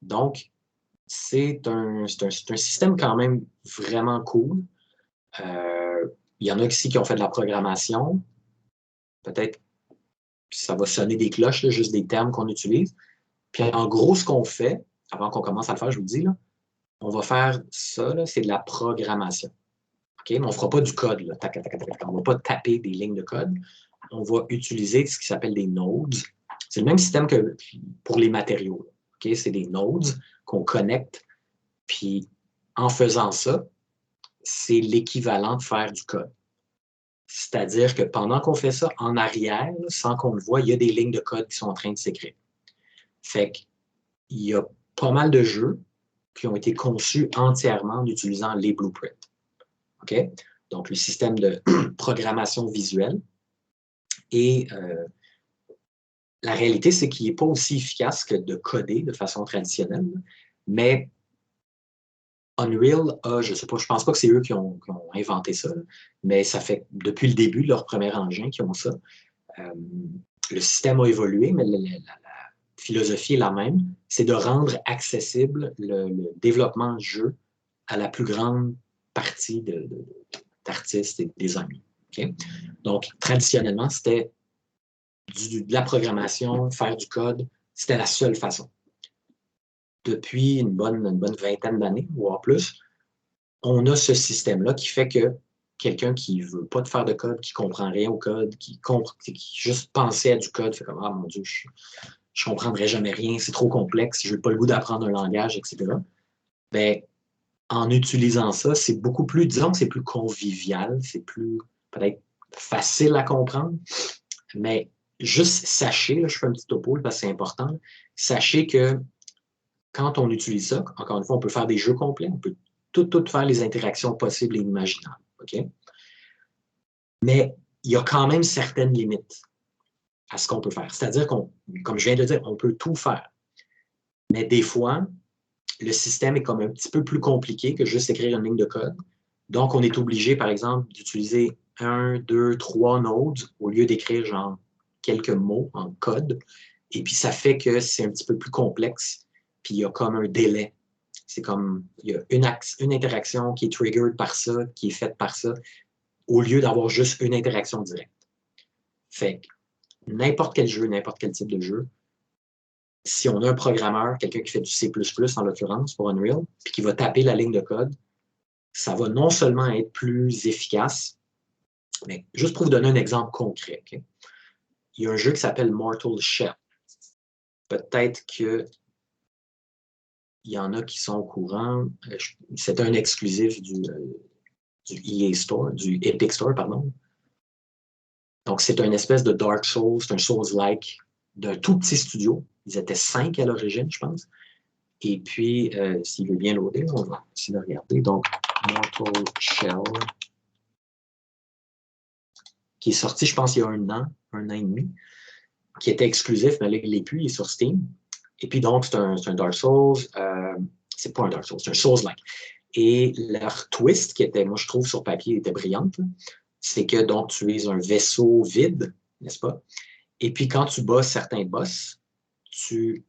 Donc, c'est un système quand même vraiment cool. Il y en a ici qui ont fait de la programmation. Peut-être que ça va sonner des cloches, là, juste des termes qu'on utilise. Puis en gros, ce qu'on fait, avant qu'on commence à le faire, je vous le dis, là, on va faire ça, c'est de la programmation. Okay? Mais on ne fera pas du code. Là. On ne va pas taper des lignes de code. On va utiliser ce qui s'appelle des nodes. C'est le même système que pour les matériaux. Okay? C'est des nodes qu'on connecte, puis en faisant ça, c'est l'équivalent de faire du code. C'est-à-dire que pendant qu'on fait ça, en arrière, sans qu'on le voie, il y a des lignes de code qui sont en train de s'écrire. Fait qu'il y a pas mal de jeux qui ont été conçus entièrement en utilisant les blueprints. Okay? Donc, le système de programmation visuelle. Et la réalité, c'est qu'il n'est pas aussi efficace que de coder de façon traditionnelle, mais Unreal a, je ne sais pas, je ne pense pas que c'est eux qui ont inventé ça, mais ça fait depuis le début de leur premier engin qu'ils ont ça. Le système a évolué, mais la philosophie est la même, c'est de rendre accessible le développement de jeu à la plus grande partie d'artistes et de designers. Okay? Donc, traditionnellement, c'était de la programmation, faire du code, c'était la seule façon. Depuis une bonne vingtaine d'années, voire plus, on a ce système-là qui fait que quelqu'un qui ne veut pas de faire de code, qui ne comprend rien au code, qui juste pensait à du code, fait comme « Ah mon Dieu, je ne comprendrai jamais rien, c'est trop complexe, je n'ai pas le goût d'apprendre un langage, etc. » Bien, en utilisant ça, c'est beaucoup plus, disons que c'est plus convivial, c'est plus peut-être facile à comprendre, mais juste sachez, là, je fais un petit topo parce que c'est important, sachez que quand on utilise ça, encore une fois, on peut faire des jeux complets, on peut tout faire les interactions possibles et imaginables. Okay? Mais il y a quand même certaines limites à ce qu'on peut faire. C'est-à-dire qu'on, comme je viens de dire, on peut tout faire. Mais des fois, le système est comme un petit peu plus compliqué que juste écrire une ligne de code. Donc, on est obligé, par exemple, d'utiliser 1, 2, 3 nodes au lieu d'écrire genre quelques mots en code. Et puis, ça fait que c'est un petit peu plus complexe. Puis, il y a comme un délai. C'est comme, il y a une interaction qui est triggered par ça, qui est faite par ça, au lieu d'avoir juste une interaction directe. Fait que n'importe quel jeu, n'importe quel type de jeu, si on a un programmeur, quelqu'un qui fait du C++ en l'occurrence pour Unreal, puis qui va taper la ligne de code, ça va non seulement être plus efficace, mais juste pour vous donner un exemple concret, okay? Il y a un jeu qui s'appelle Mortal Shell. Peut-être qu'il y en a qui sont au courant. C'est un exclusif du EA Store, du Epic Store, pardon. Donc, c'est une espèce de Dark Souls, c'est un Souls-like d'un tout petit studio. Ils étaient 5 à l'origine, je pense. Et puis, s'il veut bien loader, on va essayer de regarder. Donc, Mortal Shell, qui est sorti, je pense, il y a un an et demi, qui était exclusif, mais là, il n'est plus, il est sur Steam. Et puis, donc, c'est un Dark Souls. C'est pas un Dark Souls, c'est un Souls-like. Et leur twist, qui était, moi, je trouve, sur papier, était brillante, c'est que, donc, tu es un vaisseau vide, n'est-ce pas? Et puis, quand tu bats certains boss, tu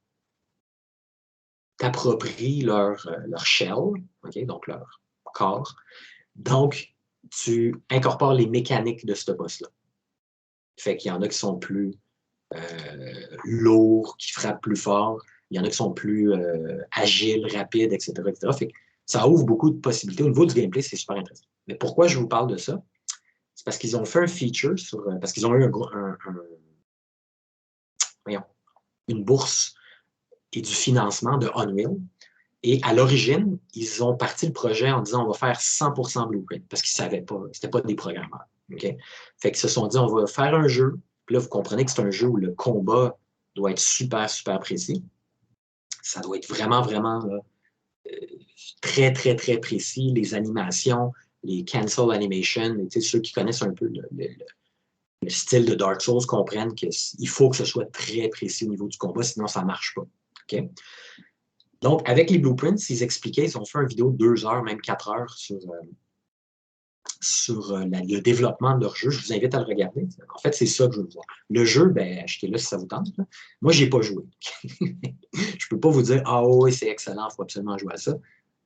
t'appropries leur shell, okay? Donc leur corps. Donc, tu incorpores les mécaniques de ce boss-là. Fait qu'il y en a qui sont plus lourds, qui frappent plus fort. Il y en a qui sont plus agiles, rapides, etc., etc. Fait que ça ouvre beaucoup de possibilités. Au niveau du gameplay, c'est super intéressant. Mais pourquoi je vous parle de ça? C'est parce qu'ils ont fait un feature sur... parce qu'ils ont eu une bourse et du financement de Unreal. Et à l'origine, ils ont parti le projet en disant on va faire 100% blueprint parce qu'ils ne savaient pas, c'était pas des programmeurs. Okay? Fait qu'ils se sont dit on va faire un jeu. Puis là, vous comprenez que c'est un jeu où le combat doit être super, super précis. Ça doit être vraiment, vraiment très, très, très précis. Les animations, les cancel animation, ceux qui connaissent un peu le style de Dark Souls comprennent qu'il faut que ce soit très précis au niveau du combat, sinon ça ne marche pas. Okay? Donc, avec les blueprints, ils expliquaient, ils ont fait une vidéo de 2 heures, même 4 heures sur le développement de leur jeu. Je vous invite à le regarder. En fait, c'est ça que je veux voir. Le jeu, ben, achetez-le si ça vous tente. Là. Moi, je n'ai pas joué. Je ne peux pas vous dire « Ah oui, c'est excellent, il faut absolument jouer à ça. »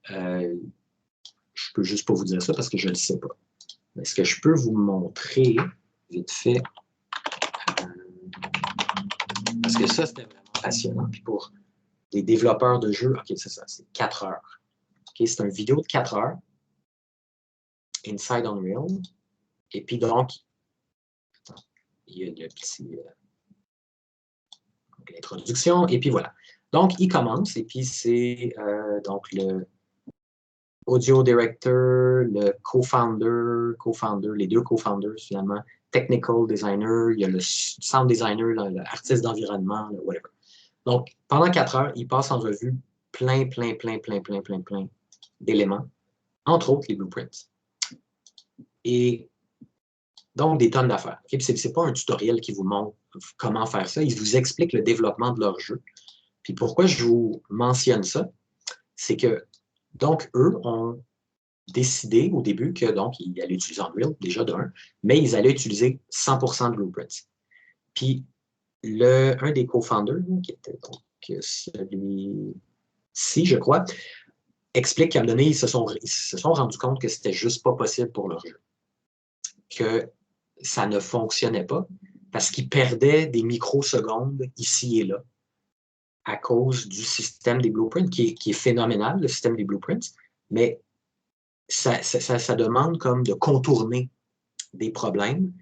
Je ne peux juste pas vous dire ça parce que je ne le sais pas. Mais ce que je peux vous montrer, vite fait, parce que ça, c'était vraiment passionnant. Puis pour les développeurs de jeux, OK, c'est ça, c'est 4 heures. OK, c'est une vidéo de 4 heures. Inside Unreal. Et puis donc, attends, il y a le petit... l'introduction, et puis voilà. Donc, il commence, et puis c'est donc le audio director, le co-founder, les deux co-founders finalement, technical designer, il y a le sound designer, l'artiste d'environnement, whatever. Donc, pendant 4 heures, il passe en revue plein d'éléments, entre autres les blueprints. Et donc, des tonnes d'affaires. Okay? Ce n'est pas un tutoriel qui vous montre comment faire ça, il vous explique le développement de leur jeu. Puis pourquoi je vous mentionne ça, c'est que, donc, eux ont décidé au début que, donc, ils allaient utiliser Unreal, déjà de 1, mais ils allaient utiliser 100% de blueprints. Puis, un des co-founders, qui était donc celui-ci, je crois, explique qu'à un moment donné, ils se sont rendus compte que c'était juste pas possible pour leur jeu. Que ça ne fonctionnait pas parce qu'ils perdaient des microsecondes ici et là à cause du système des blueprints, qui est phénoménal, le système des blueprints, mais ça demande comme de contourner des problèmes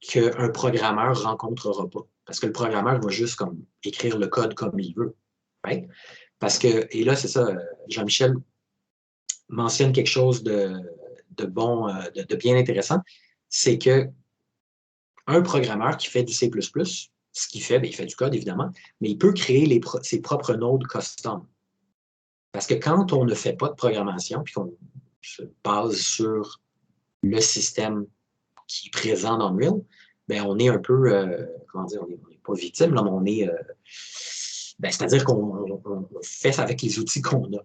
qu'un programmeur ne rencontrera pas. Parce que le programmeur va juste comme écrire le code comme il veut. Right? Parce que, et là, c'est ça, Jean-Michel mentionne quelque chose de bon, de bien intéressant, c'est que un programmeur qui fait du C++, ce qu'il fait, bien, il fait du code, évidemment, mais il peut créer ses propres nodes custom. Parce que quand on ne fait pas de programmation, puis qu'on se base sur le système qui est présent dans Unreal, bien, on est un peu, comment dire, on n'est pas victime, là, mais on est, c'est-à-dire qu'on fait ça avec les outils qu'on a.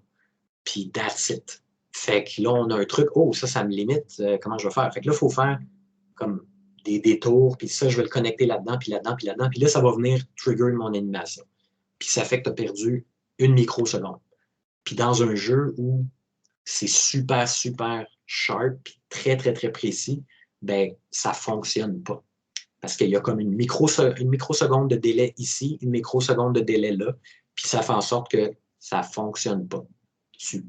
Puis that's it. Fait que là, on a un truc, oh, ça me limite, comment je vais faire? Fait que là, il faut faire comme des détours, puis ça, je vais le connecter là-dedans, puis là-dedans, puis là-dedans, puis là, ça va venir trigger mon animation. Puis ça fait que tu as perdu une microseconde. Puis dans un jeu où c'est super sharp, puis très précis, ben ça ne fonctionne pas. Parce qu'il y a comme une microseconde de délai ici, une microseconde de délai là, puis ça fait en sorte que ça ne fonctionne pas. Tu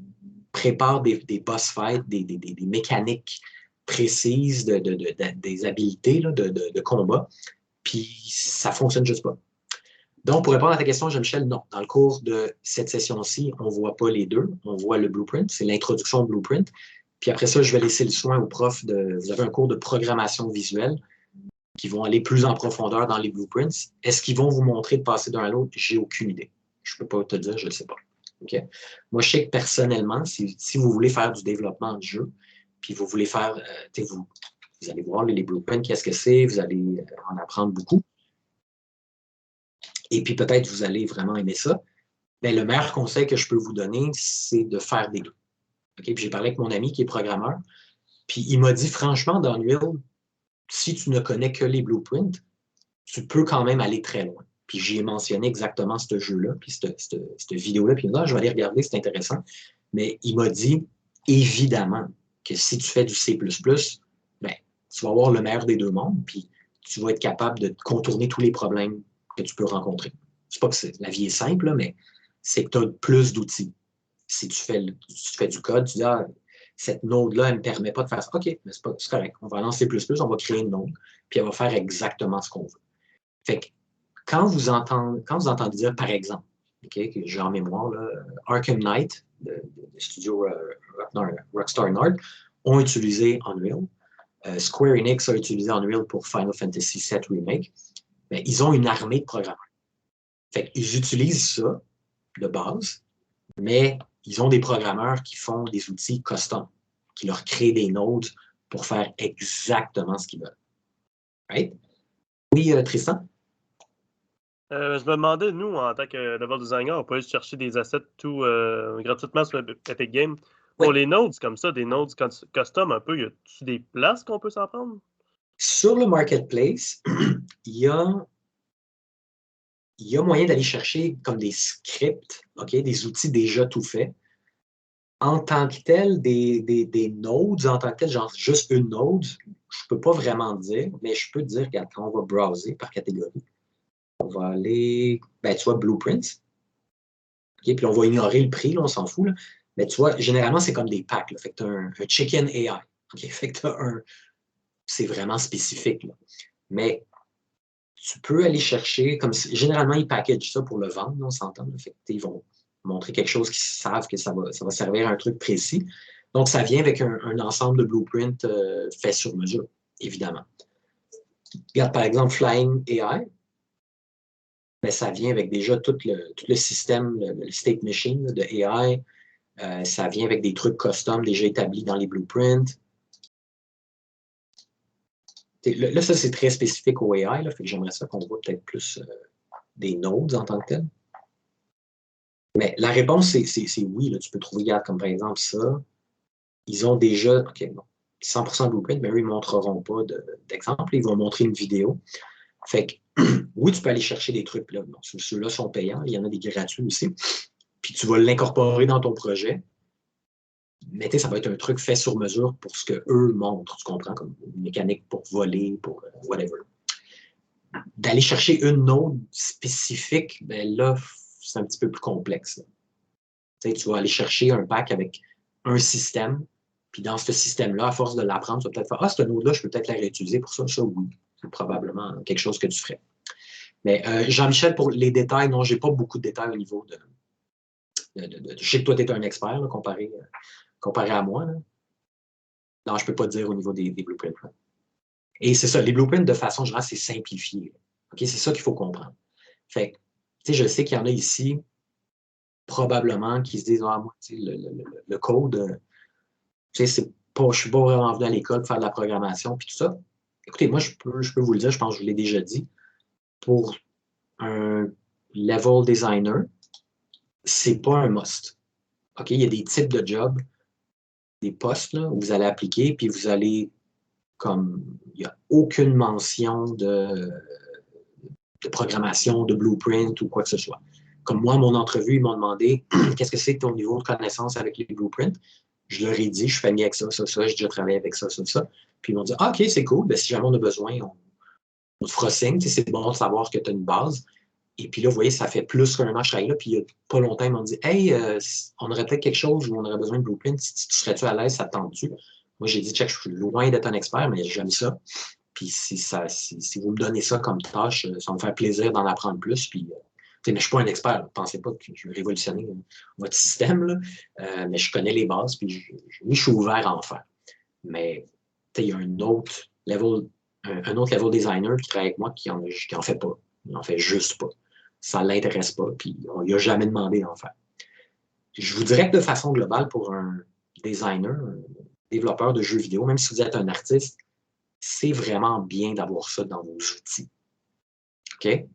prépares des boss fights, des mécaniques précises, des habiletés là, de combat, puis ça ne fonctionne juste pas. Donc, pour répondre à ta question, Jean-Michel, non. Dans le cours de cette session-ci, on ne voit pas les deux. On voit le blueprint, c'est l'introduction au blueprint. Puis après ça, je vais laisser le soin aux profs vous avez un cours de programmation visuelle qui vont aller plus en profondeur dans les blueprints. Est-ce qu'ils vont vous montrer de passer d'un à l'autre? J'ai aucune idée. Je ne peux pas te dire, je ne le sais pas. Okay? Moi, je sais que personnellement, si vous voulez faire du développement de jeu, puis vous voulez faire, vous allez voir les blueprints, qu'est-ce que c'est, vous allez en apprendre beaucoup. Et puis peut-être vous allez vraiment aimer ça. Bien, le meilleur conseil que je peux vous donner, c'est de faire des deux. Okay? Puis j'ai parlé avec mon ami qui est programmeur, puis il m'a dit franchement, dans Unreal, si tu ne connais que les blueprints, tu peux quand même aller très loin. Puis j'ai mentionné exactement ce jeu-là, puis cette vidéo-là, puis là, je vais aller regarder, c'est intéressant. Mais il m'a dit, évidemment, que si tu fais du C++, ben, tu vas avoir le meilleur des deux mondes, puis tu vas être capable de contourner tous les problèmes que tu peux rencontrer. C'est pas que la vie est simple, là, mais c'est que tu as plus d'outils. Si tu fais du code, tu dis, ah, cette node-là, elle ne me permet pas de faire ça. OK, mais c'est correct. On va lancer C++, on va créer une node, puis elle va faire exactement ce qu'on veut. Fait que quand vous entendez dire, par exemple, okay, que j'ai en mémoire, là, Arkham Knight, de studio Rockstar North, ont utilisé Unreal. Square Enix a utilisé Unreal pour Final Fantasy VII Remake. Ben, ils ont une armée de programmeurs. Fait qu'ils utilisent ça de base, mais ils ont des programmeurs qui font des outils custom, qui leur créent des nodes pour faire exactement ce qu'ils veulent. Right? Oui, Tristan? Je me demandais, nous, en tant que level designer, on peut aller chercher des assets tout gratuitement sur Epic Games. Pour les nodes comme ça, des nodes custom un peu, y a-t-il des places qu'on peut s'en prendre? Sur le marketplace, il y a moyen d'aller chercher comme des scripts, okay, des outils déjà tout faits. En tant que tel, des nodes, en tant que tel, genre juste une node, je ne peux pas vraiment dire, mais je peux te dire, regarde, quand on va browser par catégorie, on va aller, ben, tu vois, Blueprints. Okay, puis on va ignorer le prix, là, on s'en fout. Là. Mais tu vois, généralement, c'est comme des packs. Là. Fait que tu as un chicken AI. Okay, fait que tu as c'est vraiment spécifique. Là. Mais tu peux aller chercher, généralement, ils packagent ça pour le vendre, on s'entend. Fait ils vont montrer quelque chose qu'ils savent que ça va servir à un truc précis. Donc, ça vient avec un ensemble de blueprints faits sur mesure, évidemment. Regarde, par exemple, Flying AI. Ben, ça vient avec déjà tout le système, le state machine de AI. Ça vient avec des trucs custom déjà établis dans les blueprints. Là, ça, c'est très spécifique au AI. Là, fait que j'aimerais ça qu'on voit peut-être plus des nodes en tant que tel. Mais la réponse, c'est oui. Là, tu peux trouver, regarde, comme par exemple ça. Ils ont déjà, OK, bon, 100% blueprint, mais eux, ils ne montreront pas d'exemple. Ils vont montrer une vidéo. Fait que, oui, tu peux aller chercher des trucs. Là. Bon, ceux-là sont payants. Il y en a des gratuits aussi. Puis tu vas l'incorporer dans ton projet. Mais ça va être un truc fait sur mesure pour ce qu'eux montrent. Tu comprends? Comme une mécanique pour voler, pour whatever. D'aller chercher une node spécifique, ben là, c'est un petit peu plus complexe. Tu vas aller chercher un pack avec un système. Puis dans ce système-là, à force de l'apprendre, tu vas peut-être faire « Ah, cette node-là, je peux peut-être la réutiliser pour ça. » Ça, oui. C'est probablement quelque chose que tu ferais. Mais Jean-Michel, pour les détails, non, je n'ai pas beaucoup de détails au niveau de je sais que toi, tu es un expert là, comparé à moi. Là. Non, je ne peux pas te dire au niveau des blueprints. Là. Et c'est ça, les blueprints, de façon générale, c'est simplifié. Okay? C'est ça qu'il faut comprendre. Fait que, je sais qu'il y en a ici, probablement, qui se disent « Ah, moi, le code, c'est pas, je suis pas vraiment venu à l'école pour faire de la programmation, puis tout ça. » Écoutez, moi, je peux vous le dire, je pense que je vous l'ai déjà dit. Pour un level designer, c'est pas un must. OK, il y a des types de jobs, des postes là, où vous allez appliquer, puis vous allez, comme, il n'y a aucune mention de programmation, de blueprint ou quoi que ce soit. Comme moi, mon entrevue, ils m'ont demandé qu'est-ce que c'est ton niveau de connaissance avec les blueprints. Je leur ai dit, je suis familier avec ça, j'ai déjà travaillé avec ça. Puis ils m'ont dit, ah, OK, c'est cool, ben, si jamais on a besoin, on te fera signe, c'est bon de savoir que tu as une base. Et puis là, vous voyez, ça fait plus qu'un an que je travaille là. Puis il n'y a pas longtemps, ils m'ont dit, hey, on aurait peut-être quelque chose où on aurait besoin de blueprint. Serais-tu à l'aise, ça te tente-tu? Moi, j'ai dit, check, je suis loin d'être un expert, mais j'aime ça. Puis si vous me donnez ça comme tâche, ça va me faire plaisir d'en apprendre plus. Puis, mais je ne suis pas un expert. Ne pensez pas que je vais révolutionner votre système. Là. Mais je connais les bases. Puis je suis ouvert à en faire. Mais il y a un autre level designer qui travaille avec moi qui en fait pas. Il n'en fait juste pas. Ça ne l'intéresse pas. Puis on lui a jamais demandé d'en faire. Je vous dirais que de façon globale, pour un designer, un développeur de jeux vidéo, même si vous êtes un artiste, c'est vraiment bien d'avoir ça dans vos outils. OK?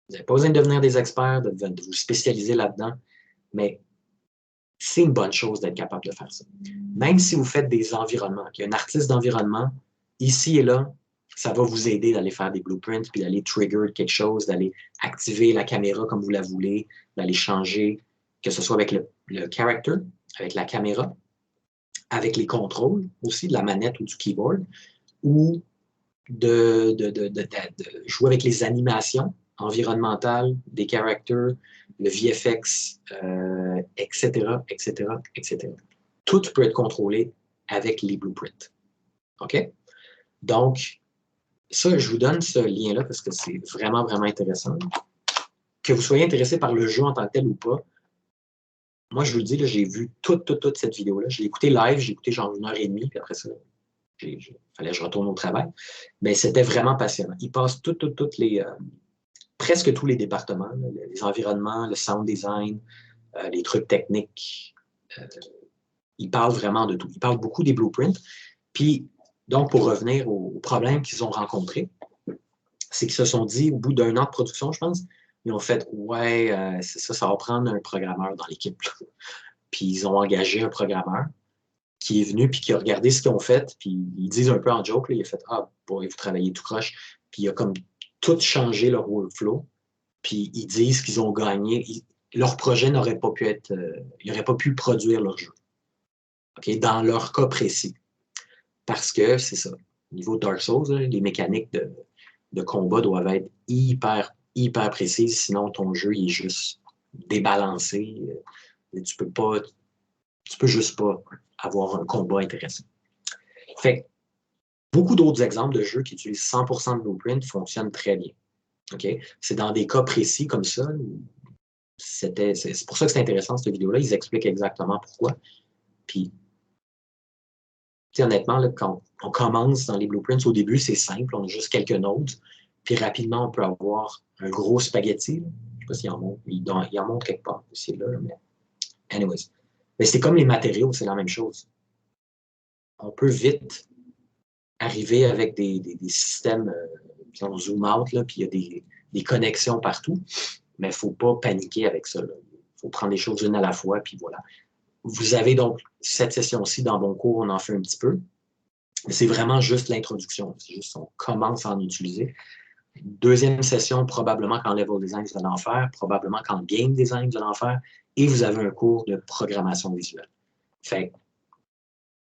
Vous n'avez pas besoin de devenir des experts, de vous spécialiser là-dedans, mais c'est une bonne chose d'être capable de faire ça. Même si vous faites des environnements, qu'il y a un artiste d'environnement, ici et là, ça va vous aider d'aller faire des blueprints, puis d'aller trigger quelque chose, d'aller activer la caméra comme vous la voulez, d'aller changer, que ce soit avec le character, avec la caméra, avec les contrôles aussi, de la manette ou du keyboard, ou de jouer avec les animations environnementales, des characters, le VFX, etc. Tout peut être contrôlé avec les blueprints. OK? Donc, ça, je vous donne ce lien-là parce que c'est vraiment, vraiment intéressant. Que vous soyez intéressé par le jeu en tant que tel ou pas, moi, je vous le dis, j'ai vu toute cette vidéo-là. Je l'ai écouté live, j'ai écouté genre 1h30, puis après ça, il fallait que je retourne au travail. Mais c'était vraiment passionnant. Il passe presque tous les départements, les environnements, le sound design, les trucs techniques. Il parle vraiment de tout. Il parle beaucoup des blueprints. Puis, donc, pour revenir aux problèmes qu'ils ont rencontrés, c'est qu'ils se sont dit, au bout d'un an de production, je pense, ils ont fait « Ouais, c'est ça va prendre un programmeur dans l'équipe. » Puis, ils ont engagé un programmeur qui est venu puis qui a regardé ce qu'ils ont fait. Puis, ils disent un peu en joke, là, il a fait « Ah, boy, vous travaillez tout croche. » Puis, il a comme tout changé leur workflow. Puis, ils disent qu'ils ont gagné. Leur projet n'aurait pas pu être... ils n'auraient pas pu produire leur jeu. Okay? Dans leur cas précis. Parce que, c'est ça, au niveau de Dark Souls, les mécaniques de combat doivent être hyper précises, sinon ton jeu il est juste débalancé. Tu peux juste pas avoir un combat intéressant. Fait beaucoup d'autres exemples de jeux qui utilisent 100% de blueprint fonctionnent très bien. OK? C'est dans des cas précis comme ça. C'est pour ça que c'est intéressant, cette vidéo-là. Ils expliquent exactement pourquoi. Puis, honnêtement, là, quand on commence dans les blueprints, au début, c'est simple. On a juste quelques nodes. Puis, rapidement, on peut avoir un gros spaghetti. Là. Je ne sais pas s'il en montre. Il en montre quelque part aussi, là. Mais anyways. Mais c'est comme les matériaux, c'est la même chose. On peut vite arriver avec des systèmes, on zoom out, là, puis il y a des connexions partout, mais il ne faut pas paniquer avec ça. Il faut prendre les choses une à la fois, puis voilà. Vous avez donc cette session-ci dans mon cours, on en fait un petit peu. C'est vraiment juste l'introduction. C'est juste on commence à en utiliser. Deuxième session, probablement qu'en level design, vous allez en faire, probablement qu'en game design, vous allez en faire, et vous avez un cours de programmation visuelle. Fait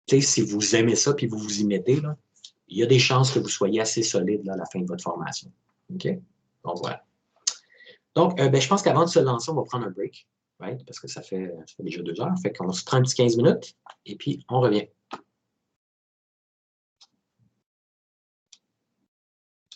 que, si vous aimez ça, puis vous vous y mettez, là, il y a des chances que vous soyez assez solide là, à la fin de votre formation. OK? Donc, voilà. Donc, je pense qu'avant de se lancer, on va prendre un break, right? Parce que ça fait déjà 2 heures. Fait qu'on se prend un petit 15 minutes, et puis on revient.